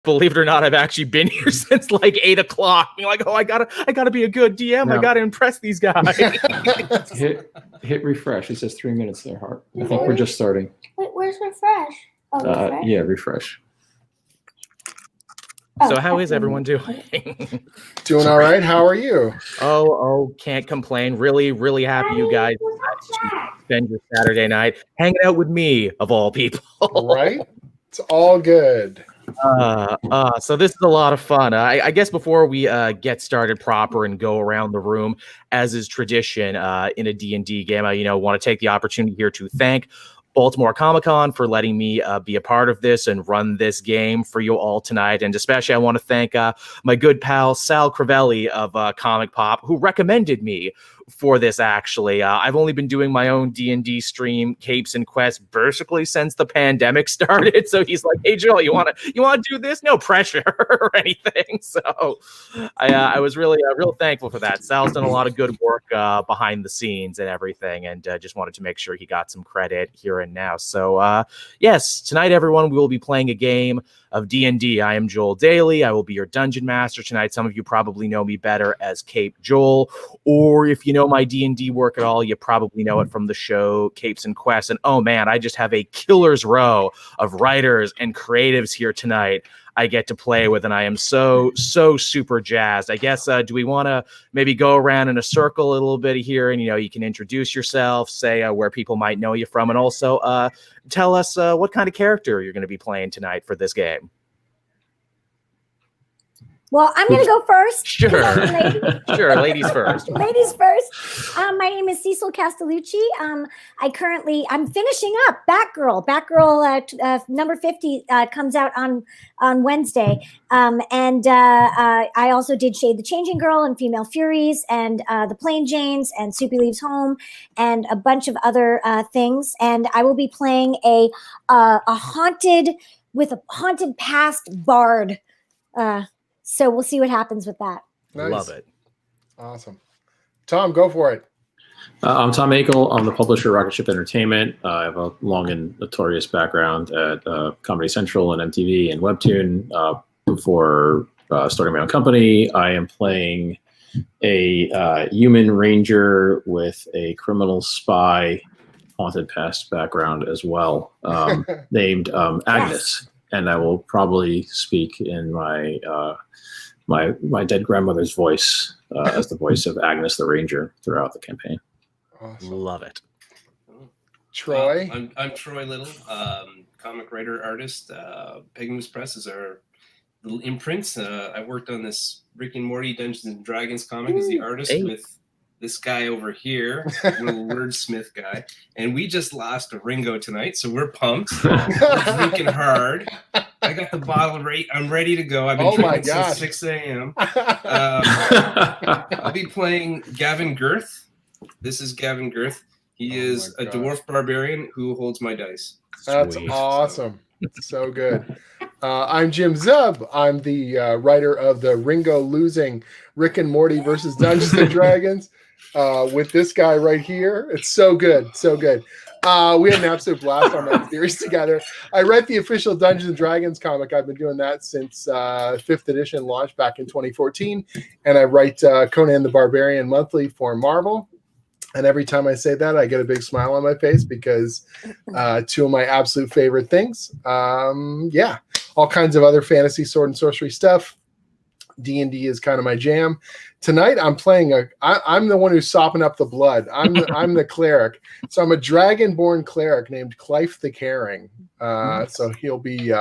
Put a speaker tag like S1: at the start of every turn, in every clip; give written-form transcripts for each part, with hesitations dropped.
S1: believe it or not, I've actually been here since like 8 o'clock. Being like, oh, I gotta be a good DM. No. I gotta impress these guys.
S2: hit refresh. It says 3 minutes there, Hart. I think we're just starting.
S3: Wait, where's refresh? Oh, refresh?
S2: Yeah, refresh.
S1: So how is everyone doing?
S4: Doing all right. How are you?
S1: Oh, can't complain. Really, really happy you guys spend your Saturday night hanging out with me, of all people.
S4: Right? It's all good.
S1: So this is a lot of fun. I guess before we get started proper and go around the room, as is tradition in a D&D game, I want to take the opportunity here to thank Baltimore Comic-Con for letting me be a part of this and run this game for you all tonight. And especially I want to thank my good pal Sal Crivelli of Comic Pop, who recommended me for this. Actually, I've only been doing my own D&D stream, Capes and Quests, basically since the pandemic started. So he's like, "Hey Joel, you want to do this? No pressure or anything." So I was really real thankful for that. Sal's done a lot of good work behind the scenes and everything, and just wanted to make sure he got some credit here and now. So yes, tonight everyone, we will be playing a game of D&D. I am Joel Daly. I will be your dungeon master tonight. Some of you probably know me better as Cape Joel, or if you know my D&D work at all, you probably know it from the show Capes and Quests. And oh man, I just have a killer's row of writers and creatives here tonight I get to play with, and I am so super jazzed. I guess do we want to maybe go around in a circle a little bit here, and you can introduce yourself, say where people might know you from, and also tell us what kind of character you're going to be playing tonight for this game.
S3: Well, I'm going to go first.
S1: Sure. Sure, ladies first.
S3: Ladies first. My name is Cecil Castellucci. I'm finishing up Batgirl. Batgirl number 50 comes out on Wednesday. And I also did Shade the Changing Girl and Female Furies and The Plain Janes and Soupy Leaves Home and a bunch of other things. And I will be playing a haunted past bard. So we'll see what happens with that.
S4: Nice.
S1: Love it.
S4: Awesome. Tom, go for it.
S2: I'm Tom Akel. I'm the publisher of Rocket Ship Entertainment. I have a long and notorious background at Comedy Central and MTV and Webtoon. Before starting my own company, I am playing a human ranger with a criminal spy haunted past background as well, named Agnes. Yes. And I will probably speak in my my dead grandmother's voice as the voice of Agnes the Ranger throughout the campaign.
S4: Awesome.
S1: Love it.
S4: Troy?
S5: I'm Troy Little, comic writer, artist. Pegasus Press is our little imprint. I worked on this Rick and Morty Dungeons and Dragons comic as the artist with this guy over here, little wordsmith guy. And we just lost a Ringo tonight, so we're pumped. We're drinking hard. I got the bottle I'm ready to go. I've been drinking since 6 a.m. I'll be playing Gavin Girth. This is Gavin Girth. He is a dwarf barbarian who holds my dice.
S4: That's awesome. So good. I'm Jim Zub. I'm the writer of the Ringo losing Rick and Morty versus Dungeons and Dragons with this guy right here. It's so good. So good. We had an absolute blast on that series together. I read the official Dungeons and Dragons comic. I've been doing that since 5th edition launched back in 2014. And I write Conan the Barbarian monthly for Marvel. And every time I say that, I get a big smile on my face because two of my absolute favorite things. All kinds of other fantasy sword and sorcery stuff. D&D is kind of my jam. Tonight, I'm playing I'm the one who's sopping up the blood. I'm the cleric. So I'm a dragon-born cleric named Clive the Caring. So he'll be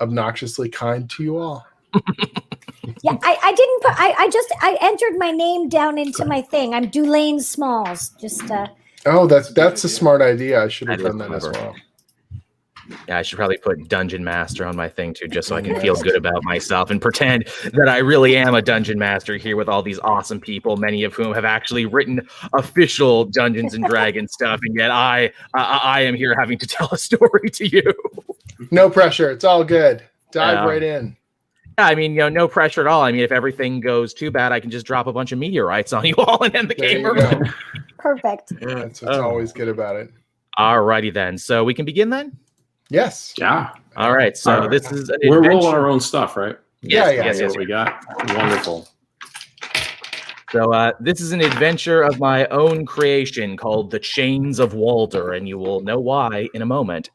S4: obnoxiously kind to you all.
S3: Yeah, I didn't put. I entered my name down into my thing. I'm Dulaine Smalls.
S4: Oh, that's a smart idea. I should have done that as well.
S1: Yeah, I should probably put Dungeon Master on my thing too, just so I can feel good about myself and pretend that I really am a Dungeon Master here with all these awesome people, many of whom have actually written official Dungeons and Dragons stuff, and yet I am here having to tell a story to you.
S4: No pressure. It's all good. Dive right in.
S1: Yeah, I mean, no pressure at all. I mean, if everything goes too bad, I can just drop a bunch of meteorites on you all and end the game early.
S3: Perfect.
S4: That's what's always good about it.
S1: All righty then. So we can begin then?
S4: Yes.
S2: Yeah.
S1: All right, so
S2: All right.
S1: this is an
S2: We're rolling
S1: adventure.
S2: our own stuff, right?
S1: Yes,
S2: We're rolling
S1: yes,
S2: our
S1: yes,
S2: own stuff, right?
S1: yes.
S2: See what we got. Wonderful.
S1: So this is an adventure of my own creation called The Chains of Walder, and you will know why in a moment.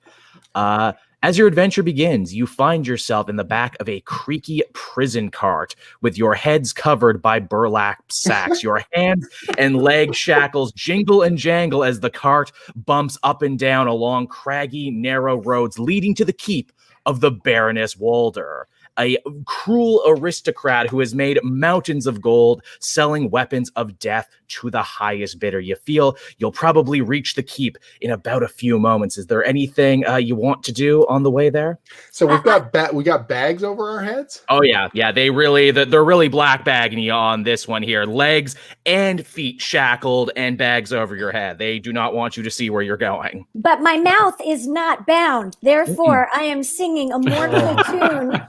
S1: As your adventure begins, you find yourself in the back of a creaky prison cart with your heads covered by burlap sacks. Your hands and leg shackles jingle and jangle as the cart bumps up and down along craggy, narrow roads leading to the keep of the Baroness Walder, a cruel aristocrat who has made mountains of gold selling weapons of death to the highest bidder. You feel you'll probably reach the keep in about a few moments. Is there anything you want to do on the way there?
S4: So we got bags over our heads.
S1: Oh yeah. They're really black bagging you on this one here. Legs and feet shackled and bags over your head. They do not want you to see where you're going.
S3: But my mouth is not bound. Therefore, I am singing a mournful tune.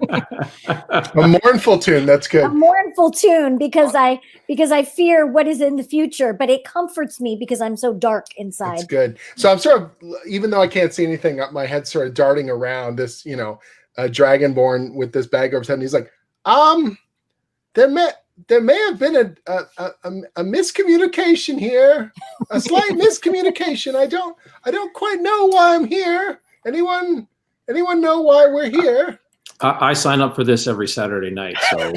S4: A mournful tune. That's good.
S3: A mournful tune because I fear what is in the future, but it comforts me because I'm so dark inside.
S4: That's good. So I'm sort of, even though I can't see anything, my head's sort of darting around this, a dragonborn with this bag over his head. And he's like, there may have been a miscommunication here, a slight miscommunication. I don't quite know why I'm here. Anyone know why we're here?
S2: I sign up for this every Saturday night. So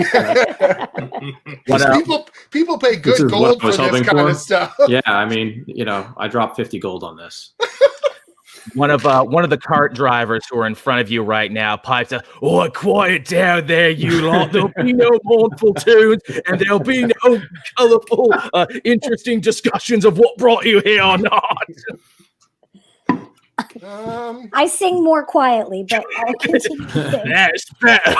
S4: people pay good gold for this kind of stuff.
S2: Yeah, I mean, I dropped 50 gold on this.
S1: One of the cart drivers who are in front of you right now pipes out, "Oh, quiet down there, you lot. There'll be no mournful tunes, and there'll be no colourful, interesting discussions of what brought you here or not."
S3: I sing more quietly, but I'll continue to sing.
S1: That's better.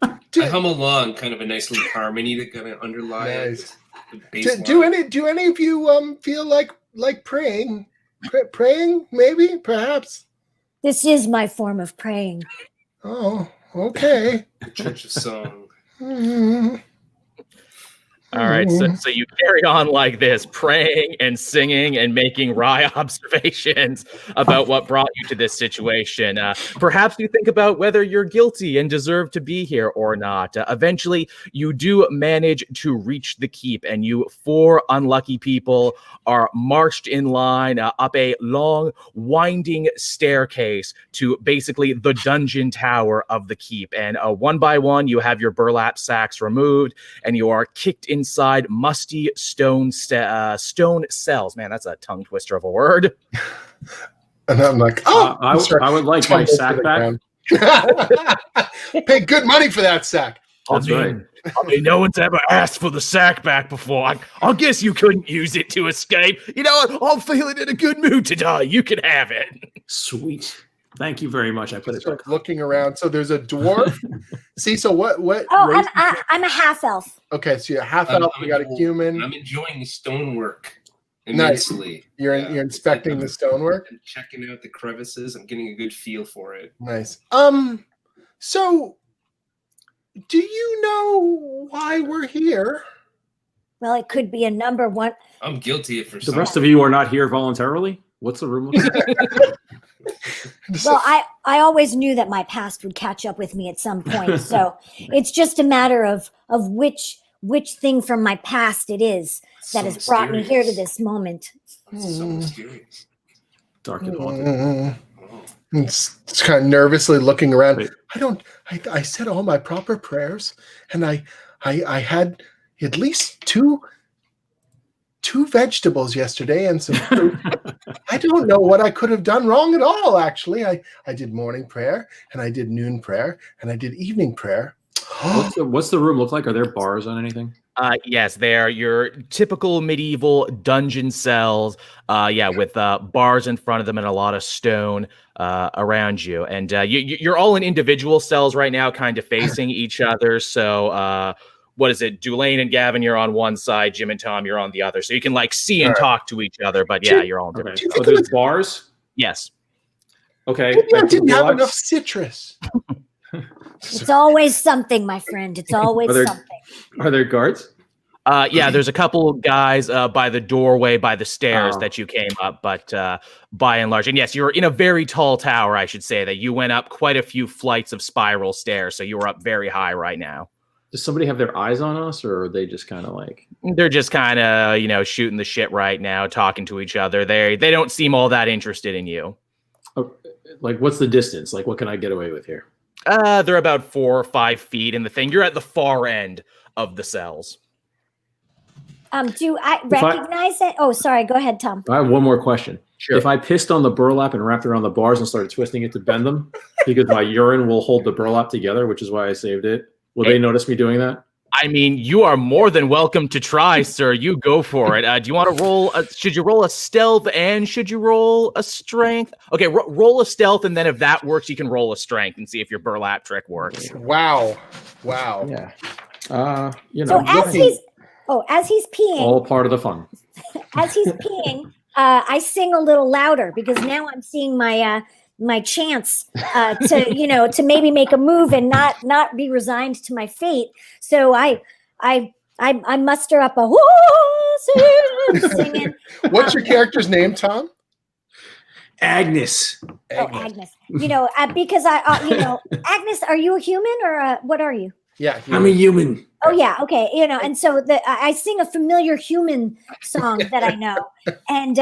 S5: I hum along, kind of a nice little harmony that kind of underlies the bass
S4: Do
S5: line.
S4: any of you feel like praying? Praying, maybe, perhaps.
S3: This is my form of praying.
S4: Oh, okay.
S5: The Church of Song.
S1: All right, so you carry on like this, praying and singing and making wry observations about what brought you to this situation. Perhaps you think about whether you're guilty and deserve to be here or not. Eventually, you do manage to reach the keep, and you 4 unlucky people are marched in line up a long, winding staircase to basically the dungeon tower of the keep. And one by one, you have your burlap sacks removed, and you are kicked inside musty stone cells. Man, that's a tongue twister of a word.
S4: And I'm like,
S2: I would like my sack back.
S4: Pay good money for that sack.
S2: That's right.
S1: I mean, no one's ever asked for the sack back before. I guess you couldn't use it to escape. You know what? I'm feeling in a good mood today. You can have it.
S2: Sweet. Thank you very much. I put it back.
S4: Looking around. So there's a dwarf. See, so what?
S3: Oh, I'm a half elf.
S4: Okay, so you're half elf. You got a human.
S5: I'm enjoying the stonework immensely.
S4: Nice. You're inspecting the stonework.
S5: I'm checking out the crevices. I'm getting a good feel for it.
S4: Nice. So do you know why we're here?
S3: Well, it could be a number one.
S5: I'm guilty for
S2: The rest of you are not here voluntarily? What's the room?
S3: Well, I always knew that my past would catch up with me at some point. So it's just a matter of which thing from my past it is that has brought me here to this moment.
S5: That's so mysterious.
S2: Dark and haunted.
S4: It's kind of nervously looking around.
S2: Wait.
S4: I said all my proper prayers, and I had at least two vegetables yesterday and some fruit. I don't know what I could have done wrong at all, actually. I did morning prayer, and I did noon prayer, and I did evening prayer.
S2: What's the room look like? Are there bars on anything?
S1: Yes, they are your typical medieval dungeon cells. With bars in front of them and a lot of stone around you. And you're all in individual cells right now, kind of facing each other. So what is it? Dulaine and Gavin, you're on one side. Jim and Tom, you're on the other. So you can see and talk to each other. But yeah, you're all in different.
S2: Okay. So there's bars?
S1: Yes.
S2: Okay.
S4: I didn't have enough citrus.
S3: It's always something, my friend. It's always something.
S2: Are there guards?
S1: Yeah, there's a couple guys by the doorway, by the stairs that you came up, but by and large, and yes, you're in a very tall tower, I should say, that you went up quite a few flights of spiral stairs, so you were up very high right now.
S2: Does somebody have their eyes on us, or are they just kind of like...
S1: They're just kind of, shooting the shit right now, talking to each other. They don't seem all that interested in you.
S2: Oh, like, what's the distance? Like, what can I get away with here?
S1: They're about 4 or 5 feet in the thing. You're at the far end of the cells.
S3: Do I recognize it? Oh, sorry. Go ahead, Tom.
S2: I have one more question.
S1: Sure.
S2: If I pissed on the burlap and wrapped it around the bars and started twisting it to bend them, because my urine will hold the burlap together, which is why I saved it, will they notice me doing that?
S1: I mean, you are more than welcome to try, sir. You go for it. Do you want to roll? Should you roll a stealth and should you roll a strength? Okay, roll a stealth, and then if that works, you can roll a strength and see if your burlap trick works.
S4: Wow.
S2: Yeah.
S3: So as he's peeing,
S2: all part of the fun.
S3: As he's peeing, I sing a little louder because now I'm seeing my chance to maybe make a move and not be resigned to my fate. So I muster up a singing.
S4: What's your character's name, Tom?
S2: Agnes.
S3: Agnes. Because Agnes, are you a human or what are you?
S4: Yeah,
S2: I'm a human.
S3: Oh yeah, okay. And so I sing a familiar human song that I know, and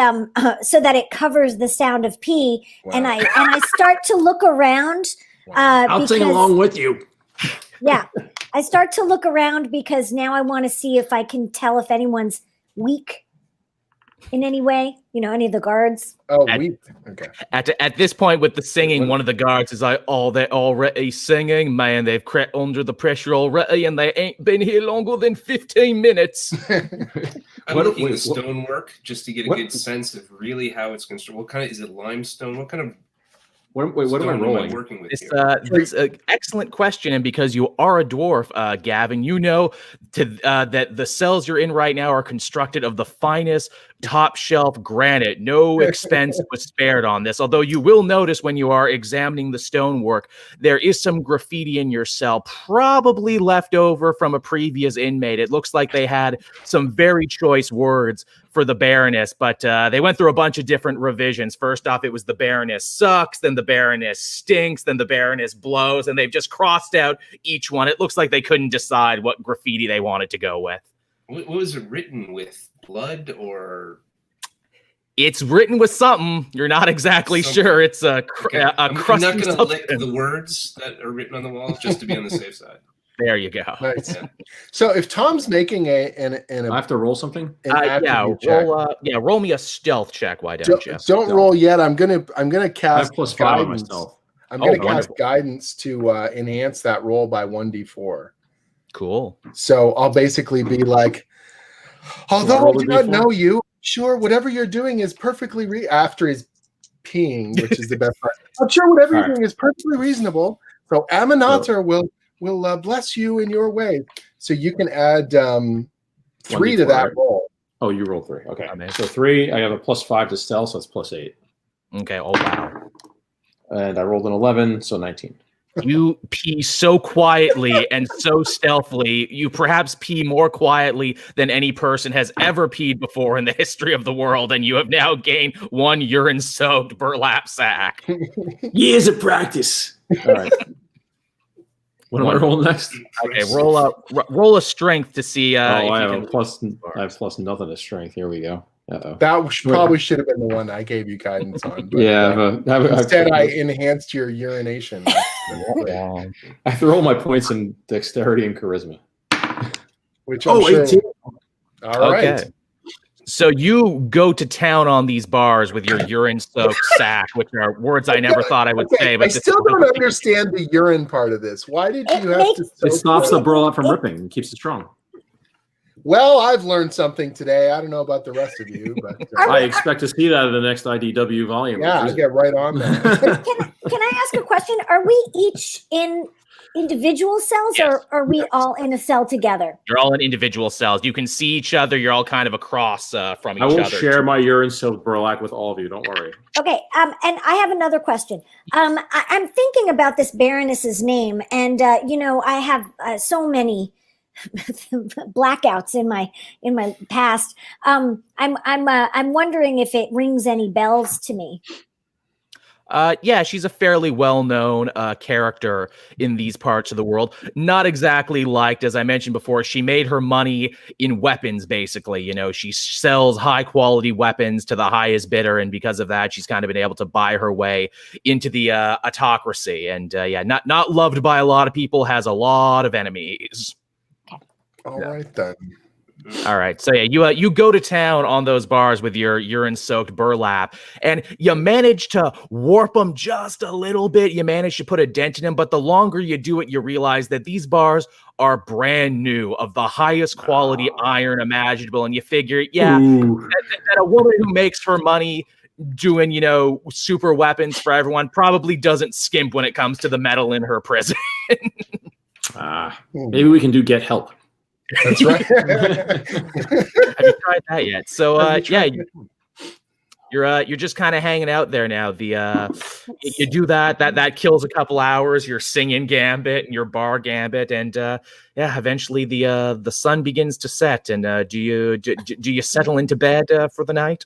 S3: so that it covers the sound of pee. Wow. And I start to look around.
S2: I'll sing along with you.
S3: Yeah, I start to look around because now I want to see if I can tell if anyone's weak in any way. Any of the guards.
S4: Oh, weak. Okay.
S1: At this point with the singing, one of the guards is like, "Oh, they're already singing, man. They've crept under the pressure already, and they ain't been here longer than 15 minutes."
S5: I'm looking at the stonework just to get a good sense of really how it's constructed. What kind of is it? Limestone? What kind of?
S2: What am I rolling?
S5: Working with
S1: it's an excellent question, and because you are a dwarf, Gavin, that the cells you're in right now are constructed of the finest top shelf granite. No expense was spared on this, although you will notice when you are examining the stonework, there is some graffiti in your cell, probably left over from a previous inmate. It looks like they had some very choice words for the Baroness, but they went through a bunch of different revisions. First off, it was the Baroness sucks, then the Baroness stinks, then the Baroness blows, and they've just crossed out each one. It looks like they couldn't decide what graffiti they wanted to go with.
S5: What was it written with? Blood or?
S1: It's written with something. You're not exactly sure. It's a crusty
S5: I'm not going to lick the words that are written on the walls just to be on the safe side.
S1: There you go.
S4: Nice. So if Tom's making
S2: I have to roll something.
S1: Roll me a stealth check. Why don't you?
S4: Don't roll yet. I'm gonna cast
S2: +5
S4: guidance.
S2: on myself.
S4: I'm gonna cast guidance to enhance that roll by 1d4.
S1: Cool.
S4: So I'll basically be like, although I do not know you, sure, whatever you're doing is perfectly after he's peeing, which is the best part. I'm sure whatever you're doing is perfectly reasonable. So Aminator will bless you in your way. So you can add 3 to that roll.
S2: Oh, you roll 3. Okay. So 3, I have a +5 to stealth, so it's +8.
S1: Okay. Oh, wow.
S2: And I rolled an 11, so 19.
S1: You pee so quietly and so stealthily. You perhaps pee more quietly than any person has ever peed before in the history of the world, and you have now gained 1 urine-soaked burlap sack.
S2: Years of practice. All right. What am I rolling next?
S1: Okay, roll a strength to see.
S2: I have plus nothing to strength. Here we go. Uh-oh.
S4: That probably should have been the one I gave you guidance on. But, instead, I enhanced your urination.
S2: I have to roll my points in dexterity and charisma.
S4: Which I'm sure.
S2: 18.
S4: All right.
S1: So you go to town on these bars with your urine-soaked sack, which are words I never thought I would say. But
S4: I still don't understand the urine part of this. Why did you have to?
S2: It stops the burlap from ripping and keeps it strong.
S4: Well, I've learned something today. I don't know about the rest of you, but
S2: I expect to see that in the next IDW volume.
S4: Yeah, I'll get right on that.
S3: Can I ask a question? Are we each in individual cells, or are we all in a cell together?
S1: You're all in individual cells. You can see each other. You're all kind of across from each other.
S2: I will share my urine-soaked burlap with all of you. Don't worry.
S3: Okay. And I have another question. I'm thinking about this Baroness's name, and I have so many blackouts in my past. I'm wondering if it rings any bells to me.
S1: Yeah, she's a fairly well-known character in these parts of the world. Not exactly liked, as I mentioned before. She made her money in weapons, basically. You know, she sells high-quality weapons to the highest bidder, and because of that, she's kind of been able to buy her way into the autocracy. And yeah, not loved by a lot of people. Has a lot of enemies.
S4: All right then.
S1: All right. So yeah, you go to town on those bars with your urine-soaked burlap, and you manage to warp them just a little bit. You manage to put a dent in them, but the longer you do it, you realize that these bars are brand new, of the highest quality iron imaginable, and you figure, yeah, that a woman who makes her money doing, you know, super weapons for everyone probably doesn't skimp when it comes to the metal in her prison.
S2: Maybe we can get help.
S4: That's right.
S1: Have you tried that yet? So yeah, you're just kind of hanging out there now. You do that kills a couple hours. Your singing gambit and your bar gambit, and yeah, eventually the sun begins to set. And do you settle into bed for the night?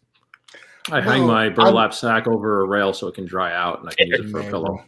S2: I hang my burlap sack over a rail so it can dry out, and I can use it for a pillow.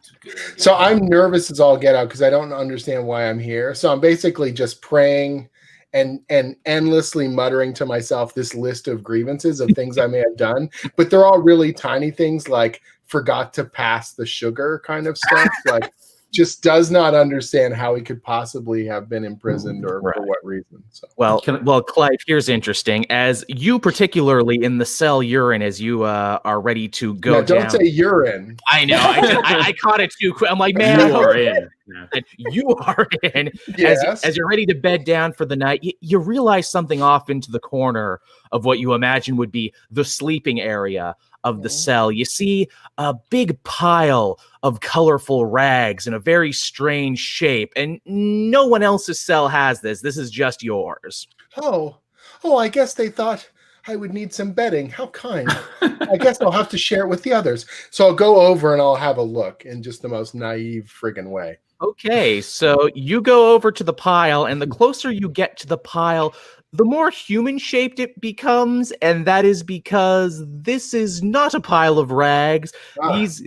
S4: So I'm nervous as all get out because I don't understand why I'm here. So I'm basically just praying and endlessly muttering to myself this list of grievances of things I may have done, but they're all really tiny things, like forgot to pass the sugar kind of stuff. Like, just does not understand how he could possibly have been imprisoned or for what reason. So.
S1: Well, Clive, here's interesting. As you particularly in the cell you're in, as you are ready to go down.
S4: Don't say urine.
S1: I know. I caught it too quick. I'm like, man,
S2: you are in.
S1: Yeah. You are in.
S4: Yes.
S1: As you're ready to bed down for the night, you realize something off into the corner of what you imagine would be the sleeping area of the cell. You see a big pile of colorful rags in a very strange shape, and no one else's cell has this. This is just yours.
S4: Oh, I guess they thought I would need some bedding. How kind. I guess I'll have to share it with the others. So I'll go over and I'll have a look in just the most naive friggin' way.
S1: Okay, so you go over to the pile, and the closer you get to the pile, the more human-shaped it becomes, and that is because this is not a pile of rags.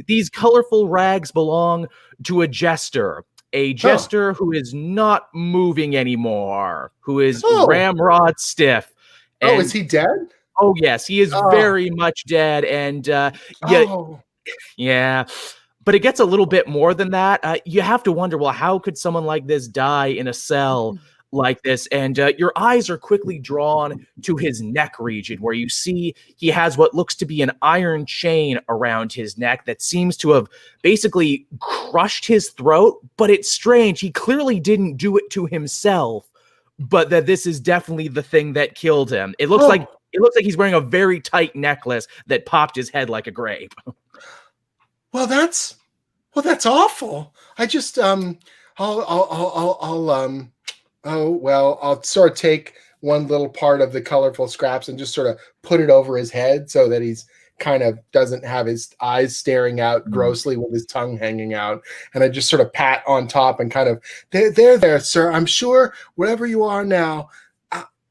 S1: These colorful rags belong to a jester who is not moving anymore, who is ramrod stiff. And,
S4: is he dead?
S1: Oh, yes, he is very much dead, and yeah. But it gets a little bit more than that. You have to wonder, well, how could someone like this die in a cell like this? And your eyes are quickly drawn to his neck region, where you see he has what looks to be an iron chain around his neck that seems to have basically crushed his throat. But it's strange. He clearly didn't do it to himself, but that this is definitely the thing that killed him. It looks like he's wearing a very tight necklace that popped his head like a grape.
S4: Well, that's awful. I just I'll sort of take one little part of the colorful scraps and just sort of put it over his head so that he's kind of doesn't have his eyes staring out grossly with his tongue hanging out. And I just sort of pat on top and kind of, there, sir. I'm sure wherever you are now,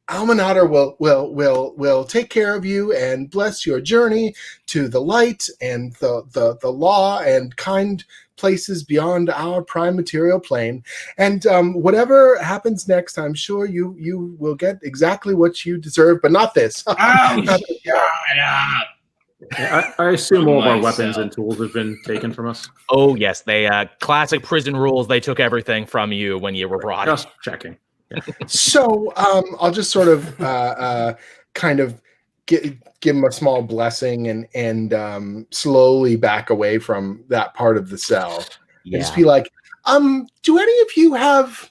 S4: Almanatter will take care of you and bless your journey to the light and the law and kind places beyond our prime material plane. And whatever happens next, I'm sure you will get exactly what you deserve, but not this.
S2: Yeah, I assume all of our weapons and tools have been taken from us.
S1: Oh yes, they classic prison rules. They took everything from you when you were brought.
S2: Just checking. Yeah.
S4: So I'll just sort of kind of give him a small blessing and slowly back away from that part of the cell. Yeah. And just be like, do any of you have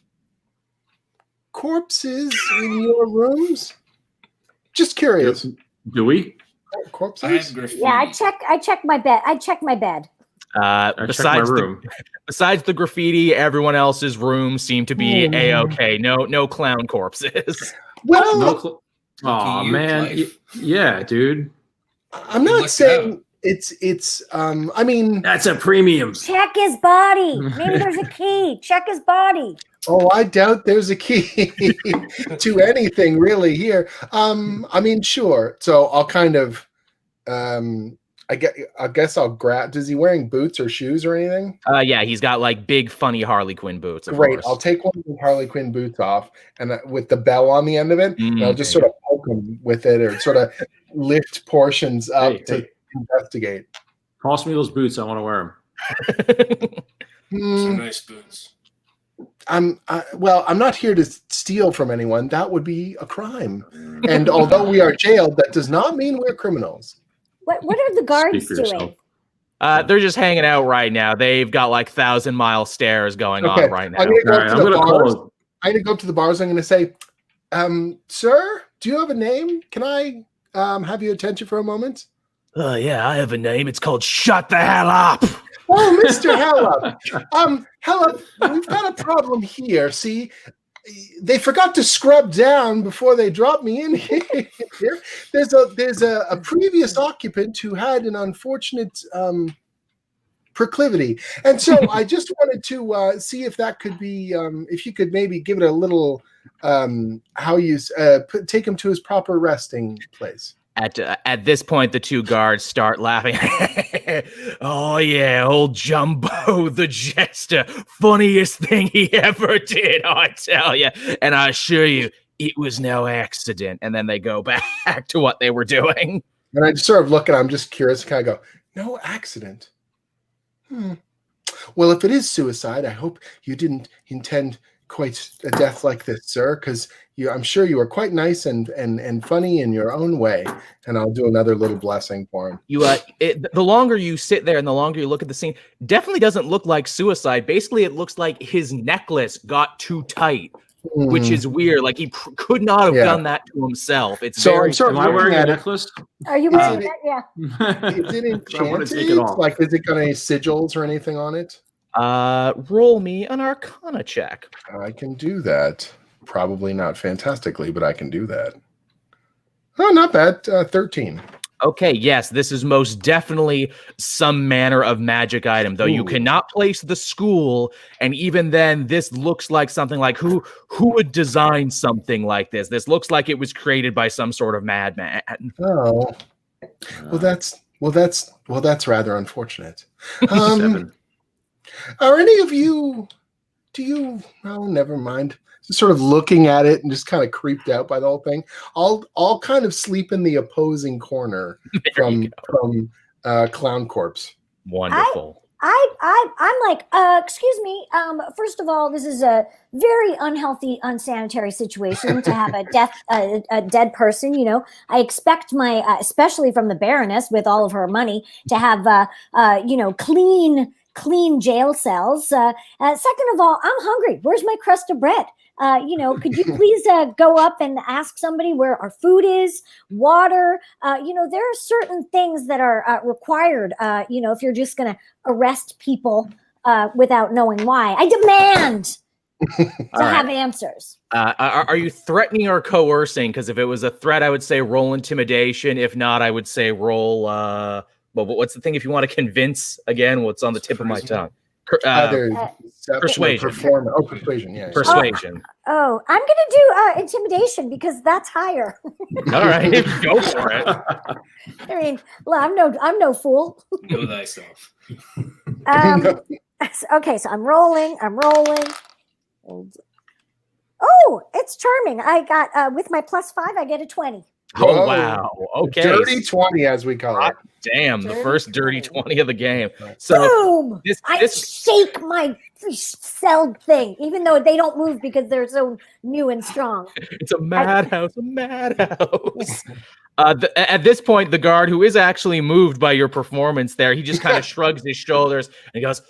S4: corpses in your rooms? Just curious.
S2: Do we?
S4: Corpses?
S3: Yeah, I check my bed.
S1: Besides the graffiti, everyone else's rooms seem to be A-okay. No clown corpses.
S4: Well,
S2: man, yeah, dude.
S4: I'm not saying It's I mean,
S2: That's a premium.
S3: Check his body. Maybe there's a key. Check his body.
S4: oh, I doubt there's a key to anything really here. I mean, sure. So I'll kind of I guess I'll grab. Is he wearing boots or shoes or anything?
S1: Yeah, he's got like big, funny Harley Quinn boots. Of
S4: Great.
S1: course.
S4: I'll take one of the Harley Quinn boots off, and with the bell on the end of it, and I'll just sort of poke him with it, or sort of lift portions up to investigate.
S2: Toss me those boots. I want to wear them.
S5: Some nice boots.
S4: I'm not here to steal from anyone. That would be a crime. And although we are jailed, that does not mean we're criminals.
S3: What are the guards
S2: Speak for yourself.
S3: doing?
S1: They're just hanging out right now. They've got like 1,000-mile stares going on right now.
S4: I'm going to go
S2: I'm gonna call.
S4: I'm going to go up to the bars. I'm going to say, sir, do you have a name? Can I have your attention for a moment?
S1: Yeah, I have a name. It's called Shut the Hell Up.
S4: Oh, Mr. Hellup. Hellup, we've got a problem here. See, they forgot to scrub down before they dropped me in here. There's a previous occupant who had an unfortunate proclivity, and so I just wanted to see if that could be, if you could maybe give it a little, take him to his proper resting place.
S1: At this point, the two guards start laughing. Oh, yeah, old Jumbo the Jester. Funniest thing he ever did, I tell you. And I assure you, it was no accident. And then they go back to what they were doing.
S4: And I just sort of look and I'm just curious, kind of go, no accident. Well, if it is suicide, I hope you didn't intend quite a death like this, sir, because I'm sure you are quite nice and funny in your own way. And I'll do another little blessing for him.
S1: The longer you sit there and the longer you look at the scene, definitely doesn't look like suicide. Basically, it looks like his necklace got too tight, which is weird. Like he could not have done that to himself. It's
S4: so
S1: very.
S4: I'm sort of
S2: Am I wearing a
S4: looking at
S2: necklace?
S3: Are you wearing that? Yeah.
S4: Is it
S2: I want to take it
S4: enchanted?
S2: off.
S4: Like, is it got any sigils or anything on it?
S1: Roll me an Arcana check.
S4: I can do that. Probably not fantastically, but I can do that. Oh, not bad. 13.
S1: Okay, yes, this is most definitely some manner of magic item, though you cannot place the school, and even then, this looks like something like who would design something like this? This looks like it was created by some sort of madman.
S4: Oh, well, that's rather unfortunate.
S2: 7.
S4: Are any of you? Do you? Oh, never mind. Just sort of looking at it and just kind of creeped out by the whole thing. I'll kind of sleep in the opposing corner from Clown Corpse.
S1: Wonderful.
S3: I'm like, excuse me. First of all, this is a very unhealthy, unsanitary situation to have a dead person. You know, I expect my, especially from the Baroness with all of her money, to have, clean jail cells. Second of all, I'm hungry. Where's my crust of bread? Could you please go up and ask somebody where our food is, water? There are certain things that are required, if you're just going to arrest people without knowing why. I demand to have answers.
S1: Are you threatening or coercing? Because if it was a threat, I would say roll intimidation. If not, I would say roll... Well, what's the thing if you want to convince? Again, what's on the tip of my tongue? Persuasion.
S4: Persuasion, yeah.
S1: Persuasion.
S3: I'm going to do intimidation because that's higher.
S1: All right, go for it.
S3: I mean, well, I'm no fool.
S5: Know thyself.
S3: Okay, so I'm rolling. Oh, it's charming. I got with my +5, I get a 20.
S1: Oh,
S4: Whoa.
S1: wow. Okay.
S4: Dirty 20, as we call it.
S1: Damn, the first dirty 20 of the game.
S4: Right.
S1: So
S3: Boom! I shake my cell thing, even though they don't move because they're so new and strong.
S1: It's a madhouse, At this point, the guard, who is actually moved by your performance there, he just kind of shrugs his shoulders and he goes,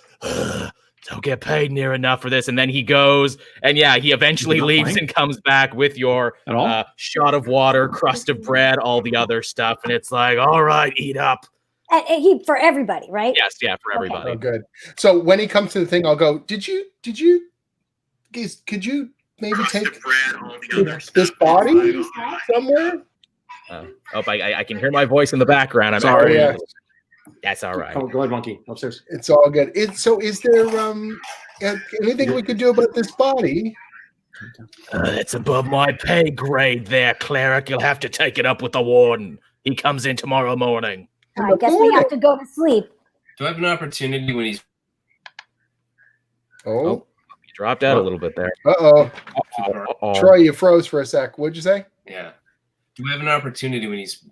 S1: don't get paid near enough for this. And then he goes, and yeah, he eventually leaves and comes back with your shot of water, crust of bread, all the other stuff. And it's like, all right, eat up.
S3: He for everybody, right?
S1: Yes, yeah, for everybody.
S4: Oh, good. So when he comes to the thing, I'll go, could you maybe take this body somewhere?
S1: I can hear my voice in the background. I'm
S4: sorry. Yeah.
S1: That's all right.
S2: Oh, go ahead, monkey. Upstairs.
S4: It's all good. So is there anything we could do about this body?
S1: It's above my pay grade there, cleric. You'll have to take it up with the warden. He comes in tomorrow morning.
S3: I guess we have to go to sleep.
S5: Do I have an opportunity when he's...
S4: Oh,
S1: he dropped out a little bit there.
S4: Uh-oh. Troy, you froze for a sec. What'd you say?
S5: Yeah. Do I have an opportunity when he's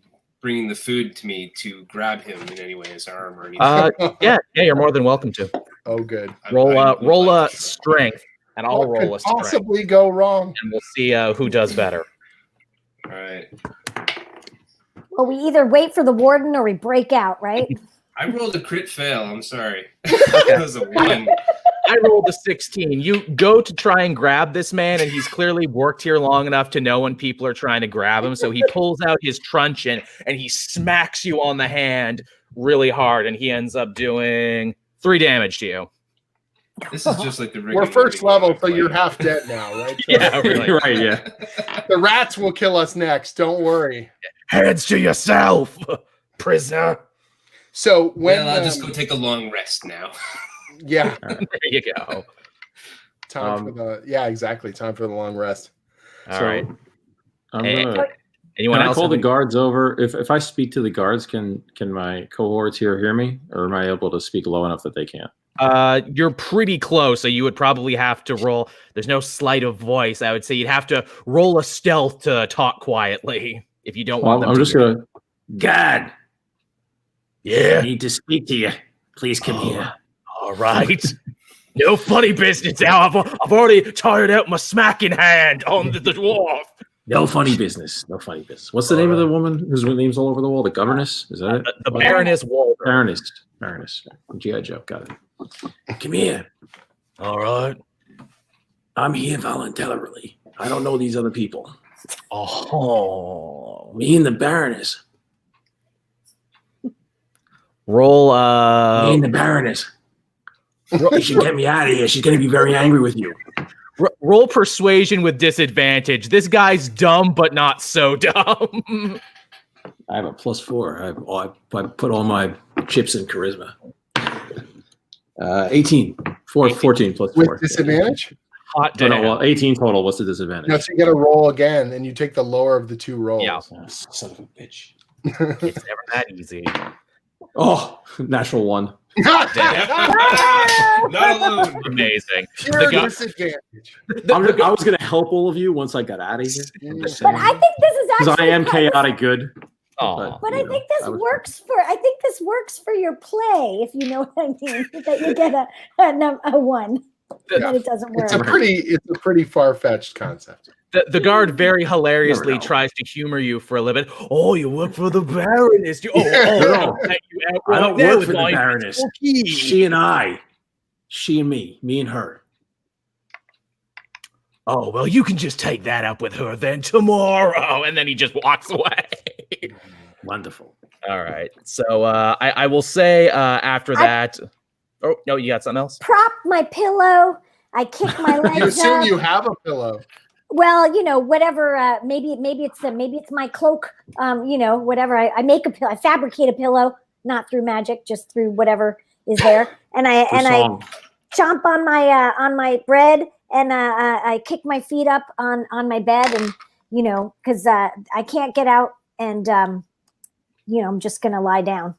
S5: bringing the food to me to grab him in any way, his arm or anything?
S1: Yeah, you're more than welcome to.
S4: Oh, good.
S1: Roll a strength, and I'll roll a strength.
S4: Possibly go wrong,
S1: and we'll see who does better.
S5: All right.
S3: Well, we either wait for the warden or we break out, right?
S5: I rolled a crit fail. I'm sorry. That was a 1.
S1: I rolled a 16. You go to try and grab this man, and he's clearly worked here long enough to know when people are trying to grab him. So he pulls out his truncheon and he smacks you on the hand really hard, and he ends up doing 3 damage to you.
S5: This is just like the
S4: We're first level, so you're half dead now, right?
S1: Yeah, really.
S2: Right, yeah.
S4: The rats will kill us next. Don't worry.
S1: Hands to yourself, prisoner.
S4: So when
S5: I'll just go take a long rest now.
S4: Yeah.
S1: There you go.
S4: Time for the long rest.
S1: All right.
S2: Anyone
S1: Anyone
S2: can
S1: else?
S2: I call the guards over? If I speak to the guards, can my cohorts here hear me? Or am I able to speak low enough that they can't?
S1: You're pretty close, so you would probably have to roll. There's no sleight of voice. I would say you'd have to roll a stealth to talk quietly if you don't want them
S2: I'm
S1: to
S2: just
S1: hear.
S2: gonna God.
S1: Yeah.
S2: I need to speak to you. Please come here.
S1: All right. No funny business now. I've already tired out my smacking hand on the dwarf.
S2: No funny business. No funny business. What's the name of the woman whose name's all over the wall? The governess? Is that it?
S1: The Baroness Walter.
S2: Baroness. G.I. Joe. Got it. Come here.
S1: All right.
S2: I'm here voluntarily. I don't know these other people.
S1: Oh.
S2: Me and the Baroness.
S1: Roll.
S2: Me and the Baroness. You should get me out of here. She's going to be very angry with you.
S1: Roll persuasion with disadvantage. This guy's dumb, but not so dumb.
S2: I have a +4. I put all my chips in charisma. 18. 14 plus 4.
S4: With disadvantage?
S1: Hot
S2: No,
S1: damn.
S2: well, 18 total. What's the disadvantage?
S4: No, so you got to roll again, and you take the lower of the 2 rolls.
S1: Yeah.
S2: Oh, son of a bitch.
S1: It's never that easy.
S2: Oh, natural 1.
S5: Not alone.
S1: Amazing.
S4: Pure
S1: The
S4: disadvantage.
S2: I was going to help all of you once I got out of here.
S3: But I think this is
S2: Because
S3: actually
S2: I am chaotic good.
S1: Aw.
S3: But
S2: you
S3: I
S2: know,
S3: think this
S2: I was-
S3: works for. I think this works for your play, if you know what I mean. That you get a 1, but it doesn't work.
S4: It's a pretty far-fetched concept.
S1: The guard very hilariously
S2: Never know.
S1: tries to humor you for a little bit. Oh, you work for the Baroness.
S2: No.
S1: I'll let you out
S2: I don't
S1: right now
S2: work
S1: with
S2: for the
S1: my
S2: Baroness.
S1: pistol key.
S2: She and I. She and me and her.
S1: Oh, well, you can just take that up with her then tomorrow. And then he just walks away.
S2: Wonderful.
S1: All right. So I will say after that. Oh, no, you got something else?
S3: Prop my pillow. I kick my legs
S4: You assume
S3: up.
S4: you have a pillow.
S3: Well, whatever. Maybe it's my cloak. Whatever. I make a pillow. I fabricate a pillow, not through magic, just through whatever is there. And I chomp on my bread, and I kick my feet up on my bed, and because I can't get out, and I'm just gonna lie down.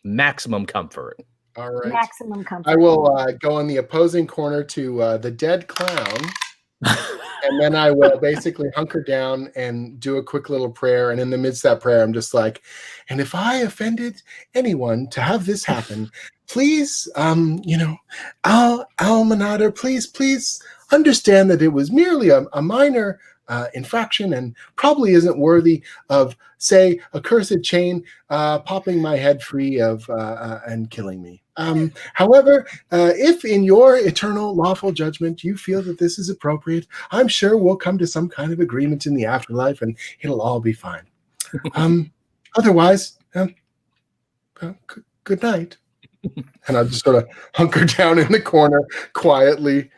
S1: Maximum comfort.
S4: All right.
S3: Maximum comfort.
S4: I will go in the opposing corner to the dead clown, and then I will basically hunker down and do a quick little prayer. And in the midst of that prayer, I'm just like, and if I offended anyone to have this happen, please, Almanada, please understand that it was merely a minor infraction and probably isn't worthy of, say, a cursed chain popping my head free of and killing me. However, if in your eternal lawful judgment you feel that this is appropriate, I'm sure we'll come to some kind of agreement in the afterlife and it'll all be fine. Otherwise, good night. And I'll just sort of hunker down in the corner quietly.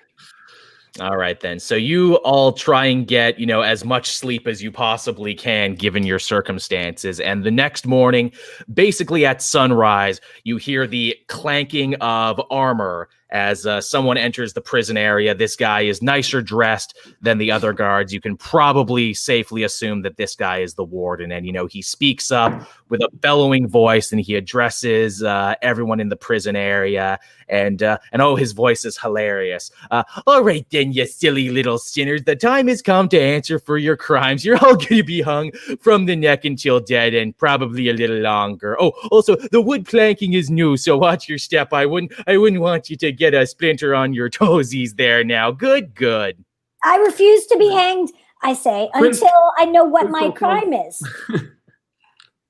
S1: All right, then. So you all try and get, as much sleep as you possibly can, given your circumstances. And the next morning, basically at sunrise, you hear the clanking of armor as someone enters the prison area. This guy is nicer dressed than the other guards. You can probably safely assume that this guy is the warden. And, he speaks up with a bellowing voice and he addresses everyone in the prison area. And oh, his voice is hilarious. All right, then, you silly little sinners. The time has come to answer for your crimes. You're all going to be hung from the neck until dead and probably a little longer. Oh, also, the wood planking is new, so watch your step. I wouldn't want you to get a splinter on your toesies there now. Good.
S3: I refuse to be hanged, I say, until I know what my crime is.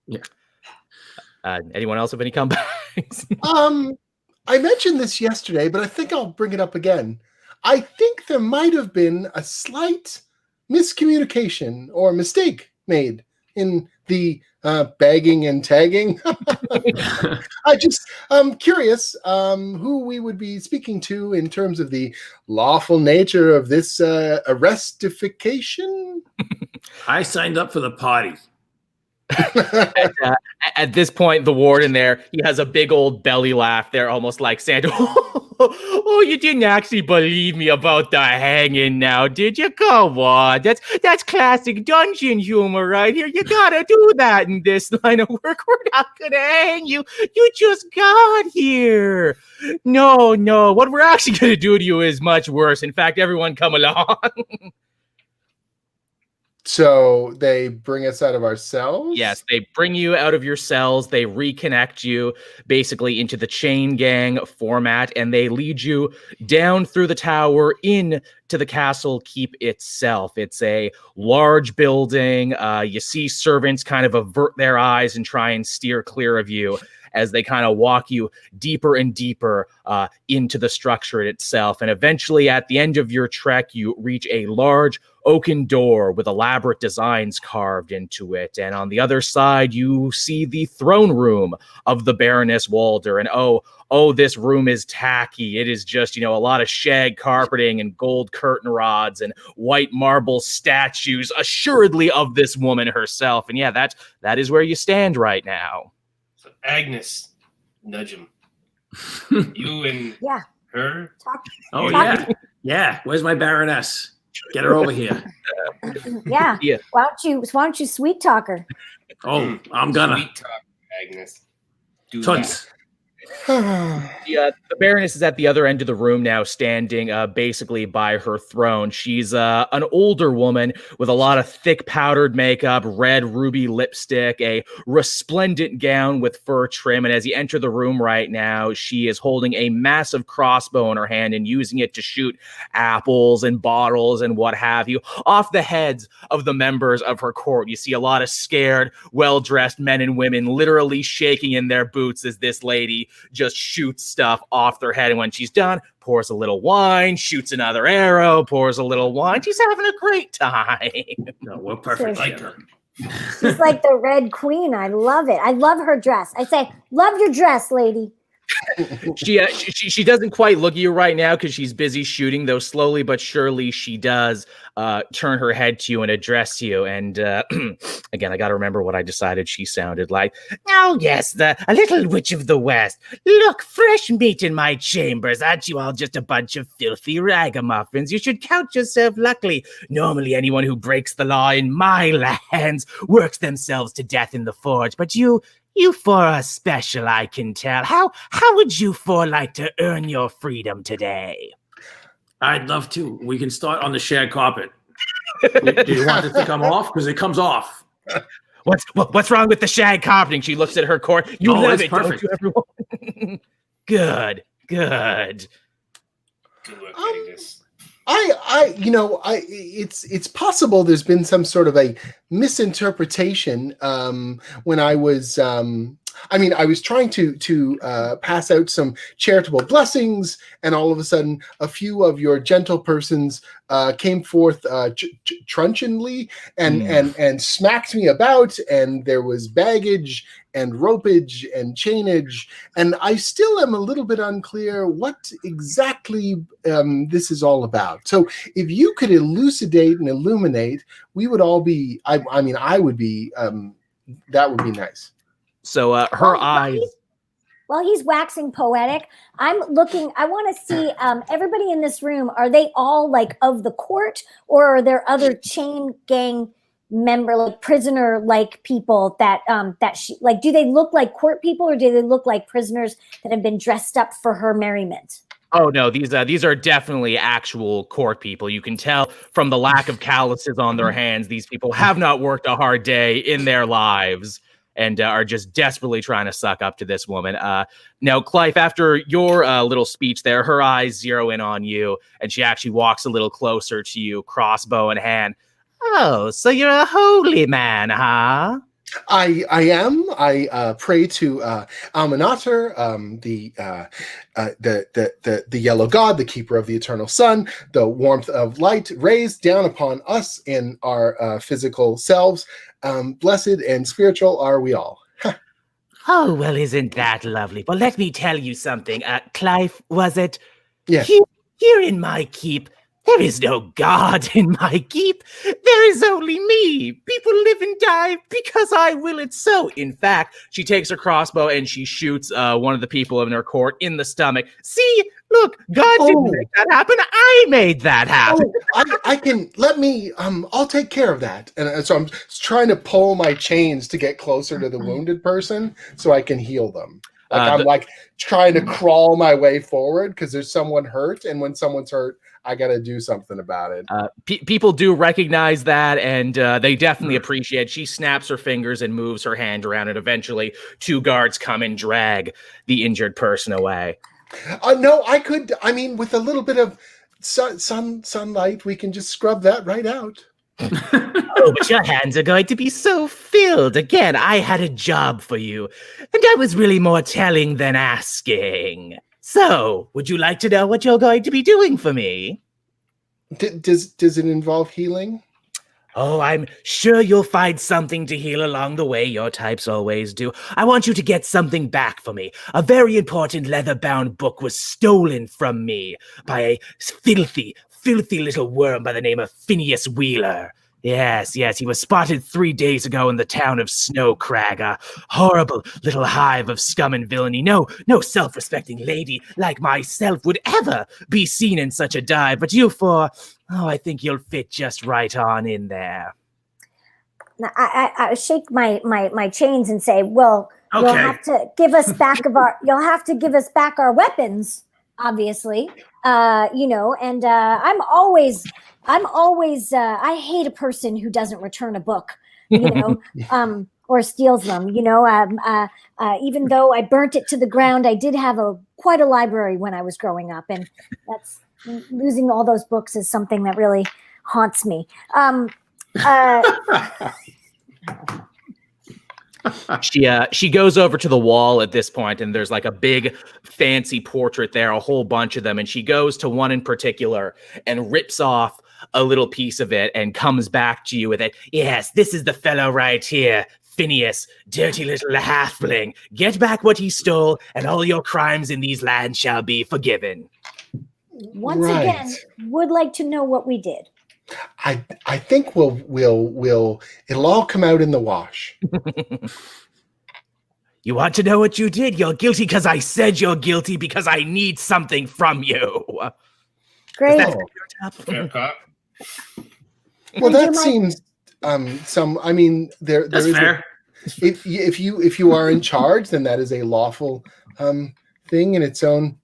S2: Yeah.
S1: Anyone else have any comebacks?
S4: I mentioned this yesterday, but I think I'll bring it up again. I think there might have been a slight miscommunication or mistake made in the bagging and tagging. I'm curious who we would be speaking to in terms of the lawful nature of this arrestification.
S2: I signed up for the party.
S1: At this point, the warden there, he has a big old belly laugh there, almost like Santa. Oh, you didn't actually believe me about the hanging now, did you? Come on. That's classic dungeon humor right here. You gotta do that in this line of work. We're not gonna hang you. You just got here. No. What we're actually gonna do to you is much worse. In fact, everyone come along.
S4: So they bring us out of our cells?
S1: Yes, they bring you out of your cells. They reconnect you basically into the chain gang format, and they lead you down through the tower in to the castle keep itself. It's a large building. You see servants kind of avert their eyes and try and steer clear of you as they kind of walk you deeper and deeper into the structure itself. And eventually, at the end of your trek, you reach a large oaken door with elaborate designs carved into it. And on the other side, you see the throne room of the Baroness Walder. And oh, this room is tacky. It is just, a lot of shag carpeting and gold curtain rods and white marble statues, assuredly of this woman herself. And yeah, that is where you stand right now.
S5: So Agnes, nudge him. You and her.
S2: Yeah. Where's my Baroness? Get her over here.
S3: Yeah. Why don't you sweet talk her?
S2: Oh, I'm gonna.
S5: Sweet talk, Agnes. Do
S2: Toots.
S1: The Baroness is at the other end of the room now, standing basically by her throne. She's an older woman with a lot of thick powdered makeup, red ruby lipstick, a resplendent gown with fur trim. And as you enter the room right now, she is holding a massive crossbow in her hand and using it to shoot apples and bottles and what have you off the heads of the members of her court. You see a lot of scared, well-dressed men and women literally shaking in their boots as this lady just shoots stuff off their head. And when she's done, pours a little wine, shoots another arrow, pours a little wine. She's having a great time.
S2: No, we're perfect. Like her.
S3: She's like the Red Queen. I love it. I love her dress. I say, love your dress, lady.
S1: She doesn't quite look at you right now because she's busy shooting, though slowly but surely she does turn her head to you and address you. And again, I got to remember what I decided she sounded like. Oh, yes, a little witch of the West. Look, fresh meat in my chambers. Aren't you all just a bunch of filthy ragamuffins? You should count yourself lucky. Normally, anyone who breaks the law in my lands works themselves to death in the forge. But you four are special, I can tell. How would you four like to earn your freedom today?
S2: I'd love to. We can start on the shag carpet. Do you want it to come off? Because it comes off.
S1: What's wrong with the shag carpeting? She looks at her court. You love it, perfect. Don't you, everyone? Good.
S5: Good work, Agnes.
S4: It's possible there's been some sort of a misinterpretation when I was I was trying to pass out some charitable blessings, and all of a sudden, a few of your gentle persons came forth truncheonly and smacked me about, and there was baggage and ropage and chainage, and I still am a little bit unclear what exactly this is all about. So, if you could elucidate and illuminate, we would all be. I would be. That would be nice.
S1: So her eyes.
S3: While he's waxing poetic, I want to see everybody in this room. Are they all like of the court, or are there other chain gang member, like prisoner, like people that do they look like court people, or do they look like prisoners that have been dressed up for her merriment?
S1: Oh no, these are definitely actual court people. You can tell from the lack of calluses on their hands, these people have not worked a hard day in their lives and are just desperately trying to suck up to this woman. Now, Clive, after your little speech there, her eyes zero in on you, and she actually walks a little closer to you, crossbow in hand. Oh, so you're a holy man, huh?
S4: I am. I pray to Aminator, the yellow god, the keeper of the eternal sun, the warmth of light raised down upon us in our physical selves. Blessed and spiritual are we all.
S1: Oh, well, isn't that lovely? Well, let me tell you something. Clive, was it?
S4: Yes.
S1: Here in my keep, there is no God in my keep. There is only me. People live and die because I will it so. In fact, she takes her crossbow and she shoots one of the people in her court in the stomach. See, look, God didn't make that happen. I made that happen.
S4: I can, I'll take care of that. And so I'm trying to pull my chains to get closer to the wounded person so I can heal them. I'm trying to crawl my way forward because there's someone hurt. And when someone's hurt, I got to do something about it.
S1: People do recognize that, and they definitely appreciate it. She snaps her fingers and moves her hand around, and eventually 2 guards come and drag the injured person away.
S4: No, I could. With a little bit of sunlight, we can just scrub that right out.
S1: Oh, but your hands are going to be so filled. Again, I had a job for you, and I was really more telling than asking. So, would you like to know what you're going to be doing for me?
S4: Does it involve healing?
S1: Oh, I'm sure you'll find something to heal along the way. Your types always do. I want you to get something back for me. A very important leather-bound book was stolen from me by a filthy little worm by the name of Phineas Wheeler. Yes, he was spotted 3 days ago in the town of Snowcrag, a horrible little hive of scum and villainy. No self-respecting lady like myself would ever be seen in such a dive, but you four, I think you'll fit just right on in there.
S3: Now, I shake my chains and say, well,
S1: okay.
S3: You'll have to give us back our weapons, obviously. And I'm always I hate a person who doesn't return a book, or steals them, even though I burnt it to the ground, I did have quite a library when I was growing up, and that's losing all those books is something that really haunts me.
S1: She goes over to the wall at this point, and there's like a big fancy portrait there, a whole bunch of them, and she goes to one in particular and rips off a little piece of it and comes back to you with it. Yes, this is the fellow right here, Phineas, dirty little halfling. Get back what he stole, and all your crimes in these lands shall be forgiven.
S3: Once again, would like to know what we did.
S4: I think we'll it'll all come out in the wash.
S1: You want to know what you did? You're guilty because I said you're guilty because I need something from you.
S3: Great.
S5: Fair cop.
S4: Well, that seems there
S2: That's
S4: is
S2: fair.
S4: If you are in charge, then that is a lawful thing in its own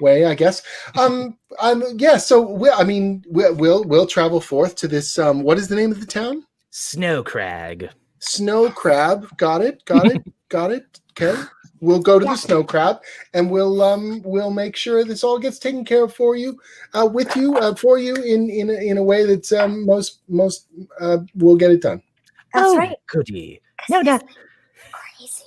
S4: way, I guess. Yeah. So we'll travel forth to this. What is the name of the town?
S1: Snowcrag.
S4: Snow Crab. Got it. Okay. We'll go to the Snow Crab, and we'll make sure this all gets taken care of for you, for you in a way that's most we'll get it done.
S3: That's right.
S1: Goody. No,
S3: Crazy.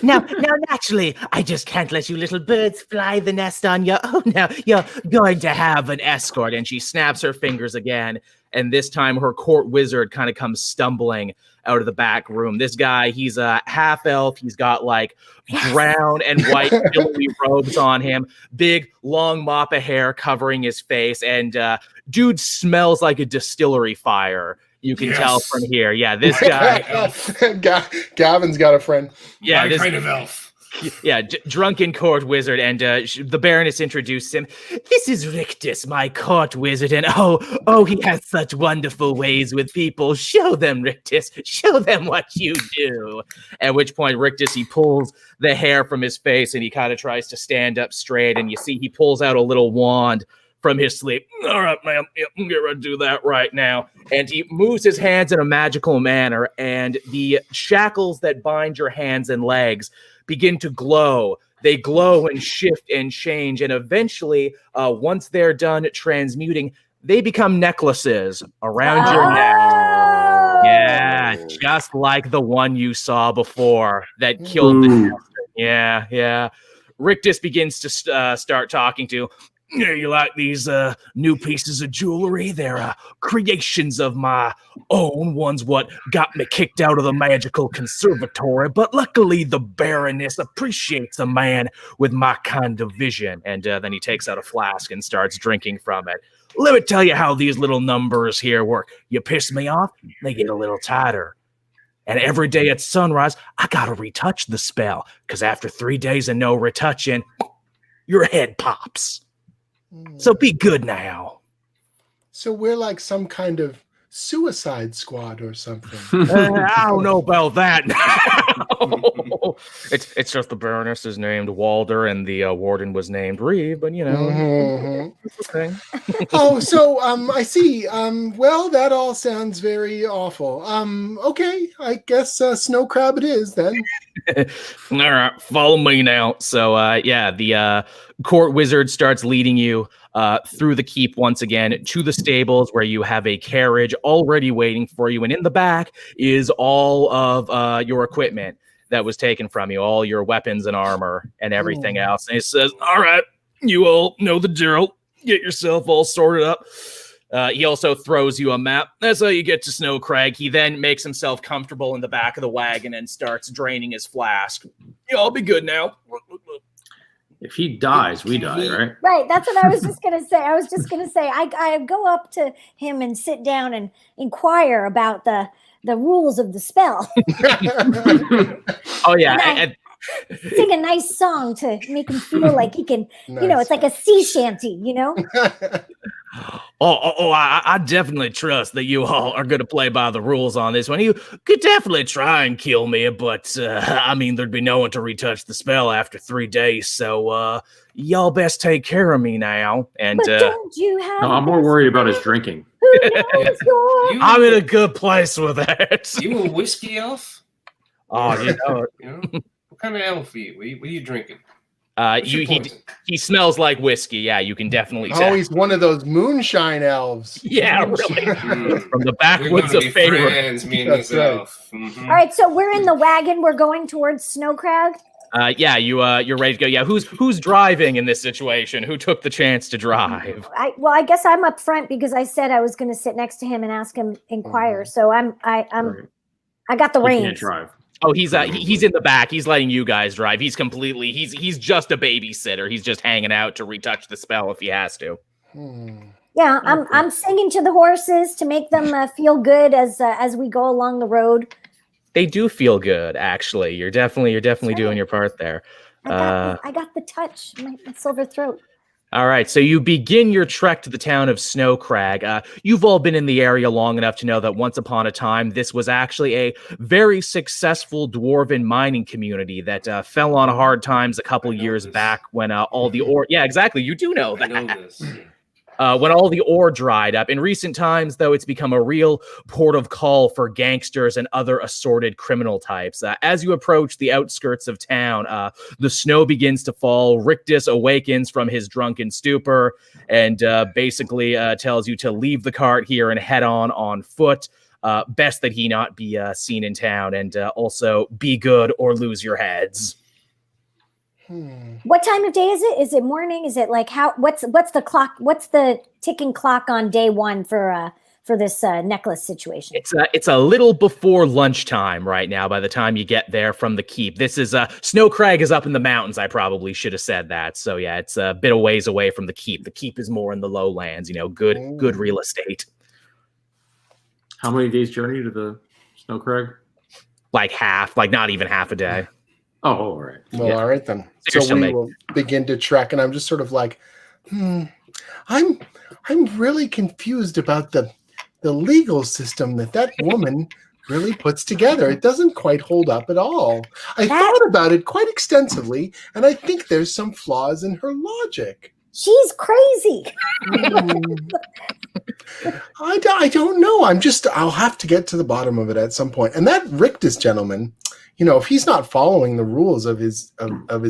S1: Now, naturally, I just can't let you little birds fly the nest on you. Oh, now you're going to have an escort. And she snaps her fingers again. And this time her court wizard kind of comes stumbling out of the back room. This guy, he's a half elf. He's got like brown and white billowy robes on him, big long mop of hair covering his face. And dude smells like a distillery fire. You can tell from here. Yeah, this guy.
S4: Gavin's got a friend.
S1: Yeah,
S5: My kind of elf.
S1: Yeah, drunken court wizard, and the Baroness introduced him. This is Rictus, my court wizard, and oh, he has such wonderful ways with people. Show them, Rictus. Show them what you do. At which point, Rictus, he pulls the hair from his face, and he kind of tries to stand up straight, and you see he pulls out a little wand from his sleeve. All right, ma'am, I'm gonna do that right now. And he moves his hands in a magical manner, and the shackles that bind your hands and legs begin to glow. They glow and shift and change, and eventually, once they're done transmuting, they become necklaces around your neck. Yeah, just like the one you saw before that killed the jester. Yeah. Rictus begins to start talking to. Yeah, you like these new pieces of jewelry? They're creations of my own, ones what got me kicked out of the magical conservatory. But luckily, the Baroness appreciates a man with my kind of vision. And then he takes out a flask and starts drinking from it. Let me tell you how these little numbers here work. You piss me off, they get a little tighter. And every day at sunrise, I gotta retouch the spell. Because after 3 days of no retouching, your head pops. So be good now.
S4: So we're like some kind of Suicide Squad or something.
S1: I don't know about that. No. It's just the Baroness is named Walder and the warden was named Reeve, but you know. It's okay.
S4: So I see. Well, that all sounds very awful. Okay, I guess snow crab it is then.
S1: All right, follow me now. So the court wizard starts leading you through the keep once again to the stables where you have a carriage already waiting for you. And in the back is all of your equipment that was taken from you, all your weapons and armor and everything else. And it says, all right, you all know the drill. Get yourself all sorted up. He also throws you a map. That's how you get to Snow Crag. He then makes himself comfortable in the back of the wagon and starts draining his flask. You all be good now.
S2: If he dies, we die, right?
S3: Right. That's what I was just going to say. I go up to him and sit down and inquire about the rules of the spell.
S1: Oh, yeah.
S3: Sing a nice song to make him feel like he can,
S4: Nice.
S3: it's like a sea shanty,
S1: I definitely trust that you all are going to play by the rules on this one. You could definitely try and kill me, but I mean, there'd be no one to retouch the spell after 3 days. So y'all best take care of me now. And
S3: but don't you have?
S2: No, I'm more worried about his drinking.
S1: I'm in a good place with that.
S5: You a whiskey elf?
S1: Oh, you know.
S5: What kind of elf are you? What are you drinking?
S1: He smells like whiskey. Yeah, you can definitely tell.
S4: Oh, he's one of those moonshine elves.
S1: Yeah, really. From the backwoods of Faerun.
S5: That's right.
S4: Elf.
S5: Mm-hmm.
S3: All right, so we're in the wagon. We're going towards Snow Crag.
S1: You're ready to go. Yeah, who's driving in this situation? Who took the chance to drive?
S3: I guess I'm up front because I said I was going to sit next to him and ask him inquire. So I got the
S2: He
S3: reins.
S2: can't drive.
S1: Oh, he's in the back. He's letting you guys drive. He's just a babysitter. He's just hanging out to retouch the spell if he has to.
S3: Yeah, I'm singing to the horses to make them feel good as we go along the road.
S1: They do feel good, actually. You're definitely doing your part there.
S3: I got the touch, my silver throat.
S1: All right, so you begin your trek to the town of Snow Crag. You've all been in the area long enough to know that once upon a time, this was actually a very successful dwarven mining community that fell on hard times a couple years back when all the ore... Yeah, exactly, you do know that.
S5: I know this.
S1: When all the ore dried up. In recent times, though, it's become a real port of call for gangsters and other assorted criminal types. As you approach the outskirts of town, the snow begins to fall. Rictus awakens from his drunken stupor and basically tells you to leave the cart here and head on foot. best that he not be seen in town, and also be good or lose your heads.
S3: What time of day is it? Is it morning? Is it like what's the clock? What's the ticking clock on day one for this necklace situation?
S1: It's a little before lunchtime right now by the time you get there from the keep. This is Snow Crag is up in the mountains. I probably should have said that. So yeah, it's a bit of ways away from the keep. The keep is more in the lowlands, good real estate.
S2: How many days journey to the Snow Crag?
S1: Like not even half a day.
S2: Oh, all right.
S4: Well, all right then. So we will begin to trek, and I'm just sort of like, I'm really confused about the legal system that woman really puts together. It doesn't quite hold up at all. I thought about it quite extensively, and I think there's some flaws in her logic.
S3: She's crazy.
S4: I don't know. I'll have to get to the bottom of it at some point. And that Rictus gentleman, if he's not following the rules of his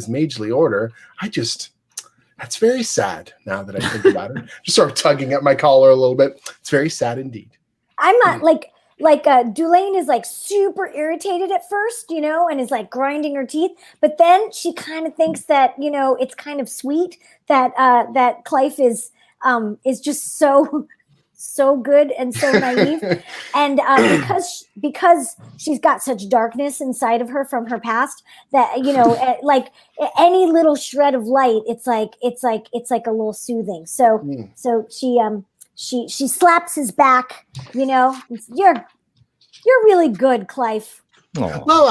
S4: magely order, that's very sad now that I think about it. Just sort of tugging at my collar a little bit. It's very sad indeed.
S3: I'm not Dulaine is like super irritated at first, and is like grinding her teeth. But then she kind of thinks that, it's kind of sweet that that Clive is just so good and so naive. And because she's got such darkness inside of her from her past that, like any little shred of light, it's like a little soothing. So she slaps his back, you're really good, Clive.
S1: Aww.
S4: Well,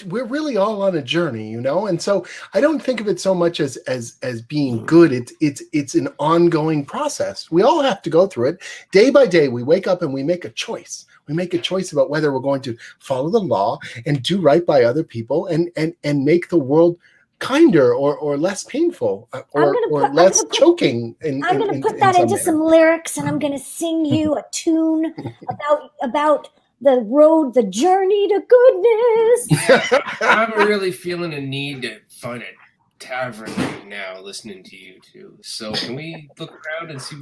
S4: we're really all on a journey, and so I don't think of it so much as being good. It's an ongoing process. We all have to go through it day by day. We wake up and we make a choice. We make a choice about whether we're going to follow the law and do right by other people and make the world kinder or less painful or less choking.
S3: I'm going to put that into some lyrics, and I'm going to sing you a tune about the road, the journey to goodness.
S5: I'm really feeling a need to find a tavern right now listening to you two. So can we look around and see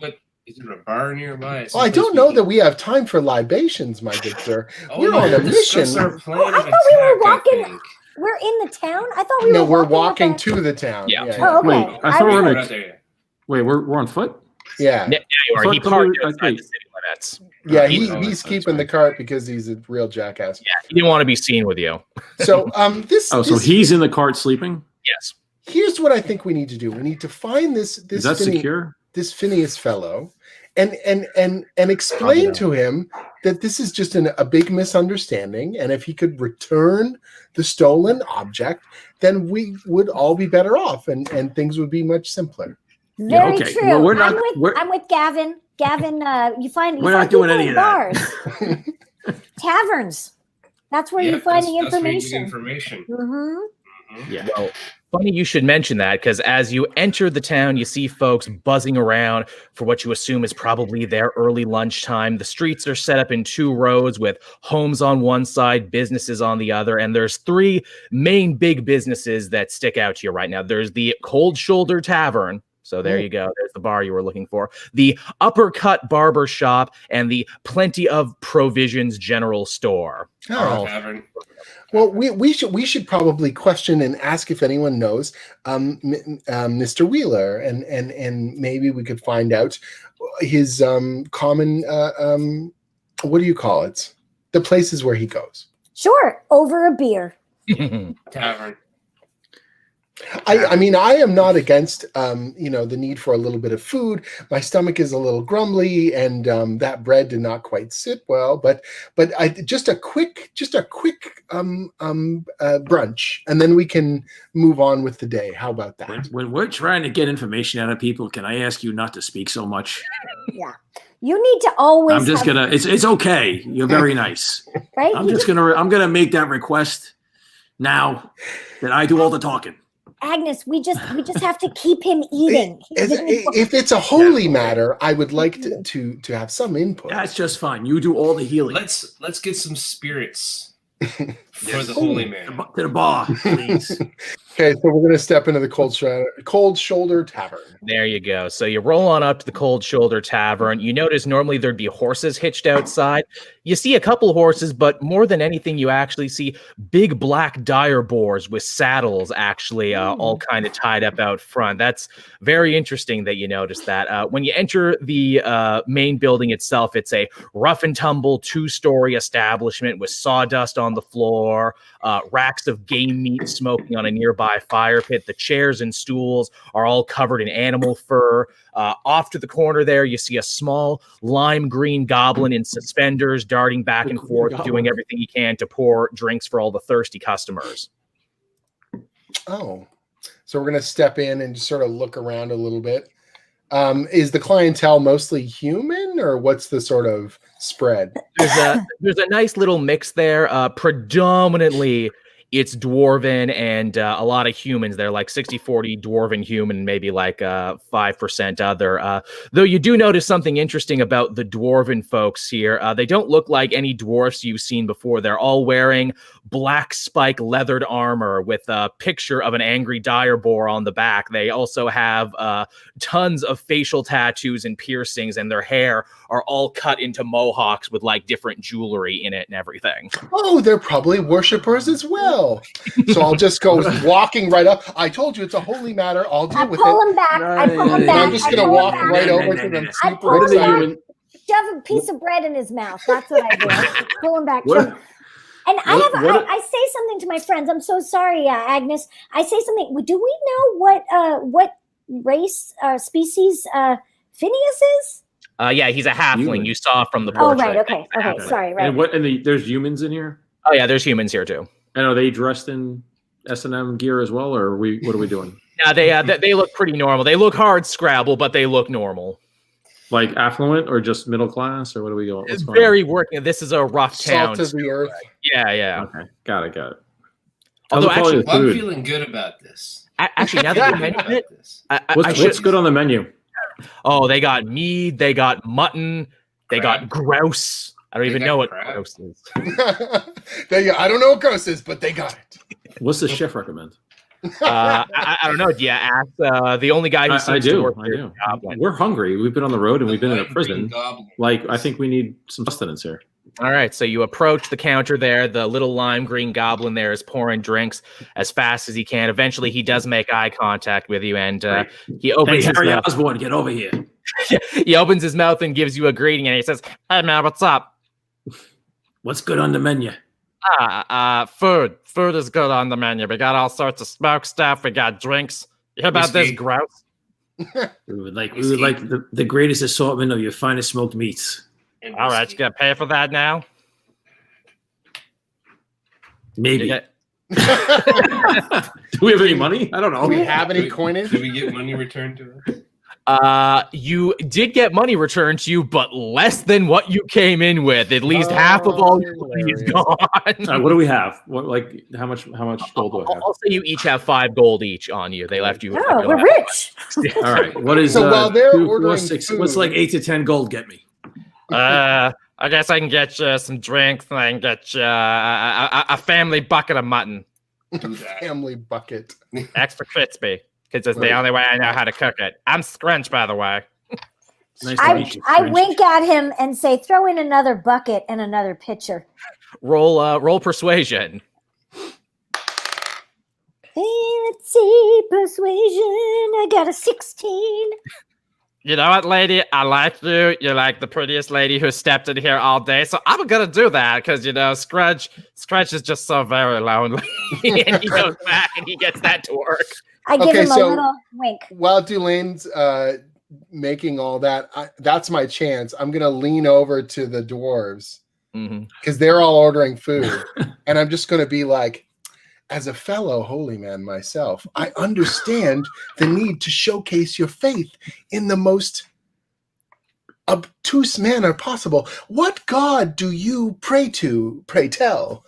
S5: is there a bar nearby?
S4: I don't know that we have time for libations, my good sir. We're on a mission.
S3: I thought we were walking. We're in the town? I thought we were
S4: we're walking to the town.
S1: Yeah.
S3: Oh, okay.
S2: Wait, I thought we're on foot?
S4: Yeah.
S1: Yeah, you are. He parked outside the city limits.
S4: Yeah, he's keeping the cart because he's a real jackass.
S1: Yeah, he didn't want to be seen with you.
S4: So
S2: so he's in the cart sleeping?
S1: Yes.
S4: Here's what I think we need to do. We need to find this
S2: Is that secure?
S4: This Phineas fellow and explain to him that this is just a big misunderstanding, and if he could return the stolen object, then we would all be better off and things would be much simpler.
S3: Very true.
S2: Well,
S3: I'm with Gavin. Gavin,
S2: we're not doing any of
S3: bars. Taverns. That's where you're finding information.
S2: Mm-hmm.
S1: Yeah. Well, funny you should mention that, because as you enter the town, you see folks buzzing around for what you assume is probably their early lunchtime. The streets are set up in 2 rows with homes on one side, businesses on the other, and there's 3 main big businesses that stick out to you right now. There's the Cold Shoulder Tavern. So there you go. There's the bar you were looking for. The Uppercut Barber Shop and the Plenty of Provisions General Store.
S4: Oh. Well, we should probably question and ask if anyone knows Mr. Wheeler, and maybe we could find out his common what do you call it? The places where he goes.
S3: Sure, over a beer.
S5: Tavern.
S4: I mean, I am not against, the need for a little bit of food. My stomach is a little grumbly, and that bread did not quite sit well. But just a quick brunch, and then we can move on with the day. How about that?
S2: When we're trying to get information out of people, can I ask you not to speak so much?
S3: Yeah, you need to always.
S2: I'm just gonna. It's okay. You're very nice.
S3: Right.
S2: I'm gonna make that request now that I do all the talking.
S3: Agnes, we just have to keep him eating.
S4: If it's a holy matter, I would like to have some input.
S2: That's just fine. You do all the healing.
S5: Let's get some spirits. for the holy man.
S2: To the bar, please.
S4: Okay, so we're going to step into the Cold Shoulder Tavern.
S1: There you go. So you roll on up to the Cold Shoulder Tavern. You notice normally there'd be horses hitched outside. You see a couple of horses, but more than anything, you actually see big black dire boars with saddles actually all kind of tied up out front. That's very interesting that you noticed that. When you enter the main building itself, it's a rough and tumble 2-story establishment with sawdust on the floor, racks of game meat smoking on a nearby fire pit. The chairs and stools are all covered in animal fur. Off to the corner there, you see a small lime green goblin in suspenders darting back and forth, doing everything he can to pour drinks for all the thirsty customers.
S4: Oh, so we're going to step in and just sort of look around a little bit. Is the clientele mostly human, or what's the sort of spread?
S1: There's a nice little mix there. Predominantly, it's dwarven and a lot of humans. They're like 60-40 dwarven human, maybe like 5% other. Though you do notice something interesting about the dwarven folks here. They don't look like any dwarfs you've seen before. They're all wearing black spike leathered armor with a picture of an angry dire boar on the back. They also have tons of facial tattoos and piercings, and their hair are all cut into mohawks with like different jewelry in it and everything.
S4: Oh, they're probably worshipers as well. So I'll just go walking right up. I told you it's a holy matter. I'll deal with it.
S3: Pull him back. I pull him back.
S4: I'm just going to walk right over to them.
S3: I pull him back. Shove a piece of bread in his mouth. That's what I do. Pull him back. And I say something to my friends. I'm so sorry, Agnes. I say something. Do we know what race or species Phineas is?
S1: Yeah, he's a halfling. You saw from the portrait.
S3: Oh, right. Okay. Sorry. Right.
S2: And there's humans in here?
S1: Oh, yeah, there's humans here too.
S2: And are they dressed in S&M gear as well, or what are we doing?
S1: Yeah, they look pretty normal. They look hard Scrabble, but they look normal.
S2: Like affluent or just middle class, or what are we going?
S1: It's very working. This is a rough town.
S4: Salt of the earth.
S1: Yeah.
S2: Okay, got it.
S1: Although actually,
S5: I'm feeling good about this.
S1: Actually, now that you mention it,
S2: what's good on the menu?
S1: Oh, they got mead, they got mutton, they got grouse. I don't even know what grouse is.
S4: I don't know what grouse is, but they got it.
S2: What's the chef recommend?
S1: I don't know. Do you ask the only guy who seems to work here?
S2: We're hungry. We've been on the road and we've been in a prison. Like, I think we need some sustenance here.
S1: All right, so you approach the counter there. The little lime green goblin there is pouring drinks as fast as he can. Eventually, he does make eye contact with you, and he opens his mouth.
S2: Osborne, get over here.
S1: He opens his mouth and gives you a greeting, and he says, "Hey, man, what's up?
S2: What's good on the menu?"
S1: Food. Food is good on the menu. We got all sorts of smoked stuff. We got drinks. You hear about this grouse?
S2: We would like the greatest assortment of your finest smoked meats.
S1: All right, you gonna pay for that now?
S2: Maybe. Do we have any money? I don't know.
S4: Do we have any coinage?
S5: Do we get money returned to us?
S1: You did get money returned to you, but less than what you came in with. At least half of all your money is gone.
S2: What do we have? How much gold do I have?
S1: I'll say you each have 5 gold each on you. They left you.
S3: Oh, we're rich.
S2: All right. What is
S4: so while they're ordering food,
S2: what's like 8 to 10 gold get me?
S1: I guess I can get you some drinks, and I can get you a family bucket of mutton.
S4: Family bucket.
S1: Extra crispy, because it's the only way I know how to cook it. I'm Scrunch, by the way.
S2: Nice to meet you,
S3: I wink at him and say, "Throw in another bucket and another pitcher."
S1: Roll persuasion.
S3: Let's see, persuasion. I got a 16.
S1: You know what, lady? I like you. You're like the prettiest lady who stepped in here all day. So I'm going to do that because, Scrunch is just so very lonely. And he goes back and he gets that to work.
S3: I give him a little wink.
S4: While Dulane's making all that, that's my chance. I'm going to lean over to the dwarves because they're all ordering food. And I'm just going to be like, as a fellow holy man myself, I understand the need to showcase your faith in the most obtuse manner possible. What God do you pray to, pray tell?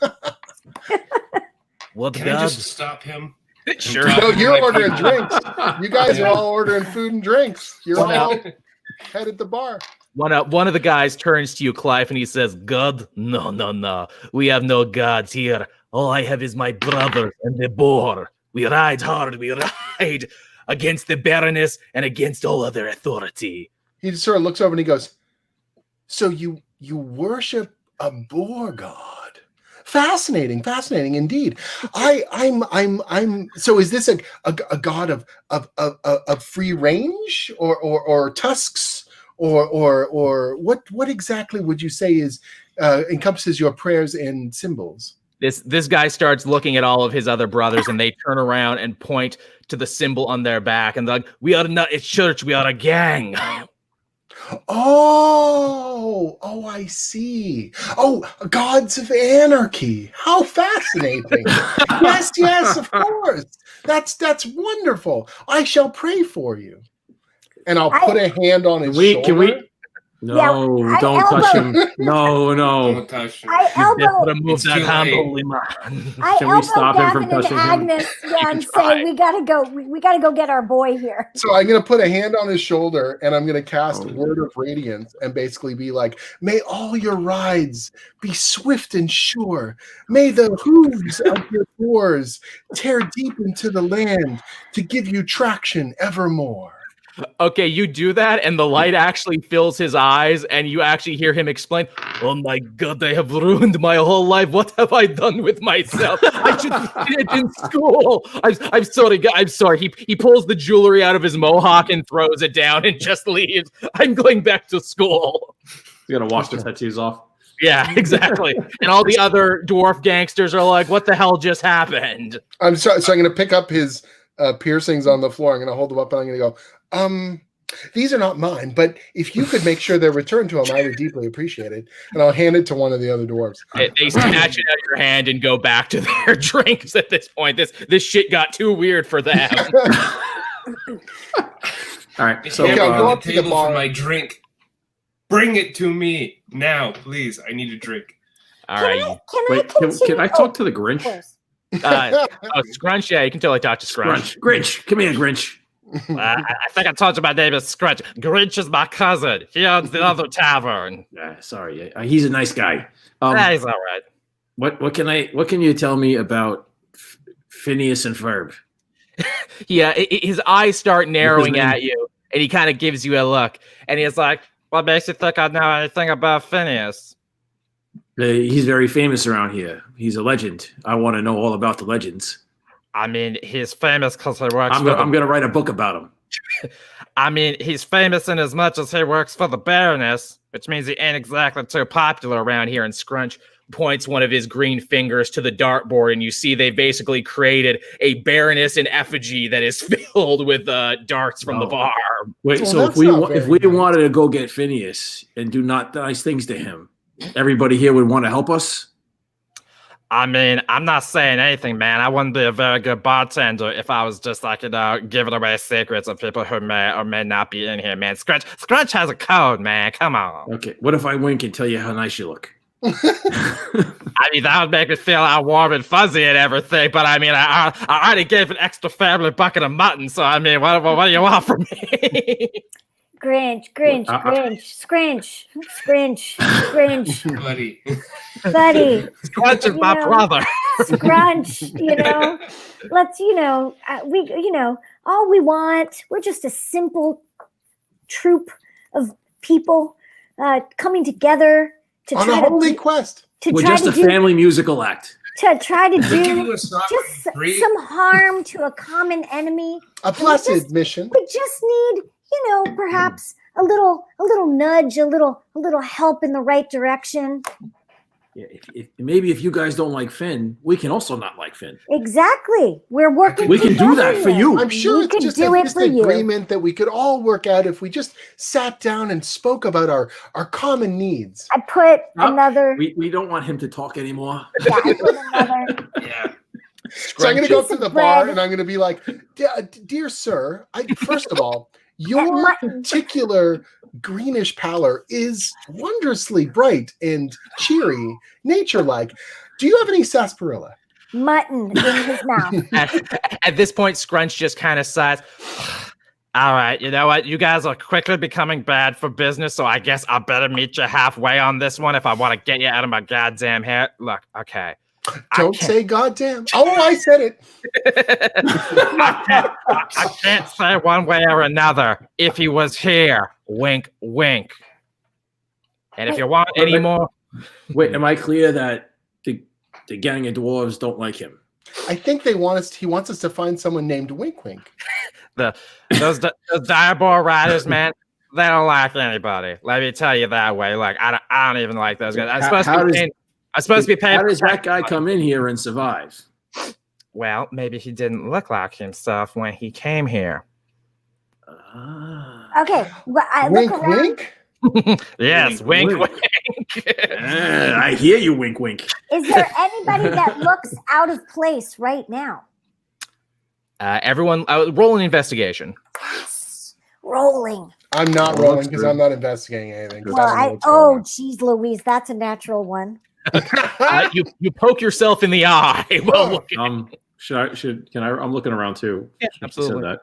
S1: What
S5: Can I just stop him?
S1: Sure.
S4: No, you're ordering drinks. You guys are all ordering food and drinks. You're all head at the bar.
S1: One of the guys turns to you, Clive, and he says, "God? No, no, no. We have no gods here. All I have is my brother and the boar. We ride hard. We ride against the Baroness and against all other authority."
S4: He just sort of looks over and he goes, "So you worship a boar god? Fascinating indeed. I'm. So is this a god of free range or tusks or what exactly would you say is encompasses your prayers and symbols?"
S1: This guy starts looking at all of his other brothers, and they turn around and point to the symbol on their back, and they're like, "We are not a church. We are a gang."
S4: Oh, I see. Oh, gods of anarchy. How fascinating. Yes, of course. That's wonderful. I shall pray for you. And I'll put a hand on his shoulder.
S2: Can we? No, don't touch him. No.
S5: Don't touch him.
S3: I elbow.
S1: Move that hand, holy man.
S2: Can we stop him from touching him?
S3: Agnes, and say we gotta go. We gotta go get our boy here.
S4: So I'm gonna put a hand on his shoulder and I'm gonna cast Word of Radiance and basically be like, "May all your rides be swift and sure. May the hooves of your boars tear deep into the land to give you traction evermore."
S1: Okay, you do that, and the light actually fills his eyes, and you actually hear him explain, "Oh my God, I have ruined my whole life. What have I done with myself? I should be in school. I'm sorry, I'm sorry." He pulls the jewelry out of his mohawk and throws it down and just leaves. "I'm going back to school."
S2: You gotta wash the tattoos off.
S1: Yeah, exactly. And all the other dwarf gangsters are like, "What the hell just happened?"
S4: I'm sorry. So I'm gonna pick up his piercings on the floor. I'm gonna hold them up and I'm gonna go, "These are not mine, but if you could make sure they're returned to him, I would deeply appreciate it." And I'll hand it to one of the other dwarves.
S1: They snatch it out of your hand and go back to their drinks at this point. This shit got too weird for them.
S2: All right,
S5: So
S4: Okay, I'll go
S5: on
S4: up
S5: the
S4: to the
S5: table
S4: bar.
S5: for my drink. Bring it to me now, please. I need a drink.
S1: All right.
S2: Can I talk to the Grinch?
S1: Scrunch, yeah, you can totally talk to Scrunch.
S2: Grinch, come here, Grinch.
S1: I think I told you my name is Scrunch. Grinch is my cousin. He owns the other tavern.
S2: Sorry, he's a nice guy.
S1: He's all right.
S2: What can you tell me about Phineas and Ferb?
S1: Yeah, his eyes start narrowing at you, and he kind of gives you a look, and he's like, "What makes you think I know anything about Phineas?"
S2: He's very famous around here. He's a legend. I want to know all about the legends.
S1: I mean, he's famous because he works.
S2: I'm going to write a book about him.
S1: I mean, he's famous in as much as he works for the Baroness, which means he ain't exactly too popular around here. And Scrunch points one of his green fingers to the dartboard, and you see they basically created a Baroness in effigy that is filled with darts from the bar.
S2: Wait,
S4: Well,
S2: so
S4: that's
S2: if
S4: not very
S2: we
S4: good.
S2: wanted to go get Phineas and do not nice things to him, everybody here would want to help us?
S1: I mean, I'm not saying anything, man. I wouldn't be a very good bartender if I was just like, giving away secrets of people who may or may not be in here, man. Scrunch has a code, man. Come on.
S2: Okay, what if I wink and tell you how nice you look?
S1: I mean, that would make me feel all warm and fuzzy and everything, but I mean, I already gave an extra family bucket of mutton, so I mean, what do you want from me?
S3: Grinch, Scrinch.
S5: Buddy.
S3: Buddy.
S1: Scrunch is my brother.
S3: Scrunch, let's, all we want, we're just a simple troop of people coming together to
S4: On a
S3: try
S4: holy quest.
S2: We're just a family musical act.
S3: to try to
S5: Give you
S3: do
S5: a sock
S3: just
S5: free.
S3: some harm to a common enemy.
S4: A blessed mission.
S3: We just need, perhaps a little nudge, a little help in the right direction.
S2: Yeah, if you guys don't like Finn, we can also not like Finn.
S3: Exactly. We're working.
S2: We can do that for you.
S4: I'm sure
S3: We
S4: it's
S3: could
S4: just
S3: do
S4: a
S3: it for you.
S4: disagreement that we could all work out if we just sat down and spoke about our common needs.
S3: I put
S2: No,
S3: another.
S2: We don't want him to talk anymore.
S3: Yeah, I put another.
S5: Yeah.
S4: So I'm going to go up to
S3: Piece
S4: the
S3: of
S4: bar
S3: bread.
S4: and I'm going to be like, "Dear sir, first of all, your
S3: mutton.
S4: particular greenish pallor is wondrously bright and cheery, nature-like. Do you have any sarsaparilla?"
S3: Mutton in his mouth.
S1: At this point, Scrunch just kind of sighs. All right, you know what? You guys are quickly becoming bad for business, so I guess I better meet you halfway on this one if I want to get you out of my goddamn hair. Look, okay.
S4: Don't say goddamn. Oh, I said it.
S1: I can't say one way or another if he was here. Wink, wink. And if you want any more...
S2: Wait, am I clear that the gang of dwarves don't like him?
S4: I think he wants us to find someone named Wink Wink.
S1: Those Diabor riders, man, they don't like anybody. Let me tell you that way. Like, I don't even like those guys. I'm supposed to be paying.
S2: How does that guy come in here and survive?
S1: Well, maybe he didn't look like himself when he came here.
S3: Okay, well, I
S4: Wink
S3: look around.
S4: Wink?
S1: Yes, wink, wink.
S2: I hear you, wink, wink.
S3: Is there anybody that looks out of place right now?
S1: Everyone, roll an investigation.
S3: Yes. Rolling.
S4: I'm not rolling because I'm not investigating anything.
S3: Well, geez, Louise, that's a natural one.
S1: You poke yourself in the eye. Well, looking.
S2: I'm looking around too.
S1: Yeah, absolutely.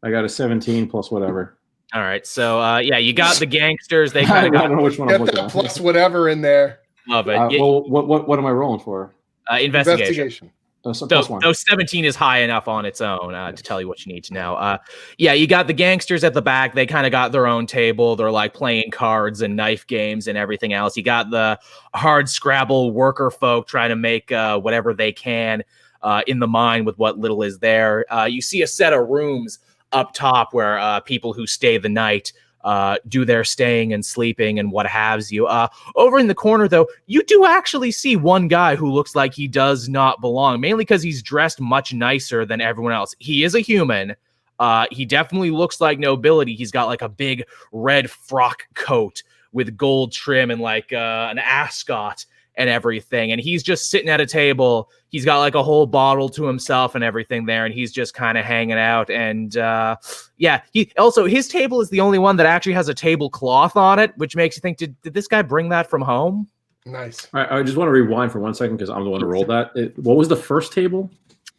S2: I got a 17 plus whatever.
S1: All right, so you got the gangsters. They kind of
S2: I don't know which one I'm looking at.
S4: Plus whatever in there.
S1: Love it.
S2: Well, what am I rolling for?
S1: Investigation.
S2: So
S1: 17 is high enough on its own to tell you what you need to know. You got the gangsters at the back. They kind of got their own table. They're like playing cards and knife games and everything else. You got the hard Scrabble worker folk trying to make whatever they can in the mine with what little is there. You see a set of rooms up top where people who stay the night do their staying and sleeping and what have you. Over in the corner, though, you do actually see one guy who looks like he does not belong, mainly because he's dressed much nicer than everyone else. He is a human. He definitely looks like nobility. He's got like a big red frock coat with gold trim and like an ascot and everything. And he's just sitting at a table. He's got like a whole bottle to himself and everything there. And he's just kind of hanging out. And his table is the only one that actually has a tablecloth on it, which makes you think, did this guy bring that from home?
S4: Nice.
S2: All right, I just want to rewind for 1 second because I'm the one who rolled that. What was the first table?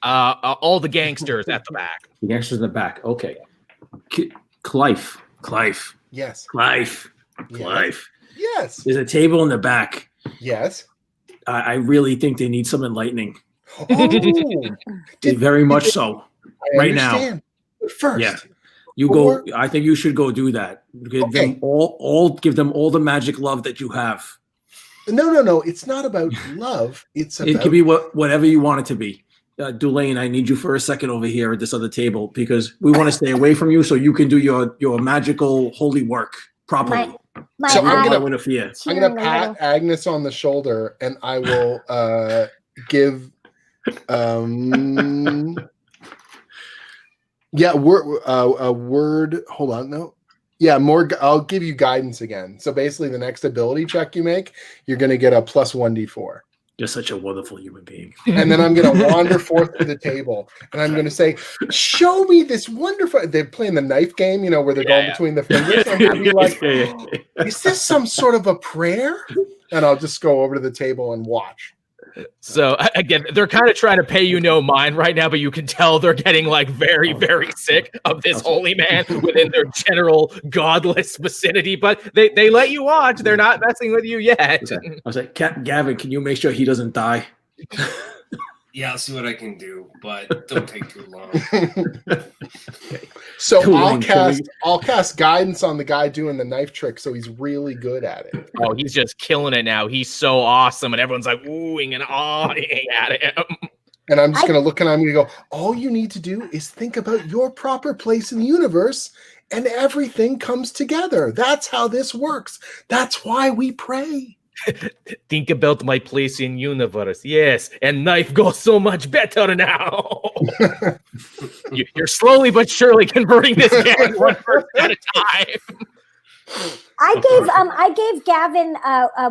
S1: All the gangsters at the back.
S2: The gangsters in the back. Okay. Clive.
S4: Yes.
S2: Clive.
S4: Yes.
S2: There's a table in the back.
S4: Yes.
S2: I really think they need some enlightening.
S4: Oh,
S2: very much so. Right now.
S4: First.
S2: Yeah. You go. I think you should go do that. Give them all the magic love that you have.
S4: No. It's not about love. It
S2: can be whatever you want it to be. Dulaine, I need you for a second over here at this other table because we want to stay away from you so you can do your magical holy work properly.
S4: So I'm gonna pat Agnes on the shoulder and I will give a word. Hold on, no. Yeah, more. I'll give you guidance again. So basically, the next ability check you make, you're gonna get a plus 1d4.
S2: You're such a wonderful human being.
S4: And then I'm going to wander forth to the table and I'm going to say, show me this wonderful. They're playing the knife game, where they're going between the fingers. I'm going to be like, is this some sort of a prayer? And I'll just go over to the table and watch.
S1: So again, they're kind of trying to pay you no mind right now, but you can tell they're getting like very, very sick of this holy man within their general godless vicinity. But they let you watch. They're not messing with you yet.
S2: I was like, Gavin, can you make sure he doesn't die?
S5: Yeah, I'll see what I can do, but don't take too long.
S4: So I'll cast guidance on the guy doing the knife trick, so he's really good at it.
S1: Oh, he's just killing it now. He's so awesome, and everyone's like oohing and awing at him.
S4: And I'm just going to look and I'm going to go, all you need to do is think about your proper place in the universe, and everything comes together. That's how this works. That's why we pray.
S1: Think about my place in universe. Yes, and knife goes so much better now. You're slowly but surely converting this gang one person at a time.
S3: I gave Gavin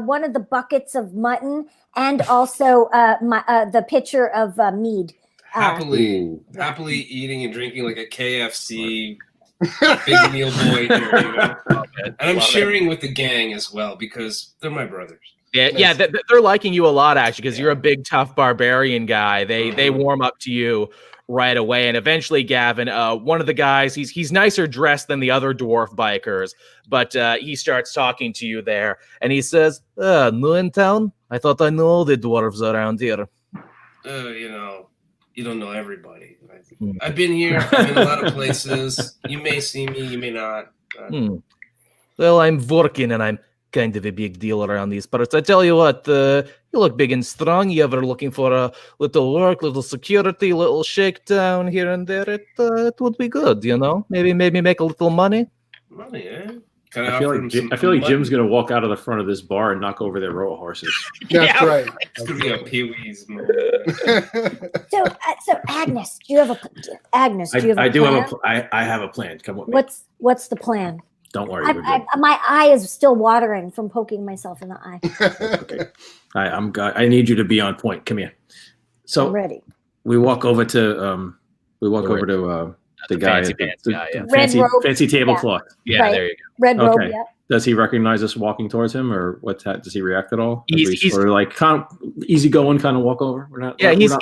S3: one of the buckets of mutton and also the pitcher of mead.
S5: Happily eating and drinking like a KFC big meal boy here, And I'm sharing with the gang as well because they're my brothers.
S1: Yeah, they're liking you a lot actually because you're a big tough barbarian guy. They warm up to you right away. And eventually, Gavin, one of the guys, he's nicer dressed than the other dwarf bikers, but he starts talking to you there, and he says, new in town? I thought I knew all the dwarves around here.
S5: You don't know everybody. I've been here. I've been a lot of places. You may see me, you may not.
S1: Well, I'm working, and I'm kind of a big deal around these parts. I tell you what, you look big and strong. You ever looking for a little work, little security, little shakedown here and there? It would be good, Maybe make a little money.
S5: Money, eh?
S2: I feel like Jim's gonna walk out of the front of this bar and knock over their row of horses.
S4: That's right.
S5: It's gonna be a Pee-wee's moment.
S3: So Agnes, do you have a plan?
S2: I have a plan. Come with me.
S3: What's the plan?
S2: Don't worry.
S3: My eye is still watering from poking myself in the eye.
S2: Okay. I need you to be on point. Come here. So
S3: I'm ready.
S2: We walk over to the guy,
S1: fancy pants guy, yeah.
S2: Fancy tablecloth.
S1: Yeah, right. There you go.
S3: Red robe. Yeah.
S2: Does he recognize us walking towards him, or does he react at all?
S1: He's
S2: sort of like kind of easygoing, kind of walk over.
S1: He's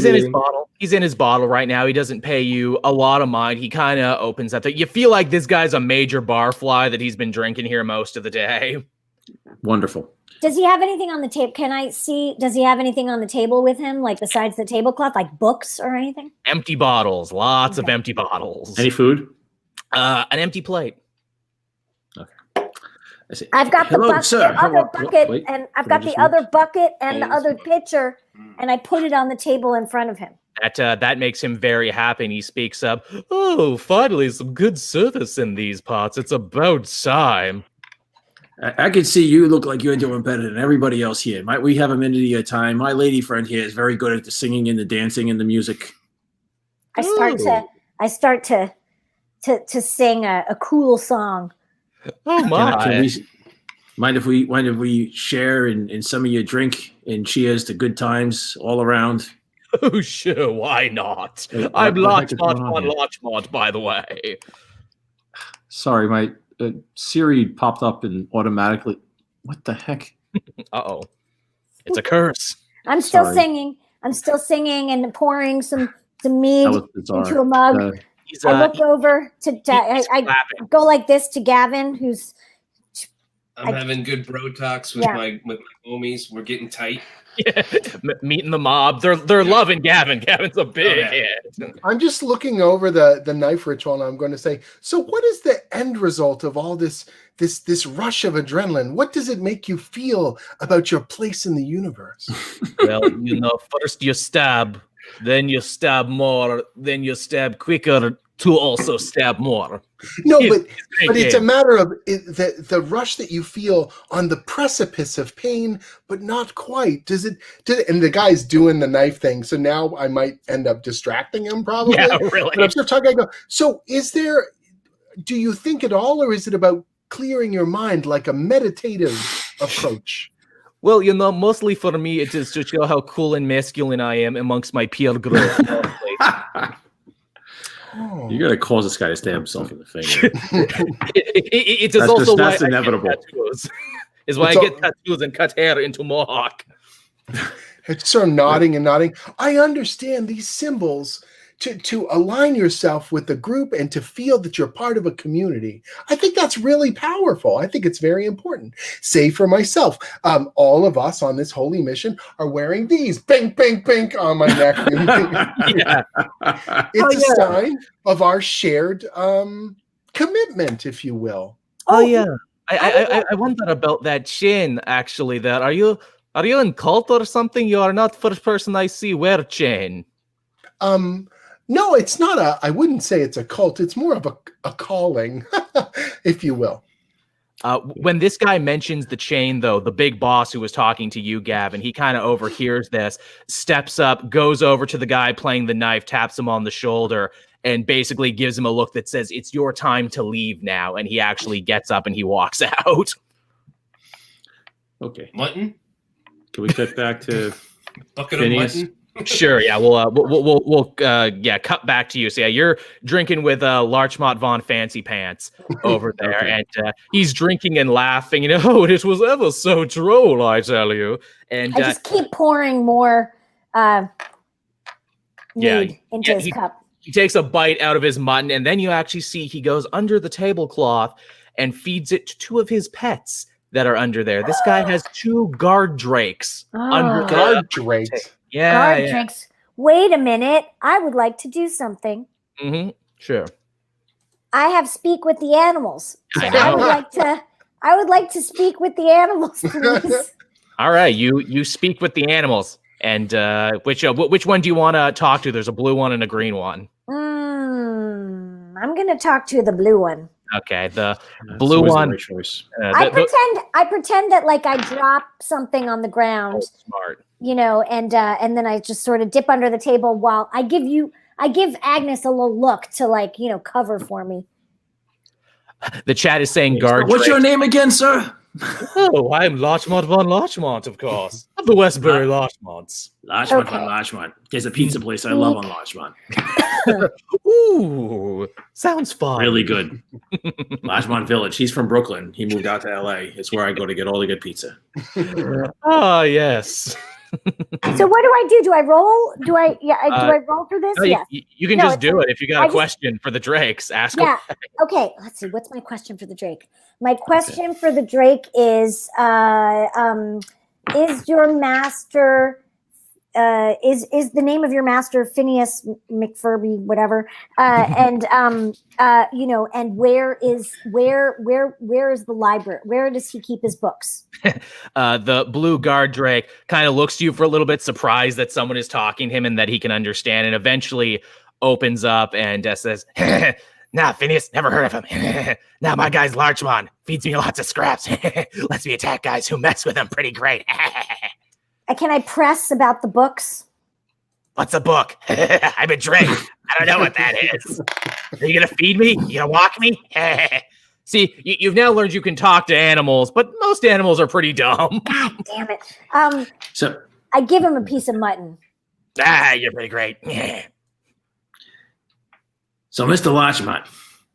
S1: in his bottle. He's in his bottle right now. He doesn't pay you a lot of mind. He kind of opens up. You feel like this guy's a major barfly that he's been drinking here most of the day.
S2: Wonderful.
S3: Does he have anything on the table? Can I see? Does he have anything on the table with him, like besides the tablecloth, like books or anything?
S1: Empty bottles. Lots of empty bottles.
S2: Any food?
S1: An empty plate.
S2: Okay. I say,
S3: I've got
S2: Hello,
S3: the bucket,
S2: sir.
S3: other bucket,
S2: Wait,
S3: and I've got the other bucket and the other pitcher, and I put it on the table in front of him.
S1: That makes him very happy, and he speaks up. Oh, finally, some good service in these parts. It's about time.
S2: I can see you look like you're doing better than everybody else here. Might we have a minute of your time? My lady friend here is very good at the singing and the dancing and the music.
S3: I start to sing a cool song.
S1: Oh my!
S2: Mind if we share in some of your drink and cheers to good times all around?
S1: Oh sure, why not? I'm Larchmont, by the way.
S2: Sorry, my Siri popped up and automatically. What the heck?
S1: Uh-oh. It's a curse.
S3: I'm still singing. And pouring some mead into a mug. I look over to I go like this to Gavin, who's
S5: I'm having good bro talks with my homies. We're getting tight.
S1: Yeah. Meeting the mob. They're loving Gavin. Gavin's a big hit.
S4: I'm just looking over the knife ritual, and I'm going to say, so what is the end result of all this rush of adrenaline? What does it make you feel about your place in the universe?
S1: Well, first you stab, then you stab more, then you stab quicker to also stab more.
S4: No, but it's a matter of the rush that you feel on the precipice of pain, but not quite. And the guy's doing the knife thing, so now I might end up distracting him probably.
S1: Yeah, really.
S4: But I'm still talking, I go, so do you think at all, or is it about clearing your mind like a meditative approach?
S1: Well, mostly for me, it is to show how cool and masculine I am amongst my peer group.
S2: You're gonna cause this guy to stab himself in the finger.
S1: It is also why
S2: inevitable.
S1: Is why I get tattoos and cut hair into mohawk.
S4: It's sort of nodding and nodding. I understand these symbols to align yourself with the group and to feel that you're part of a community. I think that's really powerful. I think it's very important. Say for myself, all of us on this holy mission are wearing these pink on my neck.
S1: Yeah.
S4: It's a sign of our shared commitment, if you will.
S1: Oh yeah. I wonder about that chain actually there. Are you in cult or something? You are not first person I see wear chain.
S4: No, it's not I wouldn't say it's a cult. It's more of a calling, if you will.
S1: When this guy mentions the chain, though, the big boss who was talking to you, Gavin, he kind of overhears this, steps up, goes over to the guy playing the knife, taps him on the shoulder, and basically gives him a look that says, it's your time to leave now. And he actually gets up and he walks out.
S2: Okay.
S5: Mutton?
S2: Can we cut back to
S5: Bucket
S2: Phineas?
S5: of mutton?
S1: Sure, yeah. We'll cut back to you. So yeah, you're drinking with Larchmont Von Fancy Pants over there, okay. And he's drinking and laughing. It was ever so droll, I tell you. And
S3: I just keep pouring more made into his
S1: he,
S3: cup.
S1: He takes a bite out of his mutton, and then you actually see he goes under the tablecloth and feeds it to two of his pets that are under there. This guy has two guard drakes under
S4: guard drakes.
S3: Guard drakes. Wait a minute. I would like to do something.
S1: Mm-hmm. Sure.
S3: I have speak with the animals. So
S1: I know.
S3: I would like to speak with the animals, please.
S1: All right, you speak with the animals, and which one do you want to talk to? There's a blue one and a green one.
S3: I'm gonna talk to the blue one.
S1: Okay, the blue one.
S2: The right choice.
S3: I pretend that like I drop something on the ground.
S1: Smart.
S3: And then I just sort of dip under the table while I give Agnes a little look to cover for me.
S1: The chat is saying guard.
S2: What's your name again, sir?
S1: Oh, I'm Larchmont von Larchmont, of course. Of the Westbury Larchmonts.
S2: Larchmont von Larchmont. There's a pizza place I love on Larchmont.
S1: Ooh, sounds fun.
S2: Really good. Larchmont Village. He's from Brooklyn. He moved out to LA. It's where I go to get all the good pizza.
S1: Yes.
S3: So what do I do? Do I roll? Do I roll for this?
S1: No,
S3: Yes.
S1: You can just do it. If you got a question for the Drakes, ask them.
S3: Okay, let's see. What's my question for the Drake? My question for the Drake is your master is the name of your master Phineas McFurby, whatever? And where is the library? Where does he keep his books?
S1: The blue guard Drake kind of looks to you for a little bit, surprised that someone is talking to him and that he can understand, and eventually opens up and says, "Nah, Phineas, never heard of him. Nah, my guy's Larchmont. Feeds me lots of scraps. Lets me attack guys who mess with him pretty great."
S3: Can I press about the books?
S1: What's a book? I'm a Drake. I don't know what that is. Are you going to feed me? You going to walk me? See, you've now learned you can talk to animals, but most animals are pretty dumb.
S3: God damn it. So I give him a piece of mutton.
S1: You're pretty great.
S2: So, Mr. Larchmont.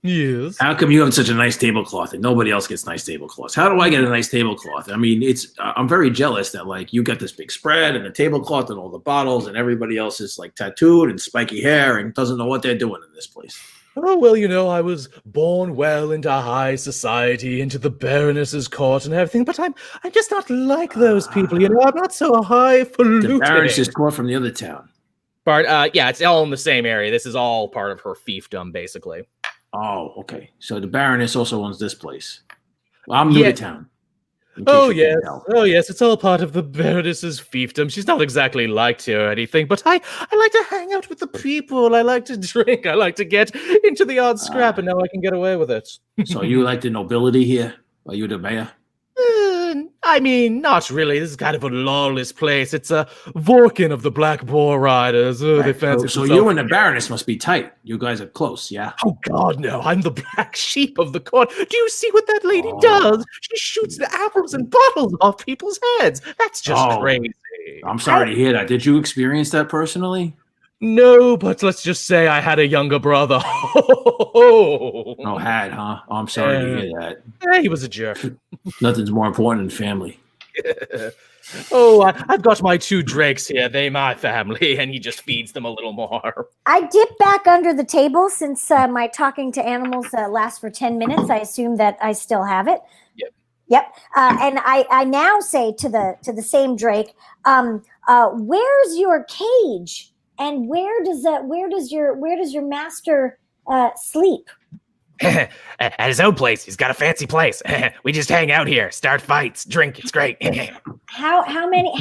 S1: Yes.
S2: How come you have such a nice tablecloth and nobody else gets nice tablecloths? How do I get a nice tablecloth? I mean, I'm very jealous that you got this big spread and a tablecloth and all the bottles and everybody else is tattooed and spiky hair and doesn't know what they're doing in this place.
S1: Oh, well, I was born well into high society, into the Baroness's court and everything, but I'm just not like those people, I'm not so highfalutin.
S2: The Baroness's court from the other town.
S1: Bart, it's all in the same area. This is all part of her fiefdom, basically.
S2: Oh, okay. So the Baroness also owns this place. Well, I'm new to town.
S1: Oh, yes. It's all part of the Baroness's fiefdom. She's not exactly liked here or anything, but I like to hang out with the people. I like to drink. I like to get into the odd scrap, and now I can get away with it.
S2: So you like the nobility here? Are you the mayor?
S1: I mean, not really. This is kind of a lawless place. It's a Vorkin of the Black Boar Riders. They fancy
S2: so you and the Baroness must be tight. You guys are close, yeah?
S1: Oh, God, no. I'm the black sheep of the court. Do you see what that lady does? She shoots the apples and bottles off people's heads. That's just crazy.
S2: I'm sorry to hear that. Did you experience that personally?
S1: No, but let's just say I had a younger brother.
S2: Had, huh? Oh, I'm sorry to hear that.
S1: He was a jerk.
S2: Nothing's more important than family.
S1: I've got my two Drakes here. They my family, and he just feeds them a little more.
S3: I dip back under the table since my talking to animals lasts for 10 minutes. I assume that I still have it. Yep. And I now say to the same Drake, where's your cage? And where does your master sleep?
S1: At his own place. He's got a fancy place. We just hang out here, start fights, drink. It's great.
S3: How many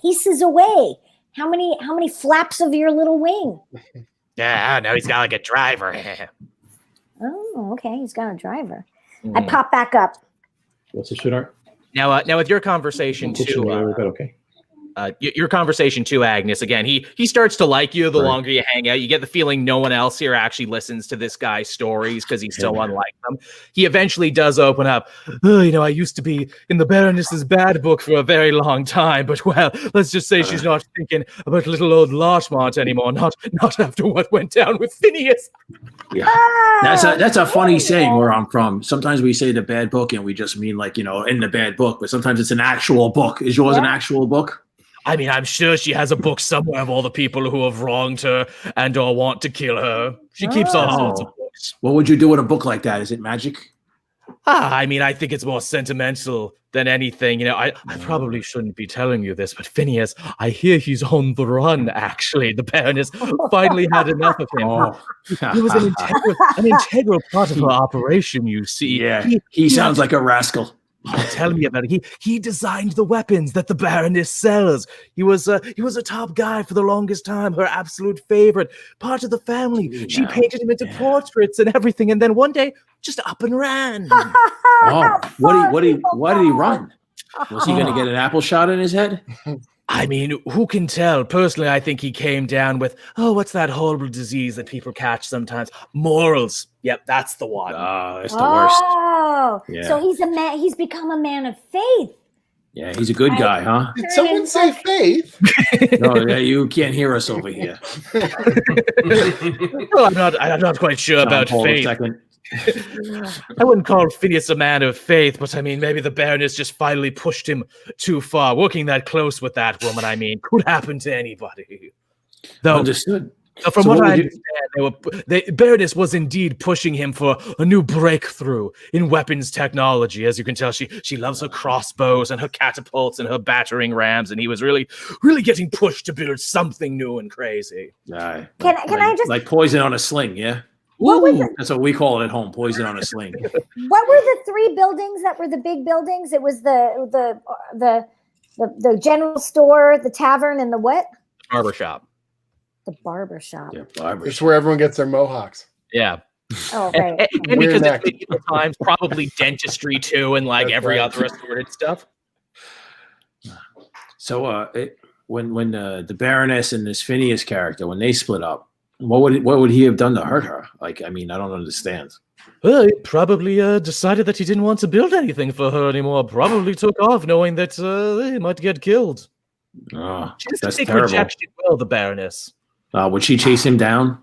S3: paces away? How many flaps of your little wing?
S1: I don't know. He's got like a driver.
S3: Oh, okay. He's got a driver. I pop back up.
S2: What's the sweetheart?
S1: Now with your conversation too.
S2: Okay.
S1: Your conversation too, Agnes. Again, he starts to like you the longer you hang out. You get the feeling no one else here actually listens to this guy's stories because he's so unlike them. He eventually does open up. I used to be in the Baroness's bad book for a very long time, but let's just say she's not thinking about little old Larchmont anymore. Not after what went down with Phineas.
S2: Yeah, that's a funny saying where I'm from. Sometimes we say the bad book and we just mean in the bad book, but sometimes it's an actual book. Is yours an actual book?
S1: I mean, I'm sure she has a book somewhere of all the people who have wronged her and or want to kill her. She keeps all sorts of books.
S2: What would you do with a book like that? Is it magic?
S1: I mean, I think it's more sentimental than anything. You know, I probably shouldn't be telling you this, but Phineas, I hear he's on the run, actually. The Baroness finally had enough of him.
S2: Oh.
S1: He was an integral part of her operation, you see.
S2: Yeah, he sounds like a rascal.
S1: Tell me about it. He designed the weapons that the Baroness sells. He was a top guy for the longest time, her absolute favorite, part of the family. She painted him into portraits and everything, and then one day, just up and ran.
S2: Why did he run? Was he going to get an apple shot in his head?
S1: I mean, who can tell? Personally, I think he came down with, what's that horrible disease that people catch sometimes? Morals. Yep, that's the one.
S2: Oh, that's the worst.
S3: Oh,
S2: Yeah.
S3: so he's a man. He's become a man of faith.
S2: Yeah, he's a good guy, huh?
S4: Did someone say Faith?
S2: No, yeah, you can't hear us over here.
S1: Well, I'm not quite sure about faith. I wouldn't call Phineas a man of faith, but I mean, maybe the Baroness just finally pushed him too far. Working that close with that woman, I mean, could happen to anybody. Though,
S2: Understood.
S1: From what I understand, the Baroness was indeed pushing him for a new breakthrough in weapons technology. As you can tell, she loves her crossbows and her catapults and her battering rams, and he was really, really getting pushed to build something new and crazy.
S2: Yeah,
S3: Can I just
S2: like poison on a sling? Yeah. That's what we call it at home, poison on a sling.
S3: What were the 3 buildings that were the big buildings? It was the general store, the tavern, and the what?
S1: Barbershop.
S3: The barbershop.
S2: Yeah, barbershop.
S4: It's where everyone gets their mohawks.
S1: Yeah.
S3: Oh, right.
S1: And because it's medieval times, probably dentistry too, and like every other assorted stuff.
S2: So, when the Baroness and this Phineas character, when they split up, what would he have done to hurt her? Like, I mean, I don't understand.
S1: Well, he probably decided that he didn't want to build anything for her anymore. Probably took off knowing that he might get killed.
S2: Oh,
S1: She doesn't
S2: that's
S1: take
S2: terrible.
S1: rejection well, the Baroness.
S2: Would she chase him down?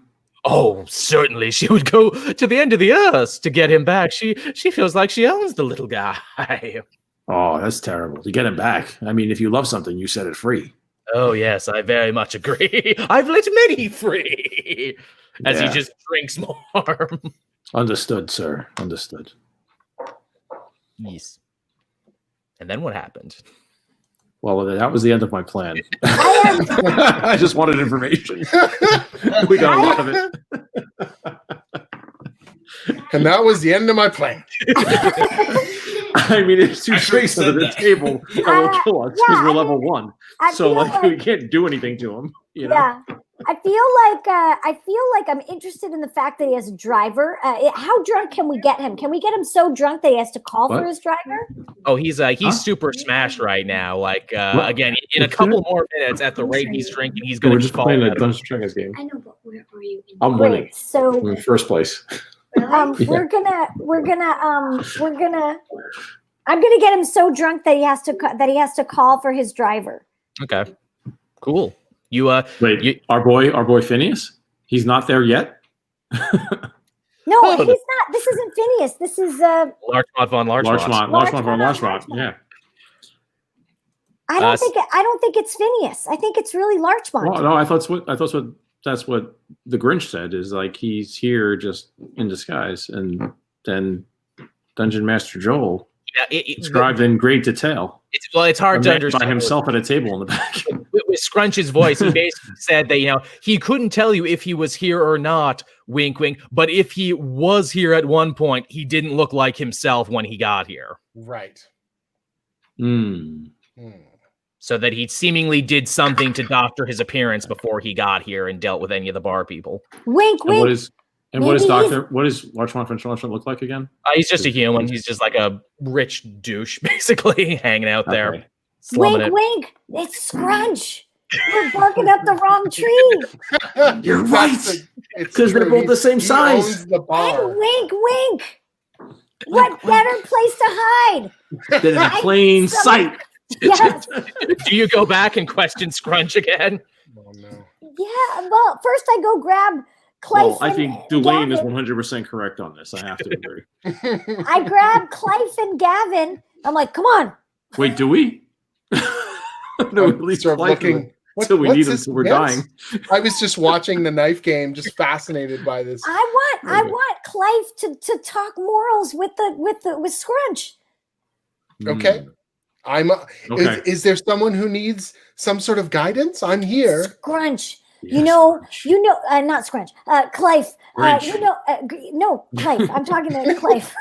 S1: Oh, certainly. She would go to the end of the earth to get him back. She feels like she owns the little guy.
S2: Oh, that's terrible. To get him back. I mean, if you love something, you set it free.
S1: Oh, yes, I very much agree. I've let many free. As he just drinks more.
S2: Understood, sir. Understood.
S1: Yes. And then what happened?
S2: Well, that was the end of my plan. I just wanted information. We got a lot of it.
S4: And that was the end of my plan.
S2: I mean, it's 2 tricks under the table that will kill us because we're level 1. So, like, we can't do anything to him. You know?
S3: Yeah. I feel like I'm interested in the fact that he has a driver. How drunk can we get him? Can we get him so drunk that he has to call for his driver?
S1: Oh, he's super smashed right now. Like again, in a couple more minutes, at the rate he's drinking, he's going to
S2: just playing a Dungeons & Dragons game.
S6: I know, but where are you?
S2: I'm winning.
S3: So
S2: I'm in first place.
S3: I'm gonna get him so drunk that he has to call for his driver.
S1: Okay, cool. You
S2: wait, our boy Phineas? He's not there yet?
S3: No, he's not. This isn't Phineas. This is
S1: Larchmont von Larchmont.
S2: Larchmont von Larchmont. Yeah.
S3: I don't think it's Phineas. I think it's really Larchmont.
S2: Well, no, I thought that's what the Grinch said, is like he's here just in disguise, and then Dungeon Master Joel described in great detail.
S1: It's hard to understand.
S2: By himself at a table in the back.
S1: With Scrunch's voice, he basically said that, he couldn't tell you if he was here or not, wink, wink, but if he was here at one point, he didn't look like himself when he got here.
S4: Right.
S1: So that he seemingly did something to doctor his appearance before he got here and dealt with any of the bar people.
S3: Wink, wink.
S2: What does Larchmont von Larchmont look like again?
S1: He's just a human. He's just like a rich douche, basically, hanging out there.
S3: Wink, wink. It's Scrunch. We're barking up the wrong tree.
S2: You're right. Because they're both the same size.
S4: The bar.
S3: And wink, wink. What better place to hide
S2: than in plain sight?
S3: Yes.
S1: Do you go back and question Scrunch again?
S4: Oh, no.
S3: Yeah, well, first I go grab Clive.
S2: Well, I think Dulane is 100% correct on this. I have to agree.
S3: I grab Clive and Gavin. I'm like, come on.
S2: Wait, do we? No, at least
S4: sort of
S2: life
S4: looking.
S2: until we
S4: what's
S2: need them
S4: this?
S2: till we're
S4: Yes?
S2: dying.
S4: I was just watching the knife game, just fascinated by this.
S3: I want Clive to talk morals with Scrunch.
S4: Okay. I'm.
S2: Okay.
S4: Is there someone who needs some sort of guidance? I'm here.
S3: Scrunch.
S2: Yes,
S3: Not Scrunch. Clive.
S2: Grinch.
S3: No, Clive. I'm talking to Clive.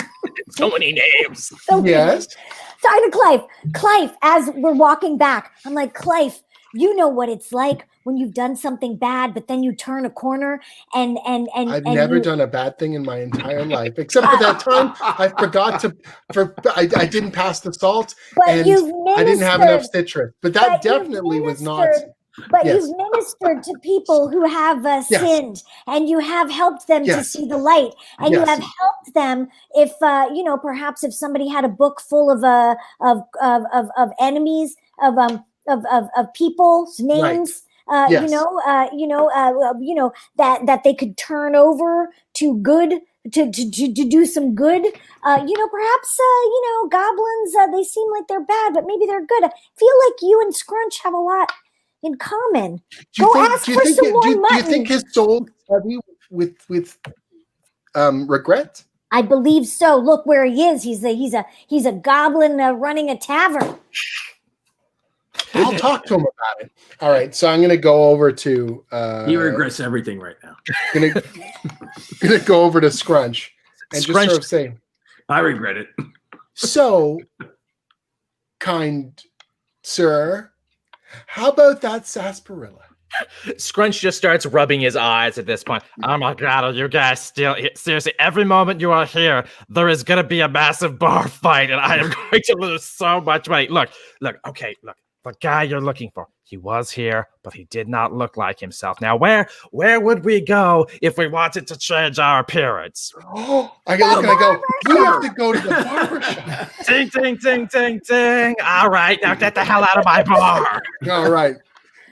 S1: So many names.
S3: So many
S4: Yes.
S3: names. Talking to Clive. Clive, as we're walking back, I'm like, Clive, you know what it's like when you've done something bad, but then you turn a corner and
S4: I've never done a bad thing in my entire life, except for that time I forgot I didn't pass the salt and I didn't have enough citrus. But that definitely was not.
S3: But
S4: Yes.
S3: you've ministered to people who have sinned, and you have helped them to
S4: Yes.
S3: see the light, and you
S4: Yes.
S3: have helped them. If perhaps if somebody had a book full of enemies of people's names.
S4: Yes.
S3: That they could turn over to good to do some good. Perhaps goblins. They seem like they're bad, but maybe they're good. I feel like you and Scrunch have a lot in common. Ask for some more mutton.
S4: Do you think his soul is heavy with regret?
S3: I believe so. Look where he is. He's a goblin running a tavern.
S4: I'll talk to him about it. All right, so I'm going to go over to.
S2: He regrets everything right now.
S4: Gonna go over to Scrunch and just sort of say,
S2: I regret it.
S4: "So, kind sir, how about that sarsaparilla?"
S1: Scrunch just starts rubbing his eyes at this point. Oh my god, are you guys still here? Seriously, every moment you are here, there is going to be a massive bar fight, and I am going to lose so much money. Look, the guy you're looking for, he was here, but he did not look like himself. Now, where would we go if we wanted to change our appearance?
S4: Oh, I go, we have to go to the barbershop.
S1: Ding, ding, ding, ding, ding. All right, now get the hell out of my bar.
S4: All right.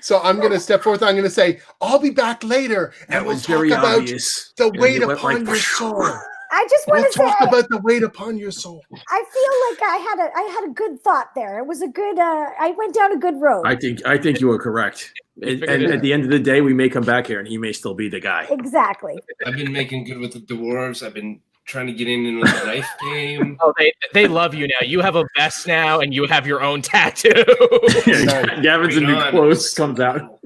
S4: So I'm going to step forth. I'm going to say, I'll be back later, and we'll talk about the weight upon your soul.
S3: I just want to say,
S4: talk about the weight upon your soul.
S3: I feel like I had a good thought there. It was a good. I went down a good road.
S2: I think you were correct. And at the end of the day, we may come back here, and he may still be the guy.
S3: Exactly.
S5: I've been making good with the dwarves. I've been trying to get in with the knife game.
S1: Oh, they love you now. You have a vest now, and you have your own tattoo.
S2: Gavin's in new clothes comes out.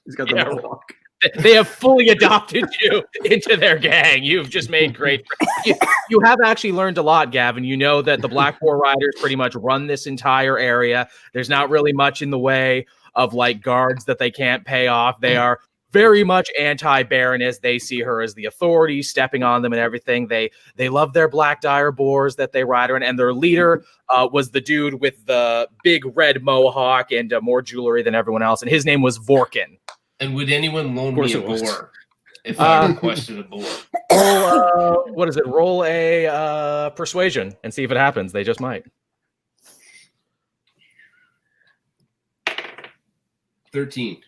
S2: He's got the mohawk.
S1: They have fully adopted you into their gang. You've just made great friends. You have actually learned a lot, Gavin. You know that the Black Boar Riders pretty much run this entire area. There's not really much in the way of like guards that they can't pay off. They are very much anti-Baroness. They see her as the authority, stepping on them and everything. They love their black dire boars that they ride around, and their leader was the dude with the big red mohawk and more jewelry than everyone else, and his name was Vorkin.
S5: And would anyone loan me a boar if I requested a boar?
S1: What is it? Roll a persuasion and see if it happens. They just might.
S5: 13.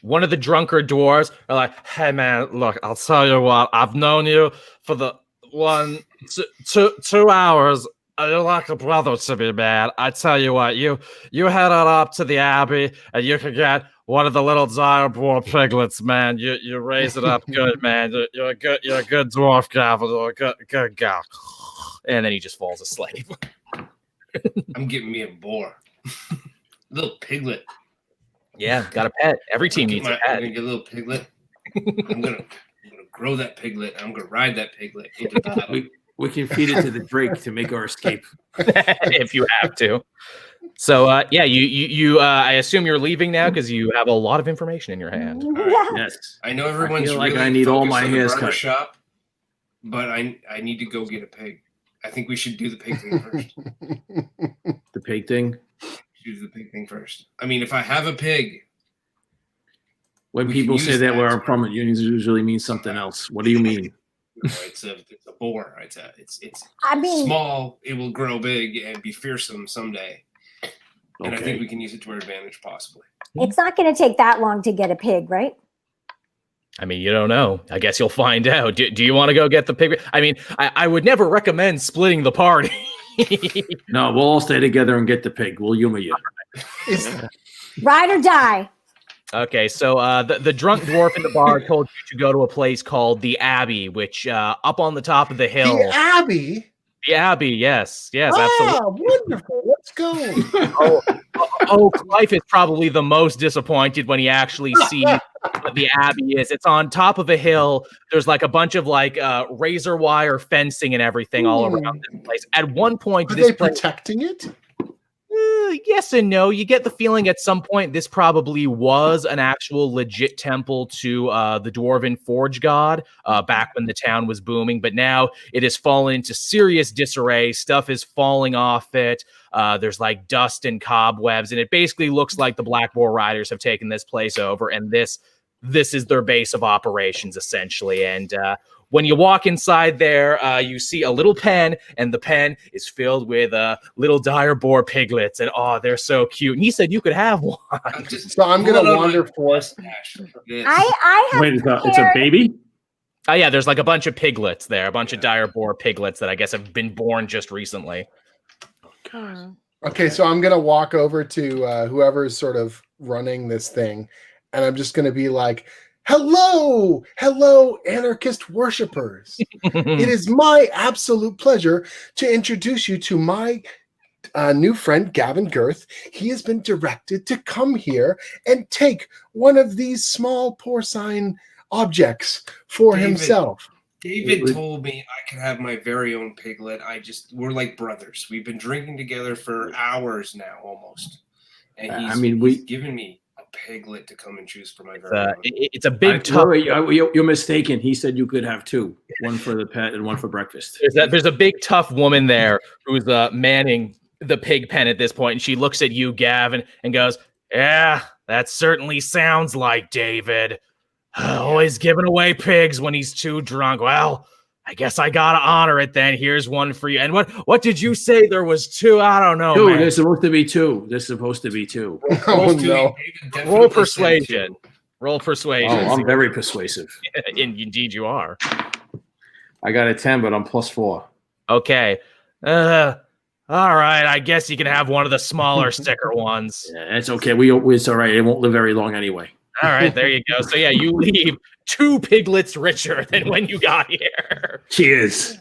S1: One of the drunkard dwarves are like, "Hey man, look, I'll tell you what. I've known you for the 2 hours. You're like a brother to me, man. I tell you what, you head on up to the abbey and you can get one of the little dire boar piglets, man. You raise it up good, man. You're a good dwarf, Gavin. You're a good gal." And then he just falls asleep.
S5: I'm getting me a boar. Little piglet.
S1: Yeah, got a pet. Every team needs a
S5: I'm
S1: pet.
S5: gonna get a little piglet. I'm gonna grow that piglet. I'm gonna ride that piglet into battle.
S2: We can feed it to the Drake to make our escape.
S1: If you have to. So you I assume you're leaving now because you have a lot of information in your hand.
S5: Right.
S2: Yes.
S5: I know everyone's
S2: I feel like
S5: really
S2: I need all my
S5: focused on the
S2: hairs
S5: barber
S2: cut.
S5: shop, but I need to go get a pig. I think we should do the pig thing first.
S2: The pig thing.
S5: Do the pig thing first. I mean, if I have a pig,
S2: When
S5: we
S2: people
S5: can
S2: say
S5: use
S2: that
S5: that
S2: we're
S5: as
S2: on prominent unions, it usually means something else. What do you mean?
S5: it's a boar. It's
S3: I mean,
S5: small. It will grow big and be fearsome someday. And I think
S2: Okay.
S5: we can use it to our advantage, possibly.
S3: it's not going to take that long to get a pig, right?
S1: I mean, you don't know. I guess you'll find out. Do you want to go get the pig? I mean, I would never recommend splitting the party.
S2: No, we'll all stay together and get the pig. We'll humor you.
S3: Ride or die.
S1: Okay, so the drunk dwarf in the bar told you to go to a place called the Abbey, which up on the top of the hill.
S4: The Abbey.
S1: The Abbey, yes, absolutely.
S4: Wonderful. Let's go.
S1: Clive is probably the most disappointed when he actually sees what the Abbey is. It's on top of a hill. There's like a bunch of like razor wire fencing and everything all around this place. At one point,
S4: Are they protecting it?
S1: Yes and no. You get the feeling at some point this probably was an actual legit temple to the Dwarven Forge God back when the town was booming, but now it has fallen into serious disarray. Stuff is falling off it. There's like dust and cobwebs, and it basically looks like the Black Boar Riders have taken this place over, and this is their base of operations essentially. And when you walk inside there, you see a little pen, and the pen is filled with little dire boar piglets, and they're so cute. And he said you could have one.
S4: So I'm gonna wander forth.
S3: I have.
S2: Wait, it's a baby?
S1: Oh yeah, there's like a bunch of piglets there, a bunch of dire boar piglets that I guess have been born just recently.
S4: Okay, so I'm gonna walk over to whoever's sort of running this thing, and I'm just gonna be like, hello, anarchist worshippers. It is my absolute pleasure to introduce you to my new friend, Gavin Girth. He has been directed to come here and take one of these small porcine objects for himself.
S5: David told me I could have my very own piglet. We're like brothers. We've been drinking together for hours now, almost. And he's given me piglet to come and choose for my very own.
S1: It's a big tough.
S2: You're mistaken. He said you could have two, one for the pet and one for breakfast.
S1: There's a big tough woman there who's manning the pig pen at this point, and she looks at you, Gavin, and goes, "Yeah, that certainly sounds like David. Always giving away pigs when he's too drunk. Well, I guess I gotta honor it then. Here's one for you." And what did you say? There was two? I don't know.
S2: Two.
S1: Man.
S2: There's supposed to be two.
S4: Oh no!
S1: Roll persuasion. Roll persuasion.
S2: Oh, I'm very persuasive.
S1: Indeed, you are.
S2: I got a 10, but I'm +4.
S1: Okay. All right. I guess you can have one of the smaller sticker ones.
S2: Yeah, it's okay. It's all right. It won't live very long anyway.
S1: All right, there you go. So yeah, you leave 2 piglets richer than when you got here.
S2: Cheers.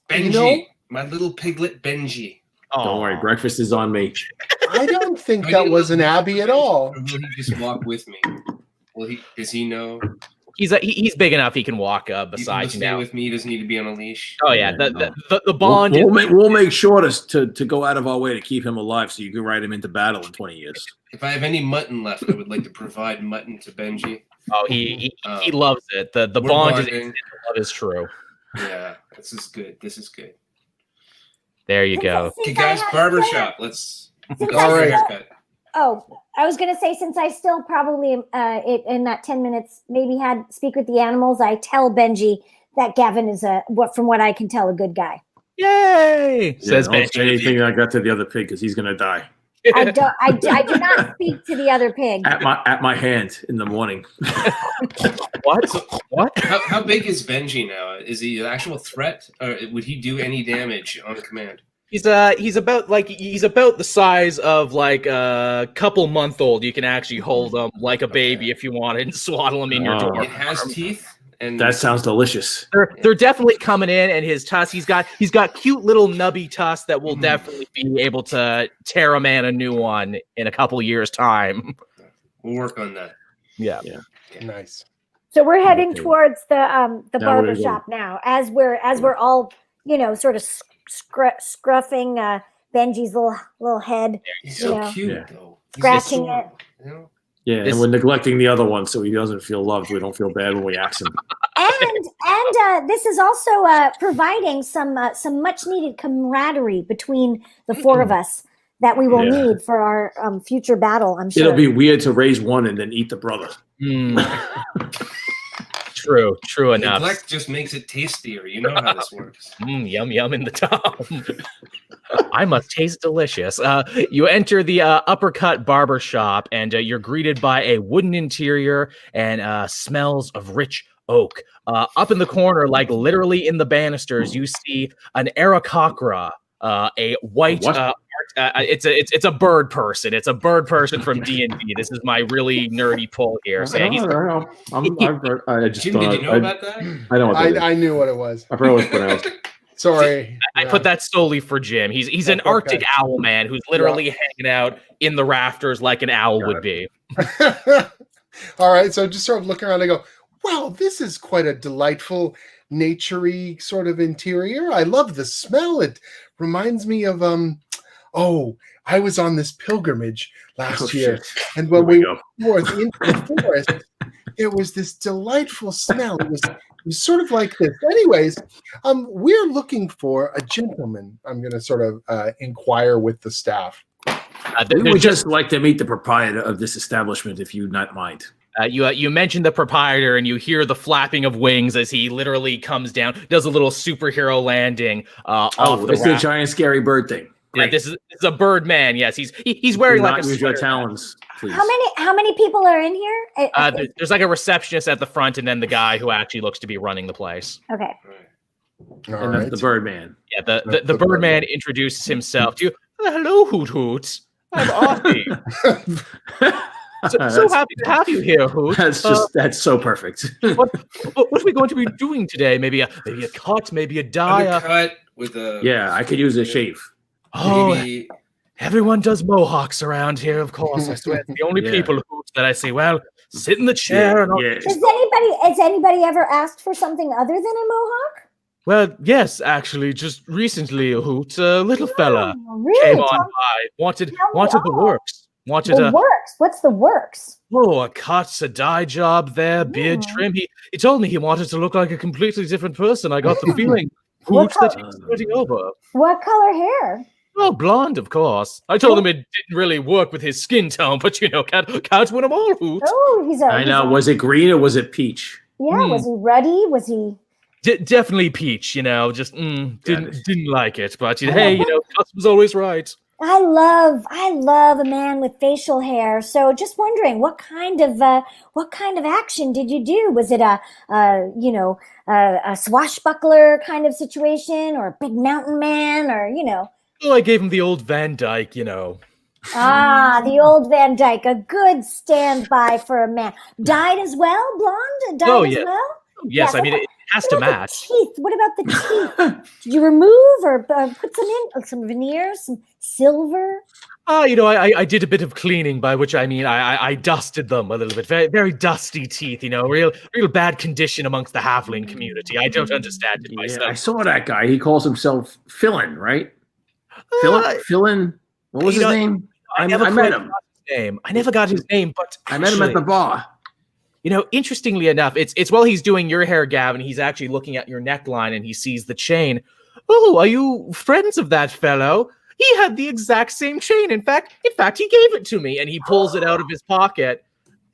S5: Benji, my little piglet Benji.
S2: Don't worry, breakfast is on me.
S4: I don't think that was an Abbey at all.
S5: Or will he just walk with me? Does he know?
S1: He's big enough he can walk beside you now.
S5: With me, he doesn't need to be on a leash.
S1: Oh yeah, the bond.
S2: We'll make sure to go out of our way to keep him alive, so you can ride him into battle in 20 years.
S5: If I have any mutton left, I would like to provide mutton to Benji.
S1: Oh, he loves it. The bond is true.
S5: Yeah, this is good.
S1: There you go.
S5: Okay, guys, barbershop. Let's
S4: all right.
S5: Haircut.
S3: Oh, I was going to say, since I still probably in that 10 minutes maybe speak with the animals, I tell Benji that Gavin is from what I can tell, a good guy.
S1: Yay! Says
S2: don't
S1: Benji.
S2: say anything I got to the other pig because he's gonna die.
S3: I do not speak to the other pig.
S2: At my hand in the morning.
S1: What?
S5: How big is Benji now? Is he an actual threat, or would he do any damage on command?
S1: He's about the size of like a couple-month-old. You can actually hold him like a baby if you wanted and swaddle him in your door.
S5: It has teeth. And
S2: that sounds delicious.
S1: They're definitely coming in, and his tusks. He's got cute little nubby tusks that will definitely be able to tear a man a new one in a couple years' time.
S5: We'll work on that.
S1: Yeah.
S4: Nice.
S3: So we're heading towards the barber shop now, as we're all sort of scruffing Benji's little head.
S5: He's so cute though.
S3: Scratching it.
S2: Yeah, and we're neglecting the other one, so he doesn't feel loved. We don't feel bad when we ask him.
S3: And this is also providing some much needed camaraderie between the 4 of us that we will need for our future battle. I'm sure
S2: it'll be weird to raise one and then eat the brother.
S1: True enough.
S5: Neglect just makes it tastier. You know how this works.
S1: Yum in the tub. I must taste delicious. You enter the Uppercut Barber Shop, and you're greeted by a wooden interior and smells of rich oak. Up in the corner, like literally in the banisters, you see an Aarakocra, a white it's a bird person. It's a bird person from D&D. This is my really nerdy pull here. So yeah,
S2: I just
S5: Jim, did you know about that?
S2: I know what that is.
S4: I knew what it was.
S2: I forgot what it's pronounced.
S4: Sorry.
S1: I put that solely for Jim. He's an Arctic owl man who's literally hanging out in the rafters like an owl would be.
S4: All right, so just sort of looking around, I go, wow, this is quite a delightful, naturey sort of interior. I love the smell. It reminds me of I was on this pilgrimage last year, and when we went forth into the forest, there was this delightful smell. It was sort of like this. Anyways, we're looking for a gentleman. I'm going to sort of inquire with the staff.
S2: We would just like to meet the proprietor of this establishment, if you not mind.
S1: You mentioned the proprietor, and you hear the flapping of wings as he literally comes down, does a little superhero landing.
S2: It's the giant scary bird thing.
S1: Yeah, this is a bird man. Yes, he's wearing like a
S2: use your talons, please.
S3: How many people are in here?
S1: There's like a receptionist at the front, and then the guy who actually looks to be running the place.
S3: Okay.
S2: And that's the bird man.
S1: Yeah, the bird man introduces himself to you. Hello, Hoot Hoot. I'm Artie. So happy to have you here, Hoot.
S2: That's so perfect.
S1: what are we going to be doing today? Maybe a cut, maybe a dye.
S5: Cut with a
S2: I could use a shave.
S5: Maybe.
S1: Everyone does mohawks around here, of course. I swear, it's the only people that I see. Well, sit in the chair.
S3: Has anybody ever asked for something other than a mohawk?
S1: Well, yes, actually, just recently, Hoot, a little fella came on by, wanted the works. Wanted
S3: the works. What's the works?
S1: Oh, a cut, a dye job there, beard trim. He told me he wanted to look like a completely different person. I got the feeling, Hoot, that he was starting over.
S3: What color hair?
S1: Oh, blonde, of course. I told him it didn't really work with his skin tone, but can't win them all, Hoot.
S3: Oh,
S2: I know. Was it green or was it peach?
S3: Yeah, was he ruddy? Was he?
S1: Definitely peach. Just didn't like it, but hey, custom's always right.
S3: I love a man with facial hair. So just wondering, what kind of action did you do? Was it a swashbuckler kind of situation, or a big mountain man, or
S1: Oh, I gave him the old Van Dyke,
S3: the old Van Dyke, a good standby for a man. Dyed as well, blonde. Dyed as well.
S1: Yes, I mean it has to match.
S3: Teeth. What about the teeth? Did you remove or put some in, like some veneers, some silver?
S1: I did a bit of cleaning, by which I mean I dusted them a little bit. Very, very dusty teeth, real bad condition amongst the halfling community. I don't understand it myself.
S2: I saw that guy. He calls himself Philin, right? Philin. What was his name? I met him.
S1: I never got his name, but
S2: I met him at the bar.
S1: Interestingly enough, it's while he's doing your hair, Gavin, he's actually looking at your neckline and he sees the chain. Oh, are you friends of that fellow? He had the exact same chain. In fact, he gave it to me, and he pulls it out of his pocket.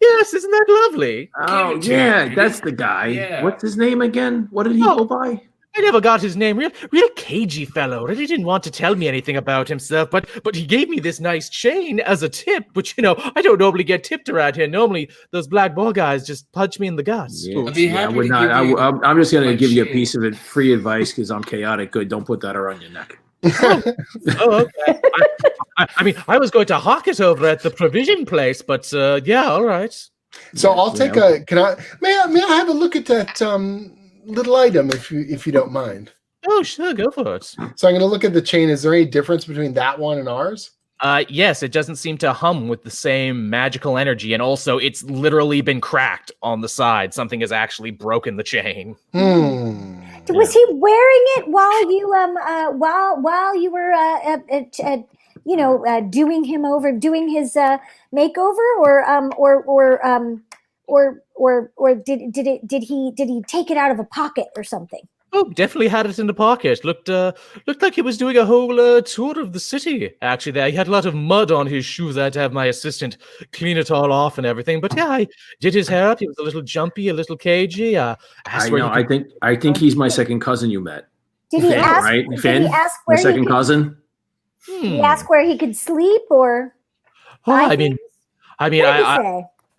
S1: Yes, isn't that lovely?
S2: Oh, yeah, that's the guy. Yeah. What's his name again? What did he go by?
S1: I never got his name. Real cagey fellow. Really didn't want to tell me anything about himself, but he gave me this nice chain as a tip, which, I don't normally get tipped around here. Normally, those black ball guys just punch me in the guts.
S2: Yeah. I'm just going to give you a piece of it, free advice, because I'm chaotic good. Don't put that around your neck.
S1: Okay. I mean, I was going to hawk it over at the provision place, but all right.
S4: So I'll take a. May I have a look at that little item if you don't mind?
S1: Oh, sure, go for it.
S4: So I'm going to look at the chain. Is there any difference between that one and ours?
S1: Yes, it doesn't seem to hum with the same magical energy, and also it's literally been cracked on the side. Something has actually broken the chain.
S3: Was he wearing it while you were doing his makeover, or did he take it out of a pocket or something?
S1: Oh, definitely had it in the pocket. Looked like he was doing a whole tour of the city. Actually, there he had a lot of mud on his shoes. I had to have my assistant clean it all off and everything. But yeah, I did his hair up. He was a little jumpy, a little cagey. I
S2: think he's my second cousin you met.
S3: Did he ask?
S2: Right,
S3: Finn,
S2: did he ask where the second cousin?
S3: Did he ask where he could sleep, or?
S1: Oh, I mean,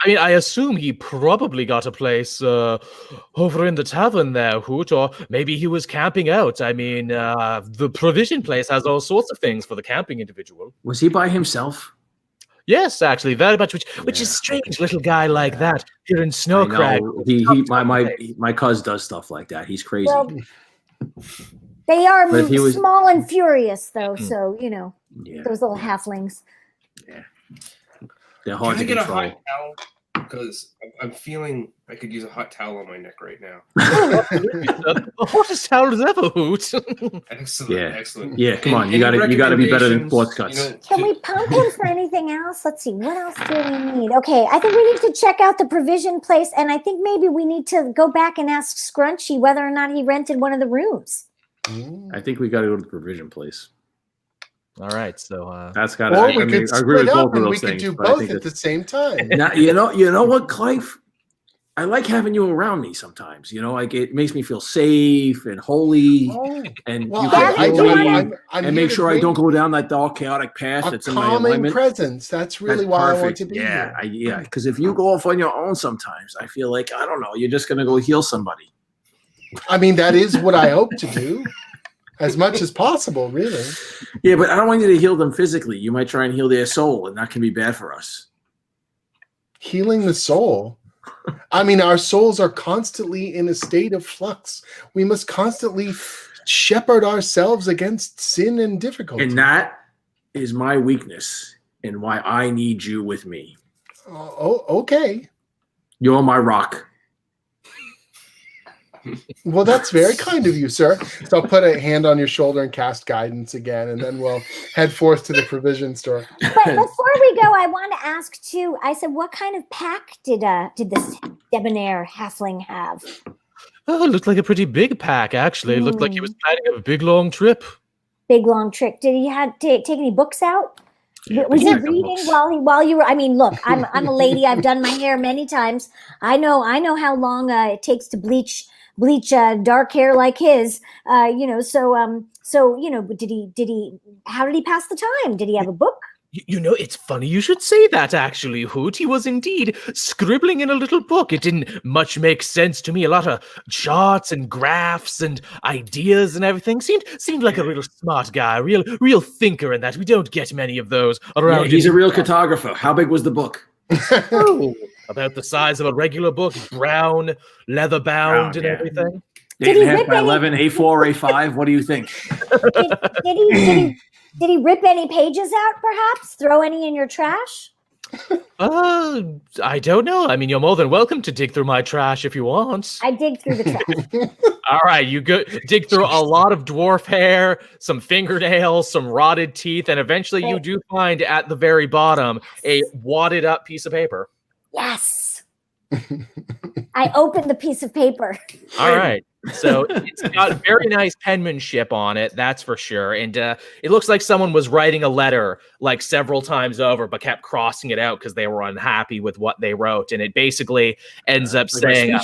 S1: I mean, I assume he probably got a place over in the tavern there, Hoot, or maybe he was camping out. I mean, the provision place has all sorts of things for the camping individual.
S2: Was he by himself?
S1: Yes, actually, very much, which is strange, little guy like that here in Snow Crag.
S2: My cuz does stuff like that. He's crazy.
S3: Well, they are
S2: was,
S3: small and furious, though, so, you know,
S2: yeah,
S3: those little halflings.
S2: Yeah. They're hard to
S5: Can I get
S2: control.
S5: a hot towel? Because I'm feeling I could use a hot towel on my neck right now.
S1: The hottest towels ever, Hoot.
S5: Excellent, excellent.
S2: Yeah, come on, you gotta be better than sports cuts.
S5: You know,
S3: Can we pump him for anything else? Let's see, what else do we need? Okay, I think we need to check out the provision place, and I think maybe we need to go back and ask Scrunchy whether or not he rented one of the rooms.
S2: I think we gotta go to the provision place.
S1: All right, so
S2: that's got.
S4: Or we could split up and we could do both at the same time.
S2: Now, you know what, Clive? I like having you around me sometimes. You know, like it makes me feel safe and holy, and
S4: well,
S2: you can
S4: I'm
S2: make sure I don't go down that dark, chaotic path that's in my alignment.
S4: Presence. That's really why I want to be
S2: here.
S4: here.
S2: Yeah, because if you go off on your own, sometimes I feel like I don't know. You're just gonna go heal somebody.
S4: I mean, that is what I hope to do. As much as possible, really.
S2: Yeah, but I don't want you to heal them physically. You might try and heal their soul, and that can be bad for us.
S4: Healing the soul? I mean, our souls are constantly in a state of flux. We must constantly shepherd ourselves against sin and difficulty.
S2: And that is my weakness and why I need you with me.
S4: Okay.
S2: You're my rock.
S4: Well, that's very kind of you, sir. So I'll put a hand on your shoulder and cast guidance again, and then we'll head forth to the provision store.
S3: But before we go, I want to ask too. I said, what kind of pack did this debonair halfling have?
S1: Oh, it looked like a pretty big pack, actually. It looked like he was planning a big, long trip.
S3: Big, long trip. Did he take any books out?
S2: Yeah,
S3: was he reading while you were? I mean, look, I'm a lady. I've done my hair many times. I know how long it takes to bleach dark hair like his. So you know. But how did he pass the time? Did he have a book?
S1: You know, it's funny you should say that, actually, Hoot. He was indeed scribbling in a little book. It didn't much make sense to me. A lot of charts and graphs and ideas and everything. Seemed like a real smart guy, real thinker in that. We don't get many of those around.
S2: Yeah, he's a real cartographer. How big was the book?
S1: Oh, about the size of a regular book, brown, leather bound, and everything.
S2: 8.5 by 11, A4, A5. What do you think?
S3: Did he rip any pages out, perhaps? Throw any in your trash?
S1: I don't know. I mean, you're more than welcome to dig through my trash if you want.
S3: I dig through the trash.
S1: All right, you dig through a lot of dwarf hair, some fingernails, some rotted teeth, and eventually you do find at the very bottom a wadded up piece of paper.
S3: Yes. I opened the piece of paper.
S1: All right. So it's got very nice penmanship on it, that's for sure. And it looks like someone was writing a letter like several times over, but kept crossing it out because they were unhappy with what they wrote. And it basically ends up saying,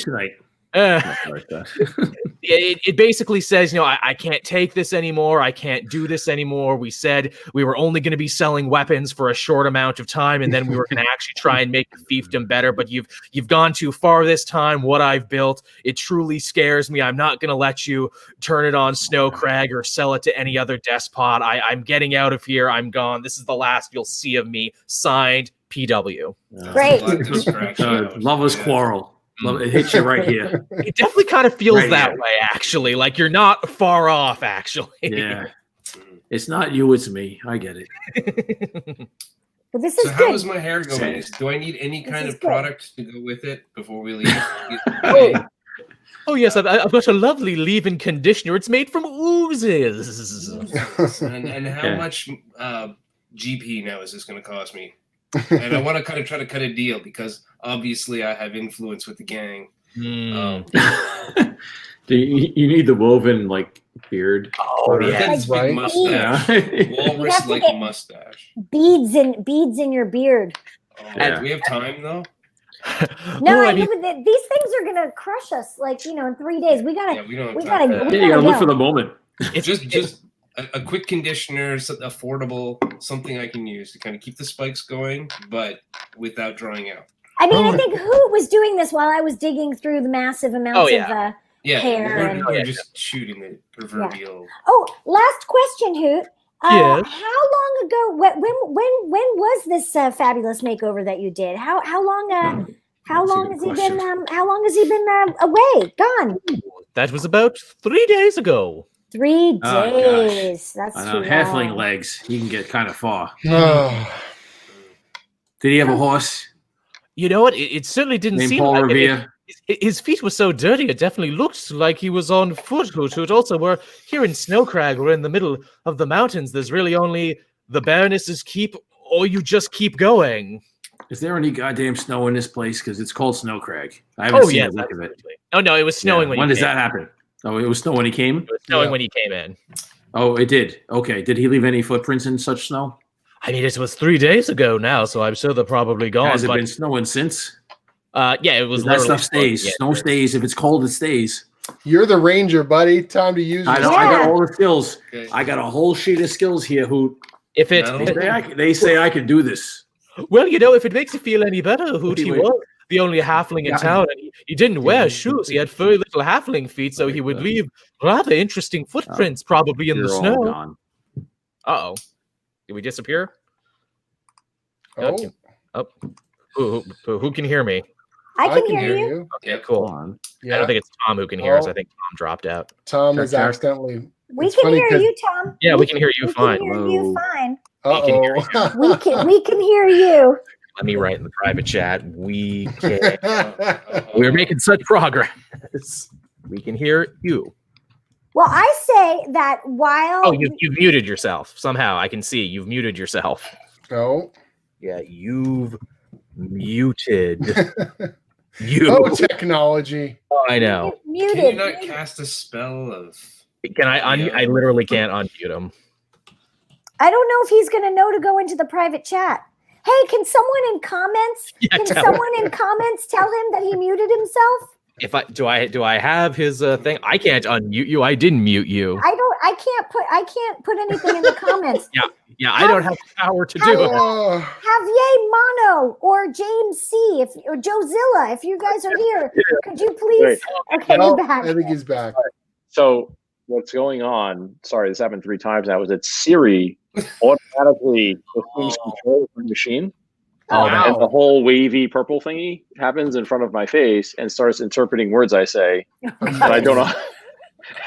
S1: it basically says, I can't take this anymore. I can't do this anymore. We said we were only going to be selling weapons for a short amount of time, and then we were going to actually try and make the fiefdom better. But you've gone too far this time. What I've built, it truly scares me. I'm not going to let you turn it on Snow Crag or sell it to any other despot. I'm getting out of here. I'm gone. This is the last you'll see of me. Signed, PW.
S3: Great.
S2: Lovers quarrel. It hits you right here.
S1: It definitely kind of feels that way, actually. Like you're not far off, actually.
S2: Yeah. It's not you, it's me. I get it.
S3: But this is
S5: so
S3: good.
S5: How is my hair going? Do I need any kind of product to go with it before we leave?
S1: Oh, yes, I've got a lovely leave-in conditioner. It's made from oozes.
S5: And how much GP now is this going to cost me? And I want to kind of try to cut a deal because obviously I have influence with the gang.
S2: Do you need the woven beard?
S1: Oh yeah,
S5: that's right. Mustache, walrus like mustache.
S3: Beads in your beard.
S5: Do we have time though?
S3: No, I mean, these things are gonna crush us. In 3 days, we gotta.
S2: You gotta look for the moment.
S5: It's just a quick conditioner, affordable, something I can use to kind of keep the spikes going, but without drying out.
S3: I mean, I think Hoot was doing this while I was digging through the massive amounts of hair.
S5: We're just shooting the proverbial.
S3: Oh, last question, Hoot.
S1: Yes.
S3: How long ago? When was this fabulous makeover that you did? How long? How long has he been? How long has he been away? Gone.
S1: That was about 3 days ago.
S3: 3 days.
S2: Oh,
S3: That's
S2: I know,
S3: too
S2: halfling
S3: long.
S2: legs. He can get kind of far.
S4: Oh.
S2: Did he have a horse?
S1: You know what? It certainly didn't
S2: Named
S1: seem
S2: Paul
S1: like
S2: Revere?
S1: His feet were so dirty, it definitely looked like he was on foot, Hoot. Also, we're here in Snowcrag. We're in the middle of the mountains. There's really only the Baroness's Keep, or you just keep going.
S2: Is there any goddamn snow in this place? Because it's called Snowcrag. I haven't seen a lick of it.
S1: Oh, no, it was snowing when
S2: does that happen? Oh, it was snow when he came?
S1: It was snowing when he came in.
S2: Oh, it did. Okay. Did he leave any footprints in such snow?
S1: I mean, it was 3 days ago now, so I'm sure they're probably gone.
S2: Has it been snowing since?
S1: Yeah, it was.
S2: That stuff stays. Yeah. Snow stays. If it's cold, it stays.
S4: You're the ranger, buddy. Time to use.
S2: I know. I got all the skills. Okay. I got a whole sheet of skills here.
S1: If it,
S2: they say I can do this.
S1: Well, you know, if it makes you feel any better, Hoot, he was the only halfling in town, and he didn't wear shoes. He had very little halfling feet, so he would leave rather interesting footprints, probably in the snow. Uh-oh. Did we disappear?
S4: Oh.
S1: Who can hear me?
S3: I can hear you.
S1: Okay, cool. Yeah. I don't think it's Tom who can hear us. I think Tom dropped out.
S4: Tom is accidentally.
S3: We can hear you, Tom.
S1: Yeah, we can hear you fine.
S3: We can hear you fine.
S1: We can hear you.
S3: We can hear you.
S1: Let me write in the private chat. We can. We're making such progress. We can hear you.
S3: Well, I say that while.
S1: Oh, you've muted yourself. Somehow I can see you've muted yourself.
S4: Oh.
S1: Yeah, you've muted.
S4: Technology.
S1: Oh, I know.
S3: Muted.
S5: Can you not cast a spell of?
S1: Can I? I literally can't unmute him.
S3: I don't know if he's going to know to go into the private chat. Hey, can someone in comments? In comments tell him that he muted himself?
S1: If do I have his thing? I can't unmute you. I didn't mute you.
S3: I can't put anything in the comments.
S1: Yeah. I don't have the power to do it.
S3: Javier Mono or James C. or Joe Zilla, if you guys are here, could you please? Okay, you're back.
S4: I think he's back.
S6: So what's going on? Sorry, this happened 3 times now. Is that Siri automatically assumes control of the machine? And the whole wavy purple thingy happens in front of my face and starts interpreting words I say, and I don't know.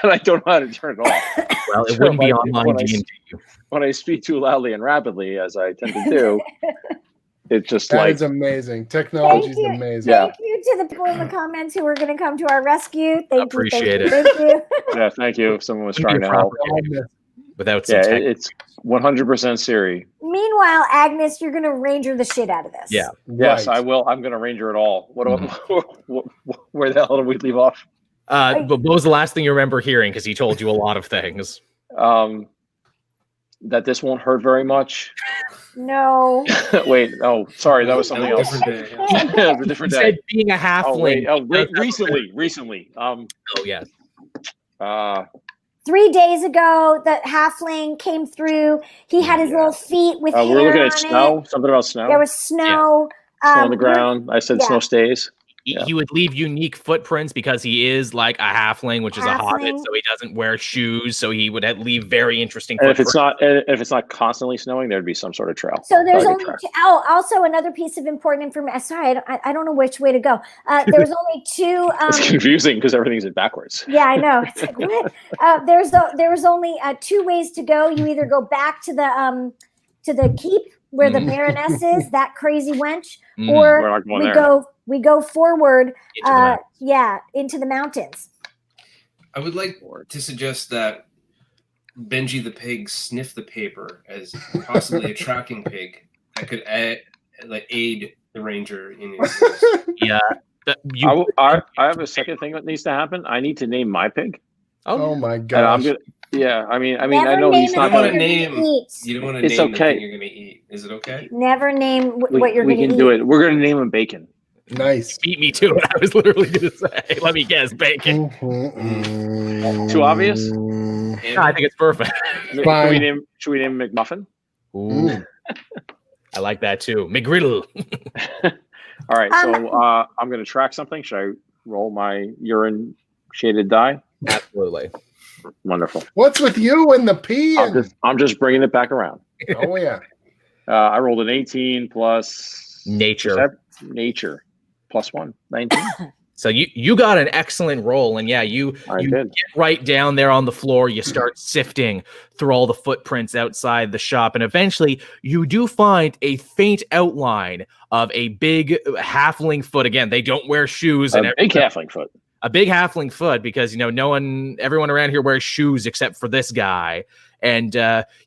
S6: And I don't know how to turn it off.
S1: Well, it wouldn't be online D&D.
S6: When I speak too loudly and rapidly, as I tend to do, it's just
S4: that is amazing. Technology is amazing.
S3: Thank you to the people in the comments who are going to come to our rescue.
S1: Appreciate it.
S3: Thank you.
S6: Yeah, thank you. Someone was trying to help.
S1: Without
S6: it's 100% Siri.
S3: Meanwhile, Agnes, you're going to ranger the shit out of this.
S1: Yeah.
S6: Yes, I will. I'm going to ranger it all. Where the hell did we leave off?
S1: But what was the last thing you remember hearing? Because he told you a lot of things.
S6: That this won't hurt very much.
S3: No.
S6: Wait. Oh, sorry. That was something else. It was a different day.
S1: Said being a halfling.
S6: Recently.
S1: Oh yes.
S3: 3 days ago, the halfling came through. He had his little feet with hair
S6: we were looking at
S3: on
S6: snow.
S3: it.
S6: Something about snow.
S3: There was snow.
S6: Snow on the ground. I said snow stays.
S1: He would leave unique footprints because he is like a halfling, which is a hobbit, so he doesn't wear shoes. So he would leave very interesting footprints.
S6: If it's not constantly snowing, there'd be some sort of trail.
S3: So there's only also another piece of important information. Sorry, I don't know which way to go. There's only 2.
S6: It's confusing because everything's backwards.
S3: Yeah, I know. It's like, what? There's only 2 ways to go. You either go back to the keep where the Baroness is, that crazy wench, or we go forward, into the mountains.
S5: I would like to suggest that Benji the pig sniff the paper as possibly a tracking pig that could aid the ranger in his.
S1: Yeah.
S6: I have a second thing that needs to happen. I need to name my pig.
S4: Oh my gosh.
S6: I mean, I know he's not
S5: going to name. You don't want to name
S6: okay.
S5: the thing you're going to eat. Is it okay?
S3: Never name what you're going to eat.
S6: We can do it. We're going to name him Bacon.
S4: Nice.
S1: Beat me to it. I was literally going to say, let me guess, Bacon.
S6: Too obvious?
S1: No, I think it's perfect.
S6: Should we name him McMuffin?
S1: Ooh. I like that too. McGriddle.
S6: All right, so I'm going to track something. Should I roll my urine shaded die?
S1: Absolutely.
S6: Wonderful.
S4: What's with you and the pee?
S6: I'm just bringing it back around.
S4: Oh yeah.
S6: I rolled an 18 plus
S1: Nature.
S6: Nature plus 1, 19.
S1: So you got an excellent roll, and yeah, you get right down there on the floor. You start sifting through all the footprints outside the shop, and eventually you do find a faint outline of a big halfling foot. Again, they don't wear shoes.
S6: A big halfling foot.
S1: A big halfling foot, because everyone around here wears shoes except for this guy. And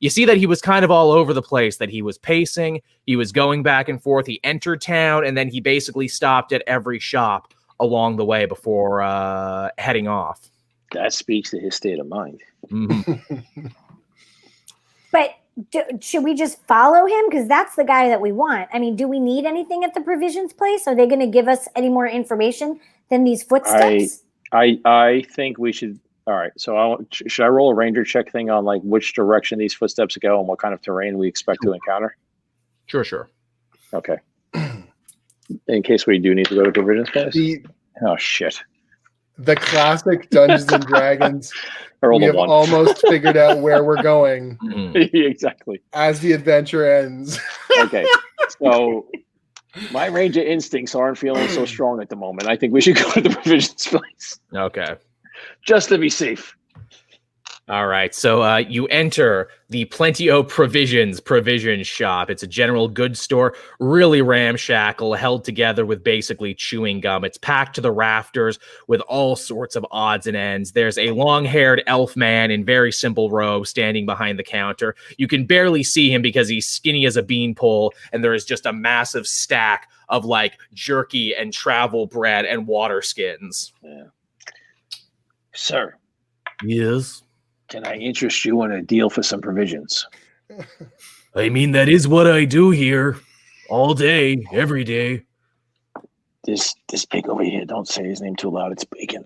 S1: you see that he was kind of all over the place, that he was pacing, he was going back and forth, he entered town, and then he basically stopped at every shop along the way before heading off.
S6: That speaks to his state of mind.
S1: Mm-hmm.
S3: But should we just follow him? Because that's the guy that we want. I mean, do we need anything at the provisions place? Are they going to give us any more information than these footsteps?
S6: I think we should. All right. So should I roll a ranger check thing on like which direction these footsteps go and what kind of terrain we expect to encounter?
S1: Sure.
S6: Okay. In case we do need to go to provisions place. Oh shit.
S4: The classic Dungeons and Dragons.
S6: We
S4: have almost figured out where we're going.
S6: Exactly.
S4: As the adventure ends.
S6: Okay. So my ranger instincts aren't feeling so strong at the moment. I think we should go to the provisions place.
S1: Okay.
S6: Just to be safe.
S1: All right, so you enter the Plenty-O provision shop. It's a general goods store, really ramshackle, held together with basically chewing gum. It's packed to the rafters with all sorts of odds and ends. There's a long-haired elf man in very simple robe standing behind the counter. You can barely see him because he's skinny as a beanpole, and there is just a massive stack of like jerky and travel bread and water skins.
S6: Yeah. Sir.
S1: Yes?
S6: Can I interest you in a deal for some provisions?
S1: I mean, that is what I do here. All day, every day.
S6: This pig over here, don't say his name too loud. It's Bacon.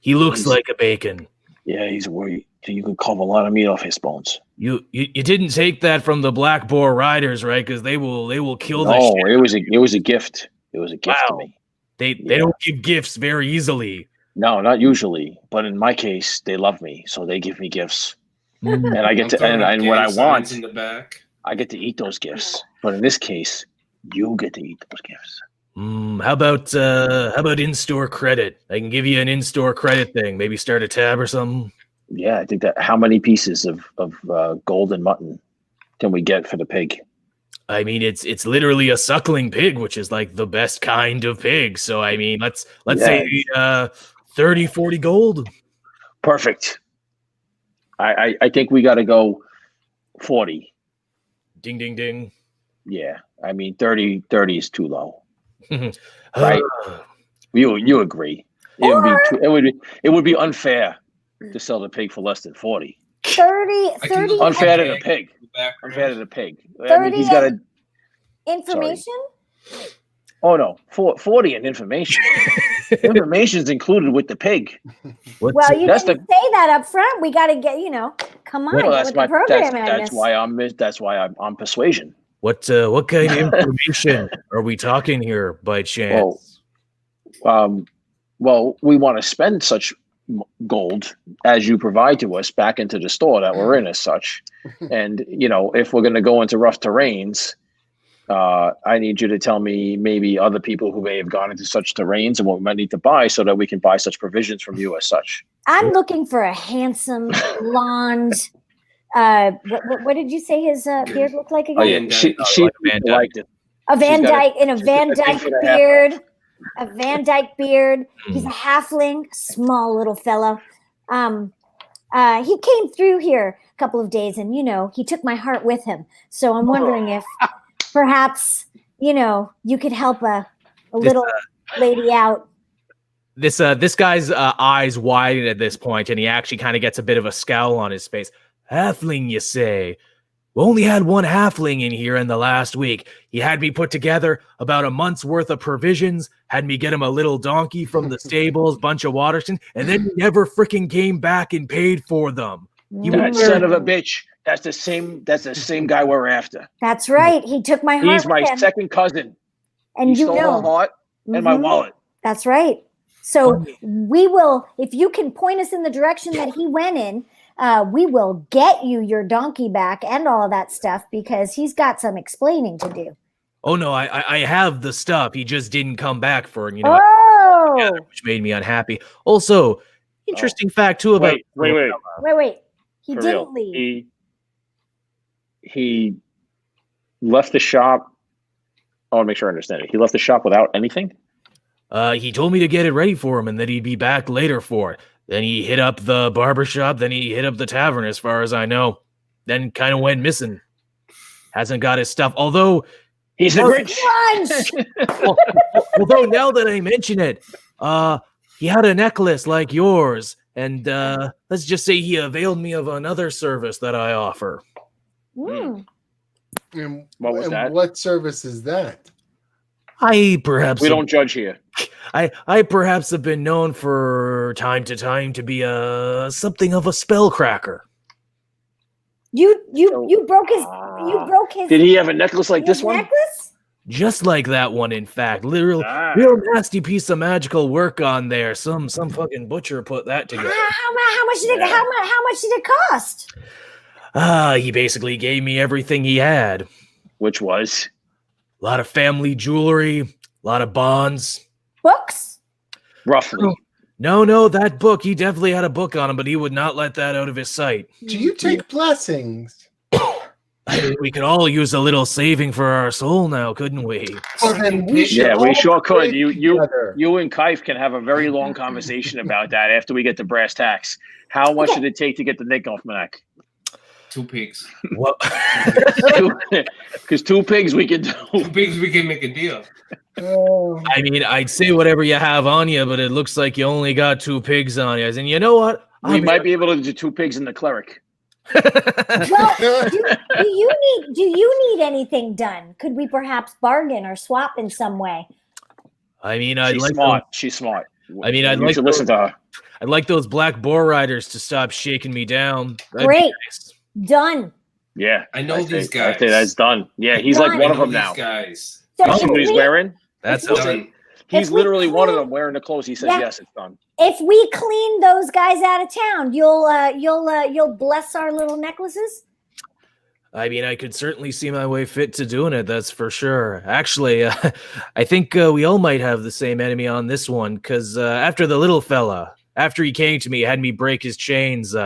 S1: He looks like a bacon.
S6: Yeah, he's worried. You can carve a lot of meat off his bones.
S1: You didn't take that from the Black Boar Riders, right? Because they will kill the
S6: shit.
S1: No,
S6: it was a gift. It was a gift to me.
S1: They don't give gifts very easily.
S6: No, not usually. But in my case, they love me, so they give me gifts. And I get to and what I want
S5: in the back.
S6: I get to eat those gifts. But in this case, you get to eat those gifts.
S1: How about in-store credit? I can give you an in-store credit thing. Maybe start a tab or something.
S6: Yeah, I think that. How many pieces of golden mutton can we get for the pig?
S1: I mean, it's literally a suckling pig, which is like the best kind of pig. So I mean, let's say 30, 40 gold.
S6: Perfect. I think we got to go 40.
S1: Ding, ding, ding.
S6: Yeah, I mean 30 is too low. Right? You agree? It would be unfair to sell the pig for less than 40.
S3: 30
S6: unfair to the pig. Unfair to the pig.
S3: 30
S6: I mean, he's got
S3: information.
S6: Sorry. Oh no, 40 in information. Information's included with the pig.
S3: Well, you didn't say that up front. We got to get, come on.
S6: Well, that's why I'm persuasion.
S1: What kind of information are we talking here by chance?
S6: Well, we want to spend such gold as you provide to us back into the store that we're in as such. And, if we're going to go into rough terrains, I need you to tell me maybe other people who may have gone into such terrains and what we might need to buy so that we can buy such provisions from you as such.
S3: I'm looking for a handsome, blonde, what did you say his beard looked like again?
S6: Oh, yeah. She liked it.
S3: A Van Dyke beard. A Van Dyke beard. He's a halfling, small little fellow. He came through here a couple of days and, he took my heart with him. So I'm wondering if perhaps, you could help a little lady out.
S1: This guy's eyes widen at this point, and he actually kind of gets a bit of a scowl on his face. Halfling, you say? We only had one halfling in here in the last week. He had me put together about a month's worth of provisions, had me get him a little donkey from the stables, bunch of water, and then he never freaking came back and paid for them.
S6: That son of a bitch. That's the same guy we're after.
S3: That's right. He took my heart.
S6: He's my second cousin.
S3: And
S6: He
S3: you
S6: stole
S3: know,
S6: my heart and my
S3: Mhm.
S6: wallet.
S3: That's right. So we will, if you can point us in the direction that he went in, we will get you your donkey back and all of that stuff because he's got some explaining to do.
S1: Oh no, I have the stuff. He just didn't come back for it,
S3: Oh,
S1: which made me unhappy. Also, interesting fact too about
S6: Wait.
S3: he
S6: For
S3: didn't
S6: real.
S3: leave.
S6: He left the shop. I want to make sure I understand it. He left the shop without anything?
S1: He told me to get it ready for him and that he'd be back later for it. Then he hit up the barber shop, then he hit up the tavern as far as I know. Then kind of went missing. Hasn't got his stuff. Although
S6: he's the Grinch.
S1: although now that I mention it, he had a necklace like yours, and let's just say he availed me of another service that I offer.
S3: Mm.
S4: And
S6: What was that?
S4: What service is that?
S1: We
S6: don't judge here.
S1: I perhaps have been known for time to time to be something of a spellcracker.
S3: You broke his.
S6: Did he have a necklace like this one?
S3: Necklace?
S1: Just like that one, in fact. Real nasty piece of magical work on there. Some fucking butcher put that together.
S3: How much did it cost?
S1: He basically gave me everything he had.
S6: Which was?
S1: A lot of family jewelry, a lot of bonds.
S3: Books?
S6: Roughly.
S1: No, that book, he definitely had a book on him, but he would not let that out of his sight.
S4: Do you take blessings?
S1: We could all use a little saving for our soul now, couldn't we?
S4: Well, then we
S6: sure could. You and Kaif can have a very long conversation about that after we get to brass tacks. How much did it take to get the Nick Almanac?
S5: 2 pigs.
S1: What?
S6: Because 2 pigs we can do.
S5: 2 pigs we can make a deal.
S1: I mean, I'd say whatever you have on you, but it looks like you only got 2 pigs on you. And you know what?
S6: We might be able to do 2 pigs and the cleric.
S3: Well, do you need anything done? Could we perhaps bargain or swap in some way?
S1: I mean,
S6: She's smart.
S1: I mean, I'd like to
S6: listen to her.
S1: I'd like those black boar riders to stop shaking me down. That'd
S3: Great.
S1: be nice.
S3: Done.
S6: Yeah,
S5: I know these guys.
S6: I say that's done. Yeah, he's like one of them now.
S5: Guys.
S3: So
S6: You see what he's wearing?
S1: That's
S5: done.
S6: He's literally one of them wearing the clothes. He says, "Yes, it's done."
S3: If we clean those guys out of town, you'll bless our little necklaces.
S1: I mean, I could certainly see my way fit to doing it. That's for sure. Actually, I think we all might have the same enemy on this one. Because after the little fella, after he came to me, had me break his chains,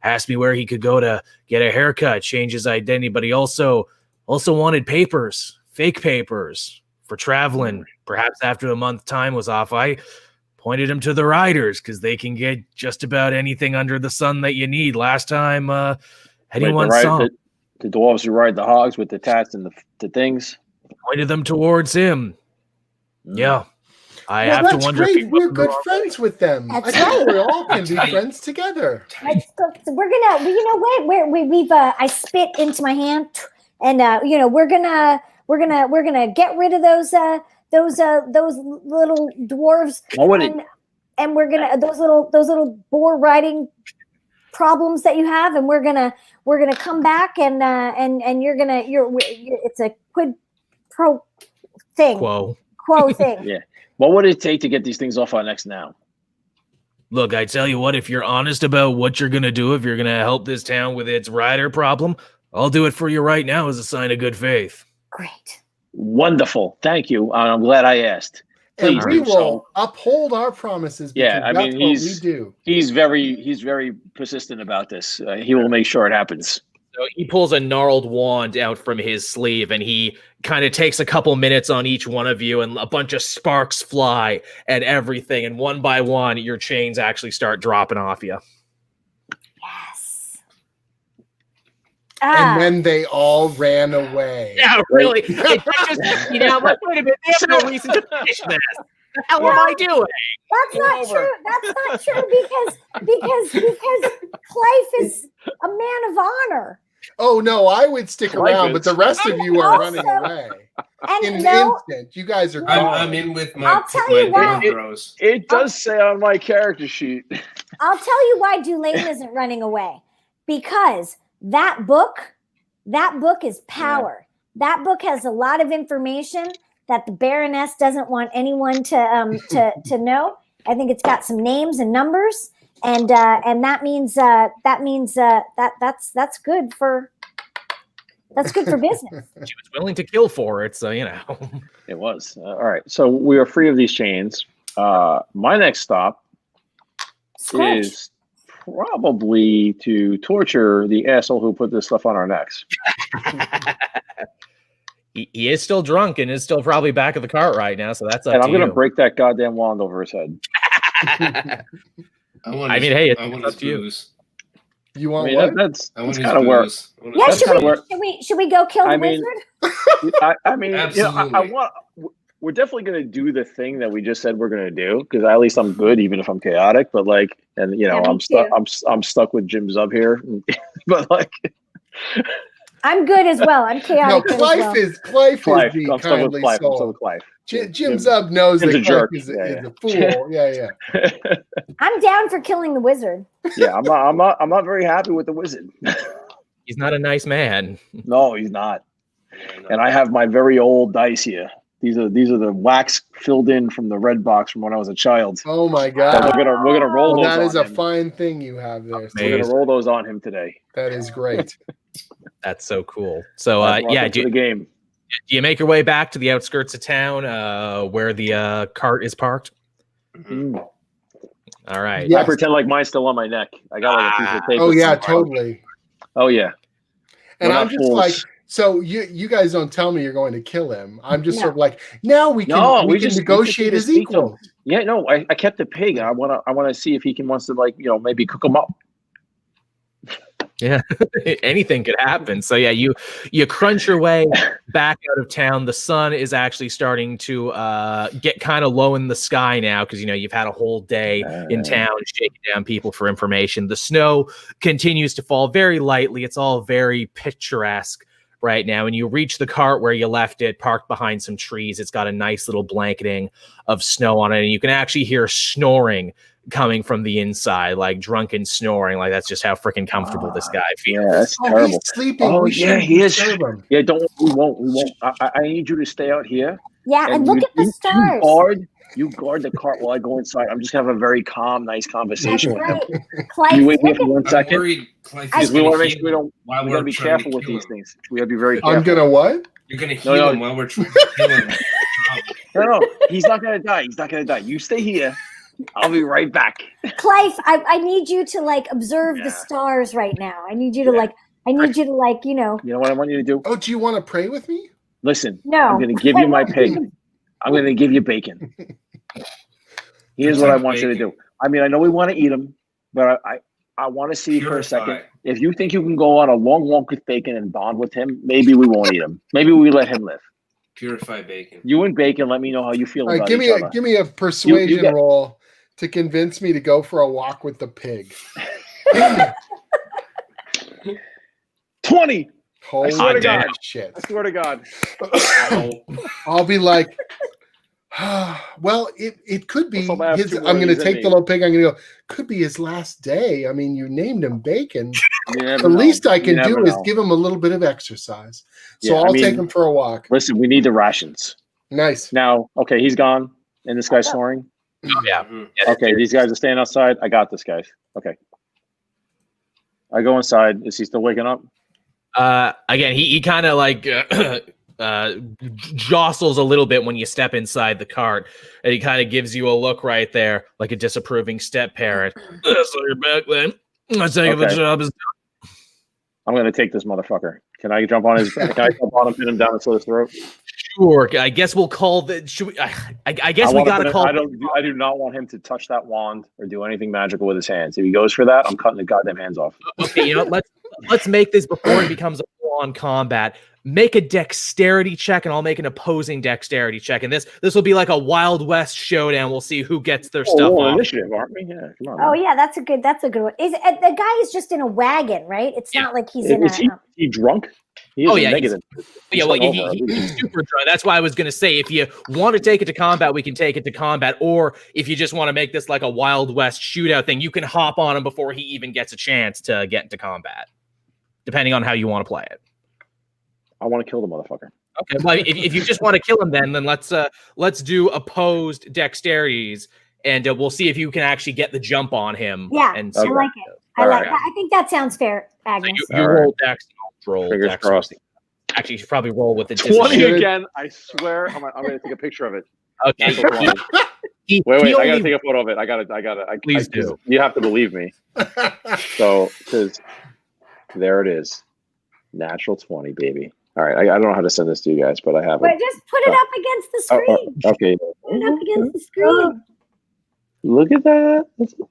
S1: asked me where he could go to get a haircut, change his identity, but he also wanted papers, fake papers for traveling. Perhaps after a month time was off, I pointed him to the riders because they can get just about anything under the sun that you need. Last time anyone saw
S6: the dwarves who ride the hogs with the tats and the things,
S1: pointed them towards him. Yeah. I
S4: Well,
S1: have
S4: that's
S1: to wonder
S4: great.
S1: if
S4: We're good friends with them.
S3: That's
S4: I think
S3: right.
S4: we all can be friends together.
S3: We're gonna, you know what? We've I spit into my hand, and we're gonna get rid of those little dwarves, and we're gonna those little boar riding problems that you have, and we're gonna come back and it's a quid pro thing.
S1: Quo
S3: thing.
S6: Yeah. What would it take to get these things off our necks now?
S1: Look, I tell you what, if you're honest about what you're going to do, if you're going to help this town with its rider problem, I'll do it for you right now as a sign of good faith.
S3: Great.
S6: Wonderful. Thank you. I'm glad I asked.
S4: And
S6: Please
S4: we
S6: do
S4: will
S6: so.
S4: uphold our promises.
S6: Yeah, I mean,
S4: that's what we do.
S6: He's very persistent about this. He will make sure it happens.
S1: So he pulls a gnarled wand out from his sleeve, and he kind of takes a couple minutes on each one of you, and a bunch of sparks fly and everything. And one by one, your chains actually start dropping off you.
S3: Yes.
S4: And then they all ran away.
S1: Yeah, really. Wait a minute. There's no reason to finish this. The hell am I doing?
S3: That's not true. That's not true because Clive is a man of honor.
S4: Oh no, I would stick around, but the rest of you are
S3: also,
S4: running away.
S3: And
S4: In an instant, you guys are gone.
S5: I'm in with my.
S3: I'll tell you why.
S6: It does say on my character sheet.
S3: I'll tell you why Dulane isn't running away. Because that book is power. That book has a lot of information that the Baroness doesn't want anyone to know. I think it's got some names and numbers, and that means that's good for business.
S1: She was willing to kill for it, so
S6: It was. All right. So we are free of these chains. My next stop
S3: Scorch.
S6: is probably to torture the asshole who put this stuff on our necks.
S1: He is still drunk and is still probably back of the cart right now, so that's up
S6: And
S1: to
S6: I'm going to
S1: you.
S6: break that goddamn wand over his head.
S1: I mean, hey, it's up to you.
S5: booze.
S4: You want
S6: I mean,
S4: what?
S6: that's
S5: I want his
S6: kind of where.
S5: booze. I want
S3: Yeah,
S5: his
S6: That's
S5: booze.
S6: kinda where-
S3: should we go kill the
S6: I mean,
S3: wizard?
S6: I mean, I
S5: Absolutely.
S6: want. We're definitely going to do the thing that we just said we're going to do because at least I'm good, even if I'm chaotic. But like, and
S3: me
S6: I'm stuck.
S3: too.
S6: I'm stuck with Jim Zub here. But like,
S3: I'm good as well. I'm
S4: No,
S3: chaotic as well.
S6: Clive.
S4: Clive is the
S6: I'm stuck with
S4: kindly
S6: Clive. I'm stuck
S4: soul.
S6: with Clive.
S4: Jim Zub knows
S6: Jim's
S4: that
S6: a jerk.
S4: Clive is
S6: Yeah,
S4: a fool. Yeah.
S3: I'm down for killing the wizard.
S6: Yeah, I'm not very happy with the wizard.
S1: He's not a nice man.
S6: No, he's not.
S5: Yeah, no.
S6: And I have my very old dice here. These are the wax filled in from the red box from when I was a child.
S4: Oh my
S6: So
S4: God.
S6: we're gonna roll
S4: Well,
S6: those
S4: that is
S6: on
S4: a
S6: him.
S4: fine thing you have there.
S6: We're gonna roll those on him today.
S4: That is great.
S1: That's so cool. So,
S6: Welcome
S1: yeah,
S6: to the game.
S1: do you make your way back to the outskirts of town where the cart is parked?
S6: Mm.
S1: All right.
S4: Yeah.
S6: I pretend like mine's still on my neck. I got like a piece of tape.
S4: Oh
S6: with
S4: yeah,
S6: some-
S4: totally.
S6: Oh yeah.
S4: And
S6: We're
S4: I'm
S6: not
S4: just
S6: fools.
S4: like, so you guys don't tell me you're going to kill him. I'm just
S3: No.
S4: sort of like, now we can
S6: No,
S4: we
S6: we
S4: can
S6: just
S4: negotiate as
S6: speak to him.
S4: equals.
S6: Yeah, no, I kept the pig. I wanna see if he wants to like maybe cook him up.
S1: Yeah, anything could happen. So yeah, you crunch your way back out of town. The sun is actually starting to get kind of low in the sky now because you've had a whole day in town shaking down people for information. The snow continues to fall very lightly. It's all very picturesque right now. And you reach the cart where you left it, parked behind some trees. It's got a nice little blanketing of snow on it, and you can actually hear snoring coming from the inside, like drunken snoring. Like that's just how freaking comfortable this guy feels.
S6: Yeah, that's
S4: Oh,
S6: terrible.
S4: he's sleeping.
S6: Oh
S4: We
S6: yeah,
S4: shouldn't
S6: he is.
S4: disturb him.
S6: Yeah, we won't. I need you to stay out here.
S3: Yeah, and look at the stars.
S6: You guard the cart while I go inside. I'm just gonna have a very calm, nice
S3: That's
S6: conversation with him.
S3: right. Clive,
S6: You wait here
S3: look
S6: for
S3: at,
S6: 1
S5: I'm
S6: second.
S5: worried Clive
S3: I-
S5: is
S6: Because we
S5: gonna
S6: want to make
S5: heal
S6: sure we don't.
S5: while
S6: We
S5: we're
S6: gotta be
S5: trying to
S6: careful with
S5: kill
S6: these
S5: him.
S6: things. We gotta be very careful.
S4: I'm gonna what?
S5: You're gonna heal
S6: No.
S5: him while we're trying to kill him.
S6: No, he's not gonna die. He's not gonna die. You stay here. I'll be right back.
S3: Clive, I need you to like observe
S6: Yeah.
S3: the stars right now. I need you to
S6: Yeah.
S3: you know.
S6: You know what I want you to do?
S4: Oh, do you want to pray with me?
S6: Listen.
S3: No.
S6: I'm gonna give you my pig. I'm gonna give you bacon. Here's what I want you to do. I mean, I know we want to eat them, but I want to see for a second.
S5: Purify.
S6: If you think you can go on a long walk with bacon and bond with him, maybe we won't eat him. Maybe we let him live.
S5: Purify bacon.
S6: You and bacon, let me know how you feel
S4: All right,
S6: about
S4: give
S6: each other.
S4: me a persuasion
S6: get-
S4: roll to convince me to go for a walk with the pig.
S6: 20.
S4: Holy
S6: swear to God.
S4: shit!
S6: I swear to God.
S4: I'll be like, well, it could be
S6: What's up, I have
S4: his.
S6: two more
S4: I'm
S6: of
S4: going to
S6: these in
S4: take
S6: me.
S4: the little pig. I'm going to go. Could be his last day. I mean, you named him Bacon.
S6: You never
S4: The
S6: know.
S4: least I
S6: You
S4: can
S6: never
S4: do is
S6: know.
S4: give him a little bit of exercise. So
S6: Yeah, I
S4: I'll
S6: mean-
S4: take him for a walk.
S6: Listen, we need the rations.
S4: Nice.
S6: Now, okay, he's gone, and this guy's snoring.
S1: Oh, yeah.
S5: Mhm.
S6: Okay, these guys are staying outside. I got this, guys. Okay. I go inside. Is he still waking up?
S1: Again, he kind of like jostles a little bit when you step inside the cart, and he kind of gives you a look right there, like a disapproving step parent. So you're back then. I take the
S6: Okay.
S1: job is
S6: I'm gonna take this motherfucker. Can I jump on his? Can I jump on him, pin him down, and slit his throat?
S1: sure. I guess we'll call the. Should we? I guess
S6: I
S1: we
S6: wanna
S1: gotta
S6: put it-
S1: call.
S6: I do not want him to touch that wand or do anything magical with his hands. If he goes for that, I'm cutting the goddamn hands off.
S1: Okay, you know, let's make this before it becomes a full-on combat. Make a dexterity check, and I'll make an opposing dexterity check. And this will be like a Wild West showdown. We'll see who gets their stuff
S6: We're on
S1: off.
S6: initiative, aren't we? Yeah, come on.
S3: Oh
S6: man.
S3: yeah, that's a good one. Is the guy is just in a wagon, right? It's
S1: Yeah.
S3: not like he's in
S6: Is he,
S3: a.
S6: he drunk? He is
S1: Oh,
S6: a
S1: yeah,
S6: negative.
S1: Yeah, well,
S6: hungover.
S1: he's super drunk. That's why I was going to say, if you want to take it to combat, we can take it to combat. Or if you just want to make this like a Wild West shootout thing, you can hop on him before he even gets a chance to get into combat, depending on how you want to play it.
S6: I want to kill the motherfucker.
S1: Okay, well, if you just want to kill him, then let's do opposed dexterities, and we'll see if you can actually get the jump on him.
S3: Yeah,
S1: and
S3: I
S1: see
S3: like
S1: what
S3: it. I think that sounds fair, Agnes.
S1: So you roll dex, and I'll roll
S6: Fingers
S1: dex.
S6: crossed.
S1: Actually, you should probably roll with the
S6: 20
S1: disadvantage.
S6: again. I swear, I'm going to take a picture of it.
S1: Okay.
S6: Natural 20.
S1: He
S6: Wait, I
S1: only-
S6: gotta take a photo of it. I gotta.
S1: Please do.
S6: You have to believe me. So, because there it is, natural 20, baby. All right, I don't know how to send this to you guys, but I have
S3: But
S6: it.
S3: just put it up against the screen.
S6: Okay.
S3: Put it up against the screen.
S6: Look at that.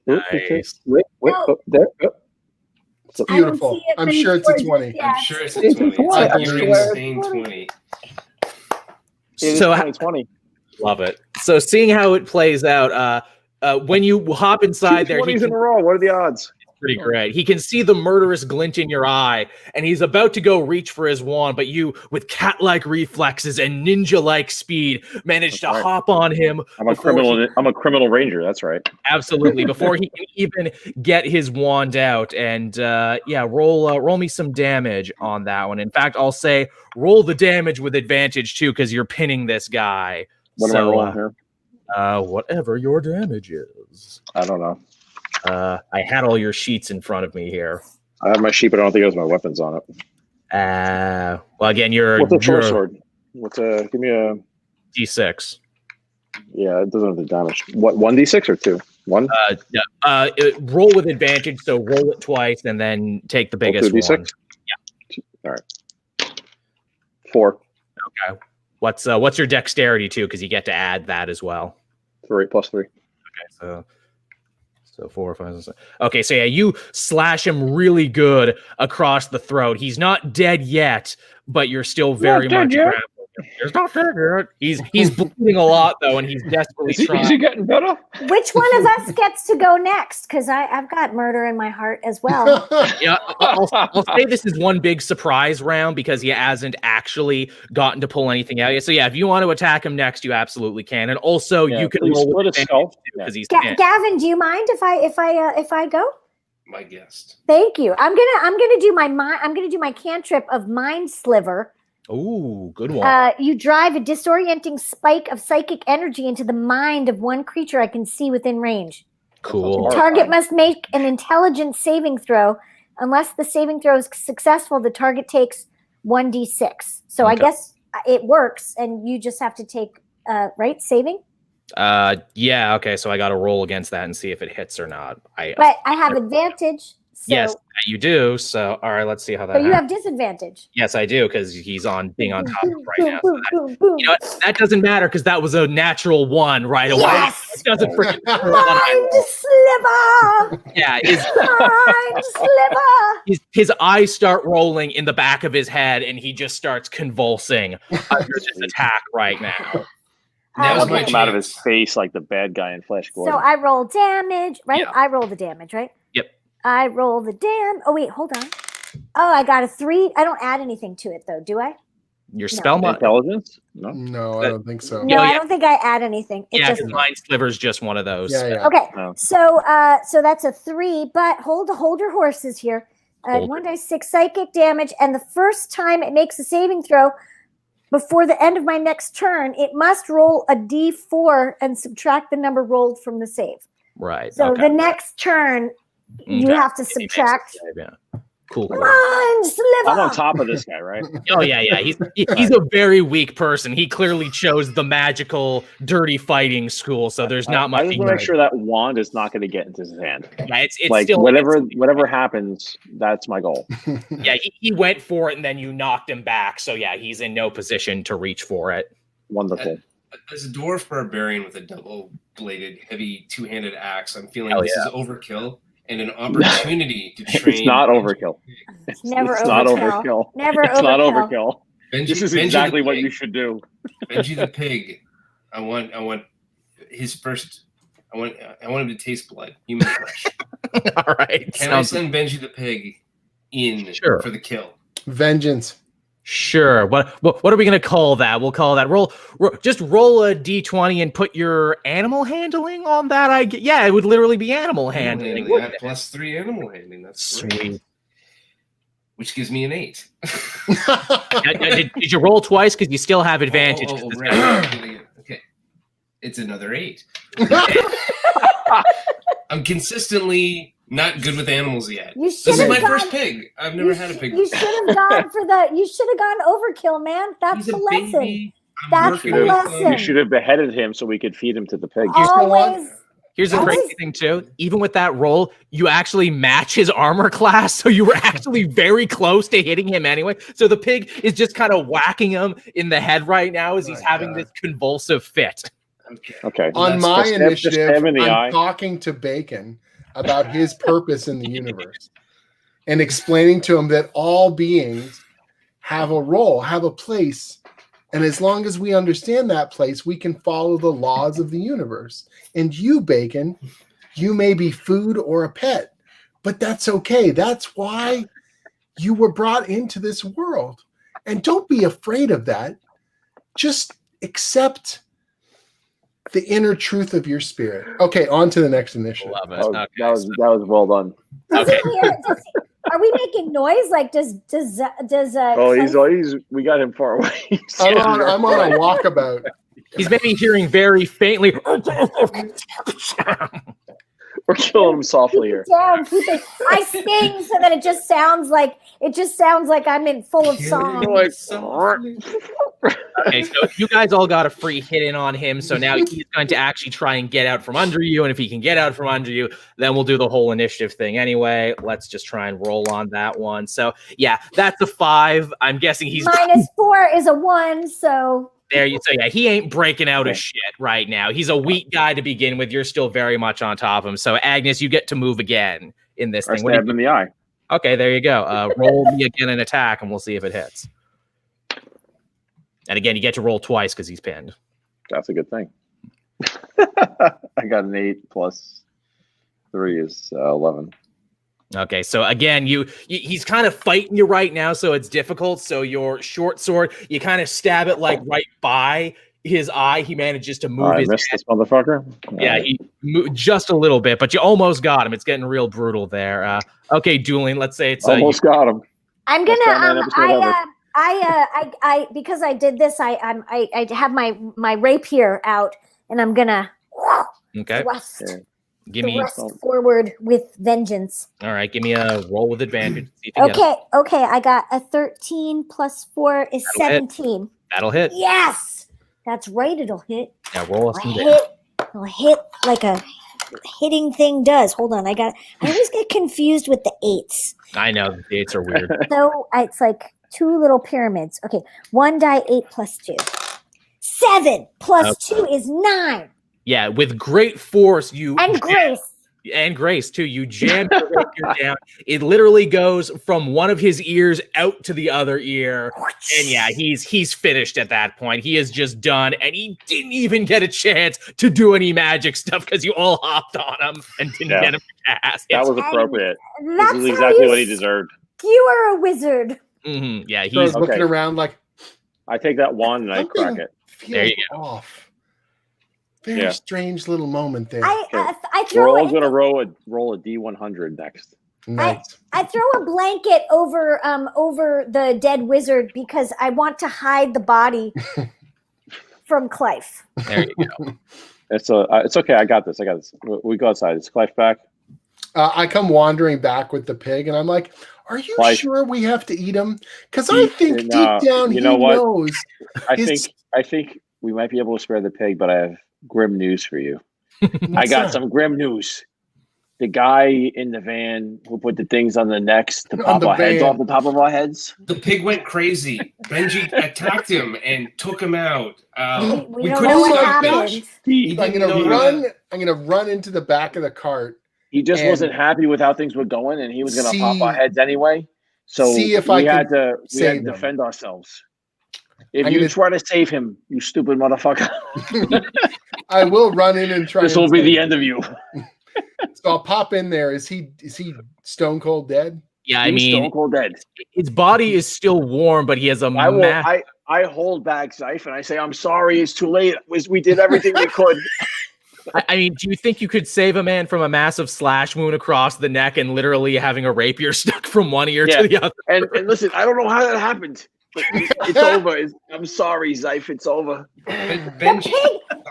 S1: Nice.
S6: Wait,
S3: No.
S6: there.
S4: It's
S3: I don't
S4: beautiful.
S3: see it,
S4: I'm
S3: but
S4: sure it's a 20.
S3: Yeah,
S5: I'm sure it's a
S6: It's a
S5: 20. It's
S6: 20.
S5: a
S6: I
S5: pure
S6: swear.
S5: insane 20.
S6: It is
S1: So
S6: 2020.
S1: love it. So seeing how it plays out, when you hop inside there,
S6: 20s in a row. What are the odds?
S1: pretty great. He can see the murderous glint in your eye, and he's about to go reach for his wand, but you, with cat-like reflexes and ninja-like speed, manage to
S6: That's right.
S1: hop on him.
S6: I'm a
S1: before
S6: criminal. I'm a criminal ranger. That's right.
S1: Absolutely, before he can even get his wand out. And roll me some damage on that one. In fact, I'll say roll the damage with advantage too, because you're pinning this guy.
S6: What am I rolling here?
S1: Whatever your damage is.
S6: I don't know.
S1: I had all your sheets in front of me here.
S6: I have my sheep, but I don't think it has my weapons on it.
S1: Well, again, you're
S6: What's a short sword? Give me a
S1: D6.
S6: Yeah, it doesn't have the damage. What, 1d6 or 2? 1?
S1: Roll with advantage, so roll it twice and then take the biggest
S6: 2d6?
S1: one.
S6: Yeah. All right. 4.
S1: Okay. What's your dexterity too? Because you get to add that as well.
S6: 3 plus 3.
S1: Okay, so 4, 5, 6. Okay, so yeah, you slash him really good across the throat. He's not dead yet, but you're still very much grappling him. He's not dead yet. He's bleeding a lot though, and he's desperately trying.
S6: Is he getting better?
S3: Which one of us gets to go next? Because I've got murder in my heart as well.
S1: Yeah, I'll say this is one big surprise round because he hasn't actually gotten to pull anything out yet. So yeah, if you want to attack him next, you absolutely can, and also you can roll with advantage because he's
S3: Gavin, do you mind if I go?
S5: My guest.
S3: Thank you. I'm gonna do my cantrip of Mind Sliver.
S1: Ooh, good one.
S3: You drive a disorienting spike of psychic energy into the mind of one creature I can see within range.
S1: Cool.
S3: The target must make an intelligence saving throw. Unless the saving throw is successful, the target takes 1d6. So I guess it works, and you just have to take saving.
S1: Yeah. Okay. So I got to roll against that and see if it hits or not.
S3: But I have advantage. So,
S1: yes, you do. So all right, let's see how that.
S3: But you have disadvantage.
S1: Yes, I do because he's being on top of right now. So you know what? That doesn't matter because that was a natural 1 right away.
S3: Yes!
S1: It doesn't freaking
S3: Mind Sliver.
S1: Yeah,
S3: Mind Sliver.
S1: his eyes start rolling in the back of his head, and he just starts convulsing under this attack right now.
S5: Now's my
S6: Come out of
S5: chance.
S6: his face like the bad guy in Flash Gordon.
S3: So I roll damage, right?
S1: Yeah.
S3: I roll the damage, right?
S1: Yep.
S3: I roll the Oh wait, hold on. Oh, I got a 3. I don't add anything to it though, do I?
S1: Your spell mod.
S6: Intelligence? No.
S4: No, I don't think so.
S3: No,
S1: Yeah,
S3: I
S1: yeah.
S3: don't think I add anything. It
S1: Yeah,
S3: just
S1: because Mind Sliver is just one of those.
S4: Yeah.
S3: okay.
S6: No.
S3: So that's a 3, but hold your horses here.
S1: Hold
S3: 1d6 psychic damage, and the first time it makes a saving throw before the end of my next turn, it must roll a d4 and subtract the number rolled from the save.
S1: Right.
S3: So
S1: okay.
S3: the next turn, you
S1: Okay.
S3: have to
S1: It makes
S3: subtract.
S1: sense. Yeah. Cool.
S3: Mind Sliver.
S6: I'm on top of this guy, right?
S1: Oh yeah. He's a very weak person. He clearly chose the magical, dirty fighting school, so there's not much.
S6: I just want to make sure that wand is not going to get into his hand.
S1: Yeah, it's
S6: Like
S1: still
S6: whatever happens, that's my goal.
S1: Yeah, he went for it, and then you knocked him back. So yeah, he's in no position to reach for it.
S6: Wonderful.
S5: As a dwarf barbarian with a double-bladed, heavy, two-handed axe, I'm feeling
S1: Hell
S5: this
S1: yeah.
S5: is overkill and an opportunity to train.
S6: It's not overkill.
S3: It's never
S6: It's not
S3: overkill.
S6: overkill.
S3: Never
S6: It's not
S3: overkill.
S6: overkill.
S5: Benji,
S6: This is
S5: Benji
S6: exactly
S5: the
S6: what
S5: pig.
S6: you should do.
S5: Benji the pig. I want his first. I want him to taste blood, human flesh.
S1: All right.
S5: Can I send Benji the pig in for the kill?
S4: Vengeance.
S1: Sure. What are we gonna call that? We'll call that just roll a d20 and put your animal handling on that. Yeah, it would literally be animal handling.
S5: Yeah, +3 animal handling. That's
S1: Sweet.
S5: which gives me an 8.
S1: Did you roll twice? Because you still have advantage.
S5: Right. Okay. It's another 8. I'm consistently not good with animals yet. This is my first pig. I've never had a pig.
S3: You should have gone for the. You should have gone overkill, man. That's the lesson.
S5: Baby.
S3: That's the lesson.
S6: You should have beheaded him so we could feed him to the pig.
S1: Here's the crazy thing too. Even with that roll, you actually match his armor class, so you were actually very close to hitting him anyway. So the pig is just kind of whacking him in the head right now as he's having this convulsive fit.
S6: Okay.
S4: On my initiative, I'm talking to Bacon about his purpose in the universe and explaining to him that all beings have a role, have a place. And as long as we understand that place, we can follow the laws of the universe. And you, Bacon, you may be food or a pet, but that's okay. That's why you were brought into this world. And don't be afraid of that. Just accept the inner truth of your spirit. Okay, on to the next initiative.
S1: Love it.
S6: That was well done.
S1: Okay.
S3: Are we making noise? Like, does
S6: we got him far away.
S4: I'm on a walkabout.
S1: He's maybe hearing very faintly.
S6: We're killing him softly here.
S3: Down, I sing so that it just sounds like I'm in full of song.
S1: Okay, so you guys all got a free hit in on him, so now he's going to actually try and get out from under you, and if he can get out from under you, then we'll do the whole initiative thing anyway. Let's just try and roll on that one. So yeah, that's a 5. I'm guessing he's
S3: -4 is a 1, so
S1: there you so yeah, he ain't breaking out of shit right now. He's a weak guy to begin with. You're still very much on top of him. So Agnes, you get to move again in this thing.
S6: Stab him in the eye.
S1: Okay, there you go. Roll me again an attack, and we'll see if it hits. And again, you get to roll twice because he's pinned.
S6: That's a good thing. I got an 8 plus 3 is 11.
S1: Okay, so again, he's kind of fighting you right now, so it's difficult. So your short sword, you kind of stab it like right by his eye. He manages to move his
S6: missed this motherfucker.
S1: Yeah, he moved just a little bit, but you almost got him. It's getting real brutal there. Okay, dueling. Let's say it's
S6: almost got him.
S3: I'm gonna I because I did this, I have my rapier out, and I'm gonna thrust.
S1: Yeah. Give me
S3: forward with vengeance.
S1: All right, give me a roll with advantage. See if
S3: you okay. I got a 13 plus 4 is 17.
S1: That'll hit.
S3: Yes, that's right. It'll hit.
S1: Now roll us
S3: It'll hit like a hitting thing does. Hold on, I always get confused with the 8s.
S1: I know the 8s are weird.
S3: So it's like 2 little pyramids. Okay, 1 die 8 plus 2. 7 plus 2 is 9.
S1: Yeah, with great force, grace too. You jam your rapier down. It literally goes from one of his ears out to the other ear, and yeah, he's finished at that point. He is just done, and he didn't even get a chance to do any magic stuff because you all hopped on him and didn't get him to ask.
S6: That was appropriate. This is exactly what he deserved.
S3: You are a wizard.
S1: Mm-hmm. Yeah,
S4: he's looking around like.
S6: I take that wand and I crack it.
S1: There you go.
S4: Off. Very strange little moment there.
S6: We're all going to roll a D100 next.
S4: Nice.
S3: I throw a blanket over the dead wizard because I want to hide the body from Clive.
S1: There you go.
S6: It's okay. I got this. We go outside. Is Clive back?
S4: I come wandering back with the pig, and I'm like, "Are you sure we have to eat him? Because I think deep down he knows."
S6: I think we might be able to spare the pig, but I have grim news for you. I got some grim news. The guy in the van who put the things on the necks to pop our heads off the top of our heads.
S5: The pig went crazy. Benji attacked him and took him out.
S3: We don't know what happened.
S4: I'm gonna run into the back of the cart.
S6: He just wasn't happy with how things were going, and he was gonna pop our heads anyway. So we had to defend ourselves. If you try to save him, you stupid motherfucker.
S4: I will run in and try.
S6: This will be the end of you.
S4: So I'll pop in there. Is he stone cold dead?
S1: Yeah, I mean,
S6: stone cold dead.
S1: His body is still warm, but he has a.
S6: I hold back Zeif and I say, "I'm sorry, it's too late. We did everything we could."
S1: I mean, do you think you could save a man from a massive slash wound across the neck and literally having a rapier stuck from one ear to the other?
S6: And listen, I don't know how that happened. But it's over. I'm sorry, Zeif. It's over.
S5: Benji,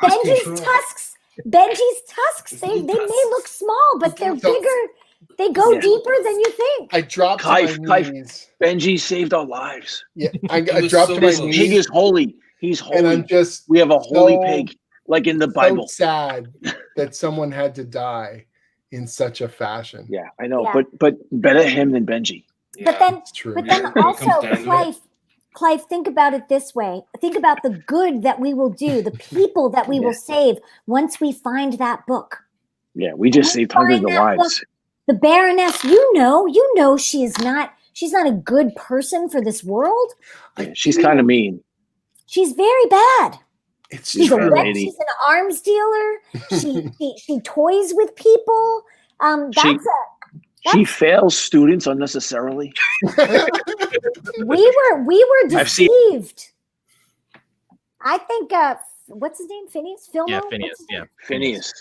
S3: Benji's tusks. Benji's tusks. They may look small, but they're bigger. They go deeper than you think.
S4: I dropped to my knees.
S6: Benji saved our lives.
S4: Yeah, I dropped to my
S6: This
S4: knees.
S6: pig is holy. He's holy.
S4: And I'm just
S6: we have a holy pig, like in the Bible.
S4: So sad that someone had to die in such a fashion.
S6: Yeah, I know. Yeah. But better him than Benji.
S3: Yeah, but then also, Clive, think about it this way. Think about the good that we will do, the people that we will save once we find that book.
S6: Yeah, we just saved hundreds of lives.
S3: Book, the Baroness, you know she's not a good person for this world.
S6: Yeah, she's kind of mean.
S3: She's very bad.
S6: She's
S3: an arms dealer. She toys with people.
S6: She fails students unnecessarily.
S3: we were deceived. I think what's his name? Phineas? Philmo?
S1: Yeah, Phineas. Yeah,
S6: Phineas.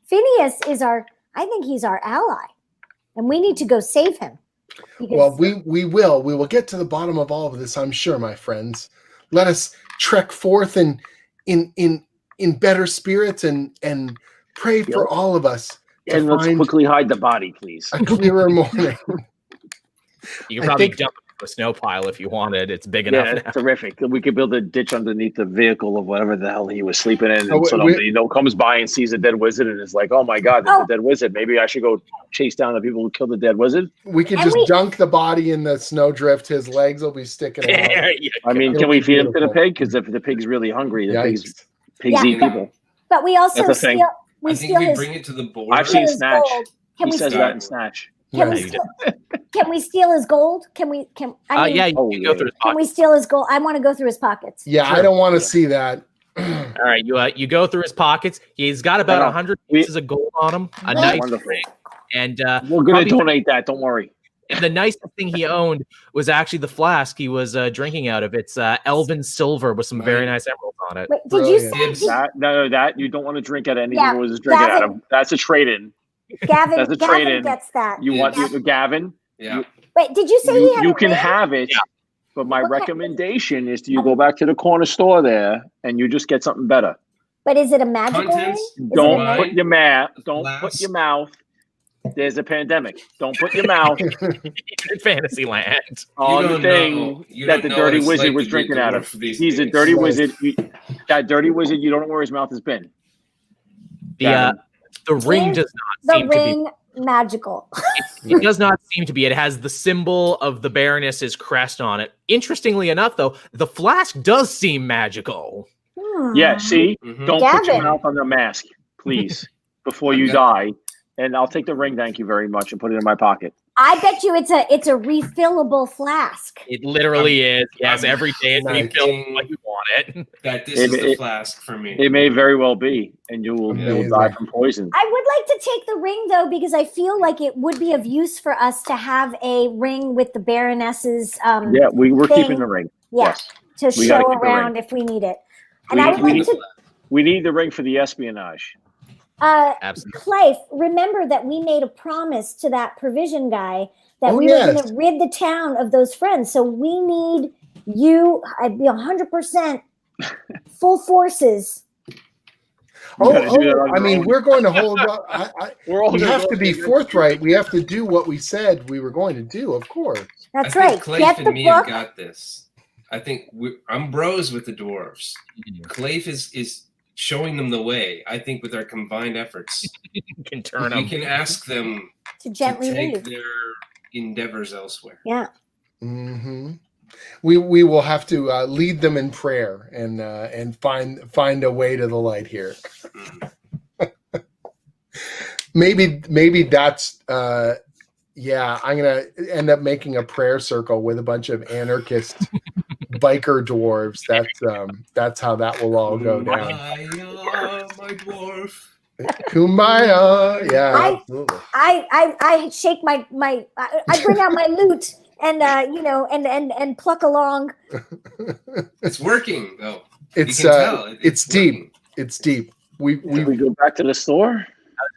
S3: Phineas is I think he's our ally, and we need to go save him.
S4: Well, we will get to the bottom of all of this, I'm sure, my friends. Let us trek forth in better spirits and pray for all of us.
S6: And let's quickly hide the body, please.
S4: A clearer morning.
S1: You can probably jump into a snow pile if you wanted. It's big enough.
S6: Yeah, it's terrific. We could build a ditch underneath the vehicle of whatever the hell he was sleeping in. And so nobody comes by and sees a dead wizard and is like, oh my God, there's a dead wizard. Maybe I should go chase down the people who killed the dead wizard.
S4: We could dunk the body in the snowdrift. His legs will be sticking out.
S6: I mean, can we feed him to the pig? Because if the pig's really hungry, pigs eat people.
S3: But we also
S6: steal.
S5: I think we bring it to the board.
S6: I've seen Snatch. He says that in Snatch.
S3: Can we steal his gold? Can we go through his pockets. Can we steal his gold? I want to go through his pockets.
S4: Yeah, sure. I don't want to see that.
S1: All right, you go through his pockets. He's got about 100 pieces of gold on him. A nice ring. And
S6: we're gonna donate that. Don't worry.
S1: And the nicest thing he owned was actually the flask he was drinking out of. It's elven silver with some very nice emeralds on it.
S3: Wait, did you say
S6: that you don't want to drink out of anything that was drinking out of? That's a trade-in.
S3: Gavin, that's a trade-in. Gets that.
S6: You want Gavin?
S5: Yeah.
S3: Wait, did you say he had
S6: you can have it, but my recommendation is you go back to the corner store there and you just get something better.
S3: But is it a magical ring?
S6: Don't put your mouth. There's a pandemic. Don't put your mouth
S1: in Fantasyland
S6: on the thing that the dirty wizard was drinking out of. He's a dirty wizard. That dirty wizard, you don't know where his mouth has been.
S1: The ring does not seem to be
S3: magical.
S1: It does not seem to be. It has the symbol of the Baroness's crest on it. Interestingly enough, though, the flask does seem magical.
S6: Yeah, see? Don't put your mouth on the mask, please, before you die. And I'll take the ring, thank you very much, and put it in my pocket.
S3: I bet you it's a refillable flask.
S1: It literally is. Yes, every day it refills what you want it.
S5: That this is the flask for me.
S6: It may very well be, and you will die from poison.
S3: I would like to take the ring, though, because I feel like it would be of use for us to have a ring with the Baroness's
S6: yeah, we're keeping the ring.
S3: Yeah, to show around if we need it. And
S6: we need the ring for the espionage.
S3: Clive, remember that we made a promise to that provision guy that we were going to rid the town of those friends. So we need you. I'd be 100% full forces.
S4: I mean, we're going to hold up. We have to be forthright. We have to do what we said we were going to do, of course.
S3: That's right.
S5: Clafe and me have got this. I think I'm bros with the dwarves. Clafe is showing them the way. I think with our combined efforts,
S1: we can
S5: ask them
S3: to gently
S5: take their endeavors elsewhere.
S3: Yeah.
S4: Mm-hmm. We will have to lead them in prayer and find a way to the light here. maybe that's I'm gonna end up making a prayer circle with a bunch of anarchist biker dwarves. That's how that will all go down.
S5: Kumbaya, my dwarf.
S4: Kumbaya, yeah, absolutely.
S3: I shake my I bring out my lute and and pluck along.
S5: It's working though.
S4: It's deep. It's deep. We
S6: go back to the store.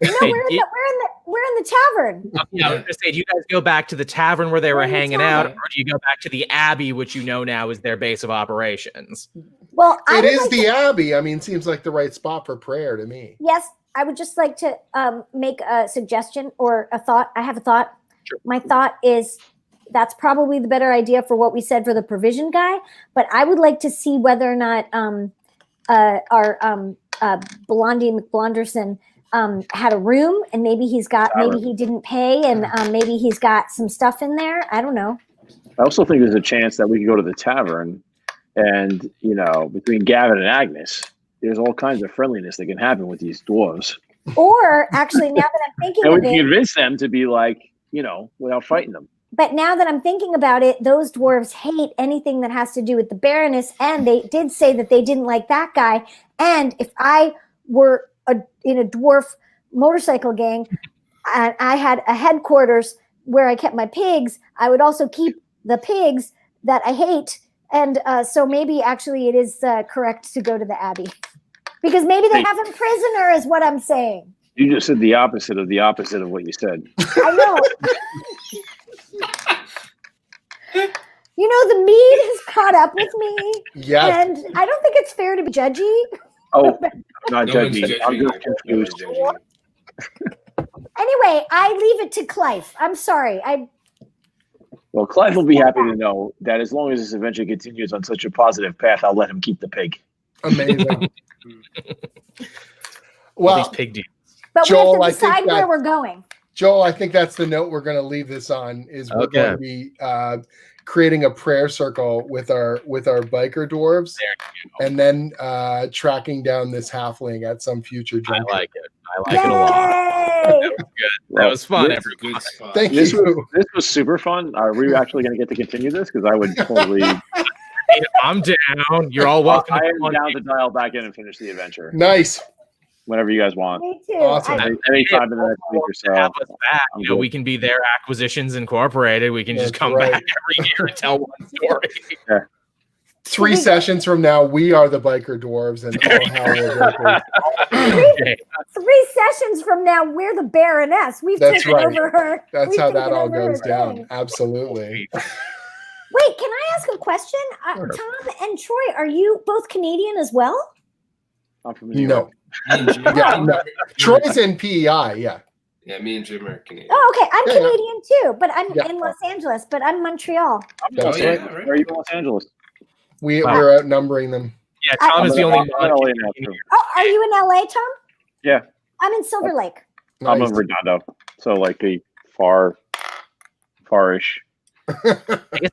S3: No, we're in the tavern.
S1: Yeah, I was gonna say, do you guys go back to the tavern where they were
S3: in the
S1: hanging out, or
S3: tavern.
S1: do you go back to the Abbey, which you know now is their base of operations?
S3: Well,
S4: it is the Abbey. I mean, seems like the right spot for prayer to me.
S3: Yes, I would just like to make a suggestion or a thought. I have a thought.
S1: Sure.
S3: My thought is that's probably the better idea for what we said for the provision guy. But I would like to see whether or not our Blondie McBlonderson had a room, and maybe he didn't pay, and maybe he's got some stuff in there. I don't know.
S6: I also think there's a chance that we could go to the tavern, and between Gavin and Agnes, there's all kinds of friendliness that can happen with these dwarves.
S3: Or actually, now that I'm thinking
S6: and we
S3: of
S6: can
S3: it,
S6: convince them to be like, without fighting them.
S3: but now that I'm thinking about it, those dwarves hate anything that has to do with the Baroness, and they did say that they didn't like that guy. And if I were in a dwarf motorcycle gang and I had a headquarters where I kept my pigs, I would also keep the pigs that I hate. And so maybe actually it is correct to go to the Abbey, because maybe they have a prisoner is what I'm saying.
S6: You just said the opposite of what you said.
S3: I know. The mead has caught up with me.
S4: Yes.
S3: And I don't think it's fair to be judgy.
S6: Oh, I'm not
S5: No
S6: judging.
S5: one's
S6: I'm just
S5: judging.
S6: confused.
S3: Anyway, I leave it to Clive. I'm sorry.
S6: Well, Clive will be happy to know that as long as this adventure continues on such a positive path, I'll let him keep the pig.
S4: Amazing.
S1: Well,
S4: Well,
S1: these pig deals.
S3: But
S4: Joel,
S3: we
S4: I
S3: have to
S4: think
S3: decide where
S4: that-
S3: we're going.
S4: Joel, I think that's the note we're going to leave this on. Is we're
S1: Okay.
S4: going to be creating a prayer circle with our biker dwarves, and then tracking down this halfling at some future
S1: I
S4: junction.
S1: like it. I like it a lot.
S3: Yay!
S1: That was fun,
S6: This-
S1: everybody.
S5: Good spot.
S4: Thank
S6: This
S4: you.
S6: was super fun. Are we actually going to get to continue this? Because I would totally.
S1: I'm down. You're all welcome.
S6: I
S1: to
S6: am
S1: come on.
S6: down to dial back in and finish the adventure
S4: Nice.
S6: whenever you guys want.
S3: Me too.
S4: Awesome.
S6: Anytime in the next week or so.
S1: Have us back.
S6: I'm
S1: You know,
S6: good.
S1: we can be their Acquisitions Incorporated. We can just
S4: That's
S1: come
S4: right.
S1: back every year and tell one story.
S4: 3 sessions from now, we are the biker dwarves, and all hell will break loose.
S1: Okay.
S3: 3 sessions from now, we're the Baroness. We've
S4: That's
S3: taken
S4: right.
S3: over her.
S4: That's
S3: we've
S4: how that
S3: taken
S4: all
S3: over her
S4: goes down.
S3: thing.
S4: Absolutely.
S3: Wait, can I ask a question?
S1: Sure.
S3: Tom and Troy, are you both Canadian as well?
S6: I'm from New
S4: No.
S6: York.
S5: Me and Jim,
S4: Yeah, no. Troy's in PEI. Yeah.
S5: Yeah, me and Jim are Canadian.
S3: Oh, okay. I'm
S4: Yeah, yeah.
S3: Canadian too, but I'm
S4: Yeah.
S3: in Los Angeles, but I'm Montreal.
S4: That's
S5: yeah,
S4: right.
S5: right.
S6: Where are you in Los Angeles?
S4: We're outnumbering them.
S1: Yeah, Tom is the only
S6: I'm in LA now,
S1: non-Canadian
S6: too.
S1: here.
S3: Oh, are you in LA, Tom?
S6: Yeah.
S3: I'm in Silver Lake.
S6: I'm
S4: Nice.
S6: in Redondo. So like the far-ish.
S1: I guess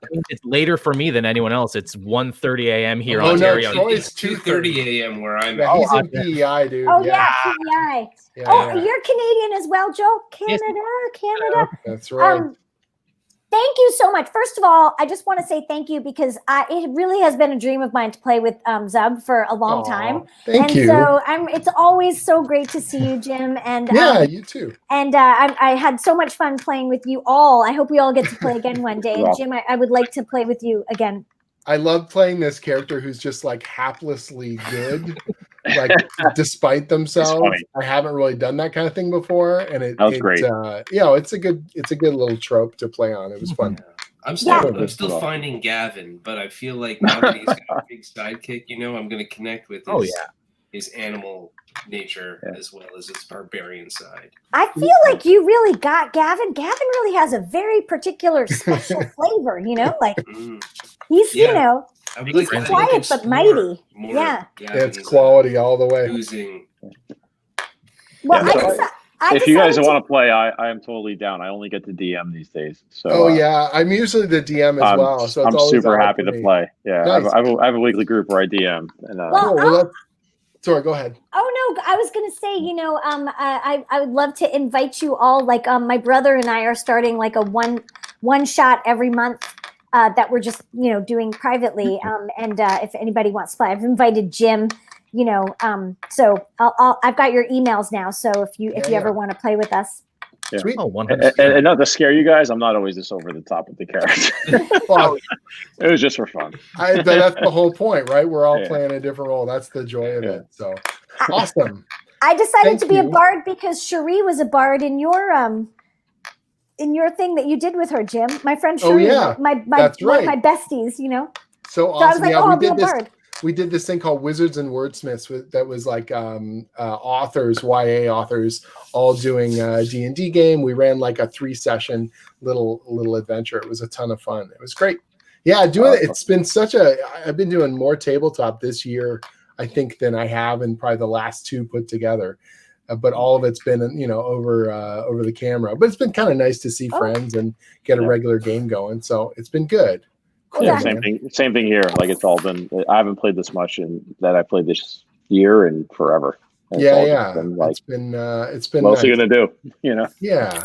S1: that means it's later for me than anyone else. It's 1:30 a.m. here in
S4: Oh, no,
S1: Ontario.
S4: Troy-
S5: It's 2:30 a.m. where I'm
S4: Yeah,
S5: at.
S4: he's in PEI, dude.
S3: Oh,
S4: yeah.
S3: yeah, PEI.
S4: Yeah,
S3: Oh,
S4: yeah.
S3: you're Canadian as well, Joe?
S1: Yes.
S3: Canada.
S4: That's right.
S3: Thank you so much. First of all, I just want to say thank you because it really has been a dream of mine to play with Zub for a long
S4: Aw,
S3: time.
S4: Thank
S3: and
S4: you.
S3: so it's always so great to see you, Jim. And
S4: Yeah, you too.
S3: and I had so much fun playing with you all. I hope we all get to play again one day. And
S6: Yeah.
S3: Jim, I would like to play with you again.
S4: I love playing this character who's just like haplessly good, like despite themselves.
S6: funny.
S4: I haven't really done that kind of thing before, and
S6: That was great.
S4: It's a good little trope to play on. It was fun.
S5: I'm still,
S3: Yeah.
S5: I'm still finding Gavin, but I feel like now that he's got a big sidekick, I'm going to connect with his animal nature as well as his barbarian side.
S3: I feel like you really got Gavin. Gavin really has a very particular special flavor, like
S5: Mm.
S3: he's,
S5: Yeah. I would
S3: he's
S5: like to
S3: quiet but
S5: explore
S3: mighty.
S5: more
S3: Yeah.
S5: Gavin's,
S4: It's quality all the way.
S5: oozing.
S3: Well,
S6: Yeah,
S3: I
S6: If you guys
S3: decided
S6: want to play, I am totally down. I only get to DM these days. So
S4: Oh yeah, I'm usually the DM as well, so it's
S6: I'm
S4: always
S6: super
S4: odd
S6: happy
S4: for
S6: to
S4: me.
S6: play. Yeah,
S4: Nice.
S6: I have a weekly group where I DM. And,
S3: Well,
S4: Cool, well, sorry, go ahead.
S3: Oh no, I was gonna say, I would love to invite you all. Like, my brother and I are starting like a one shot every month that we're just doing privately. And if anybody wants to play, I've invited Jim. So I've got your emails now. So if you ever want to play with us,
S6: Yeah.
S4: Sweet.
S1: Oh, 100%.
S6: and not to scare you guys, I'm not always this over the top with the character.
S4: Well,
S6: It was just for fun.
S4: that's the whole point, right? We're all
S6: Yeah.
S4: playing a different role. That's the joy of
S6: Yeah.
S4: it. So awesome.
S3: I decided
S4: Thank
S3: to be a
S4: you.
S3: bard because Cherie was a bard in your thing that you did with her, Jim. My friend
S4: Oh,
S3: Cherie,
S4: yeah.
S3: my
S4: That's
S3: one of
S4: right.
S3: my besties, you know.
S4: So
S3: So I was
S4: awesome.
S3: like,
S4: Yeah,
S3: oh,
S4: we
S3: I'll be a
S4: did this.
S3: bard.
S4: We did this thing called Wizards and Wordsmiths that was like authors, YA authors, all doing a D&D game. We ran like a 3-session little adventure. It was a ton of fun. It was great. Yeah, doing it. It's been I've been doing more tabletop this year, I think, than I have in probably the last 2 put together. But all of it's been, over the camera. But it's been kind of nice to see friends and get a regular game going. So it's been good. Cool,
S6: Yeah, same thing here. Like it's all been. I haven't played this much that I played this year and forever. And
S4: It's been
S6: what else are you gonna do?
S4: Yeah.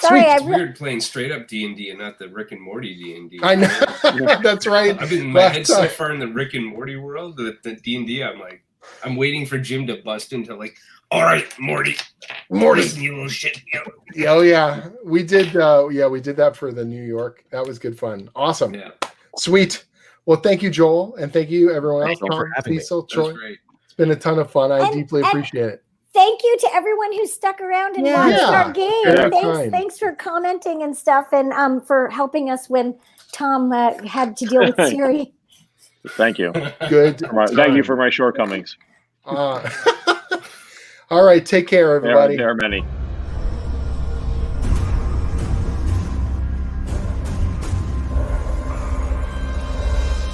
S3: Sorry,
S4: Sweet.
S5: It's weird playing straight up D&D and not the Rick and Morty D&D.
S4: I know. That's right.
S5: I've been in my head so far in the Rick and Morty world that the D&D, I'm waiting for Jim to bust into like, all right, Morty, listen, you little shit.
S4: Oh yeah, we did that for the New York. That was good fun. Awesome.
S5: Yeah.
S4: Sweet. Well, thank you, Joel, and thank you everyone else.
S1: Thanks for having me.
S4: Cecil,
S5: That was
S4: Troy.
S5: great.
S4: It's been a ton of fun. I deeply appreciate it.
S3: Thank you to everyone who stuck around and watched our game.
S4: Very kind.
S3: Thanks for commenting and stuff, and for helping us when Tom had to deal with Siri.
S6: Thank you.
S4: Good.
S6: Thank you for my shortcomings.
S4: All right. Take care, everybody.
S6: There are many.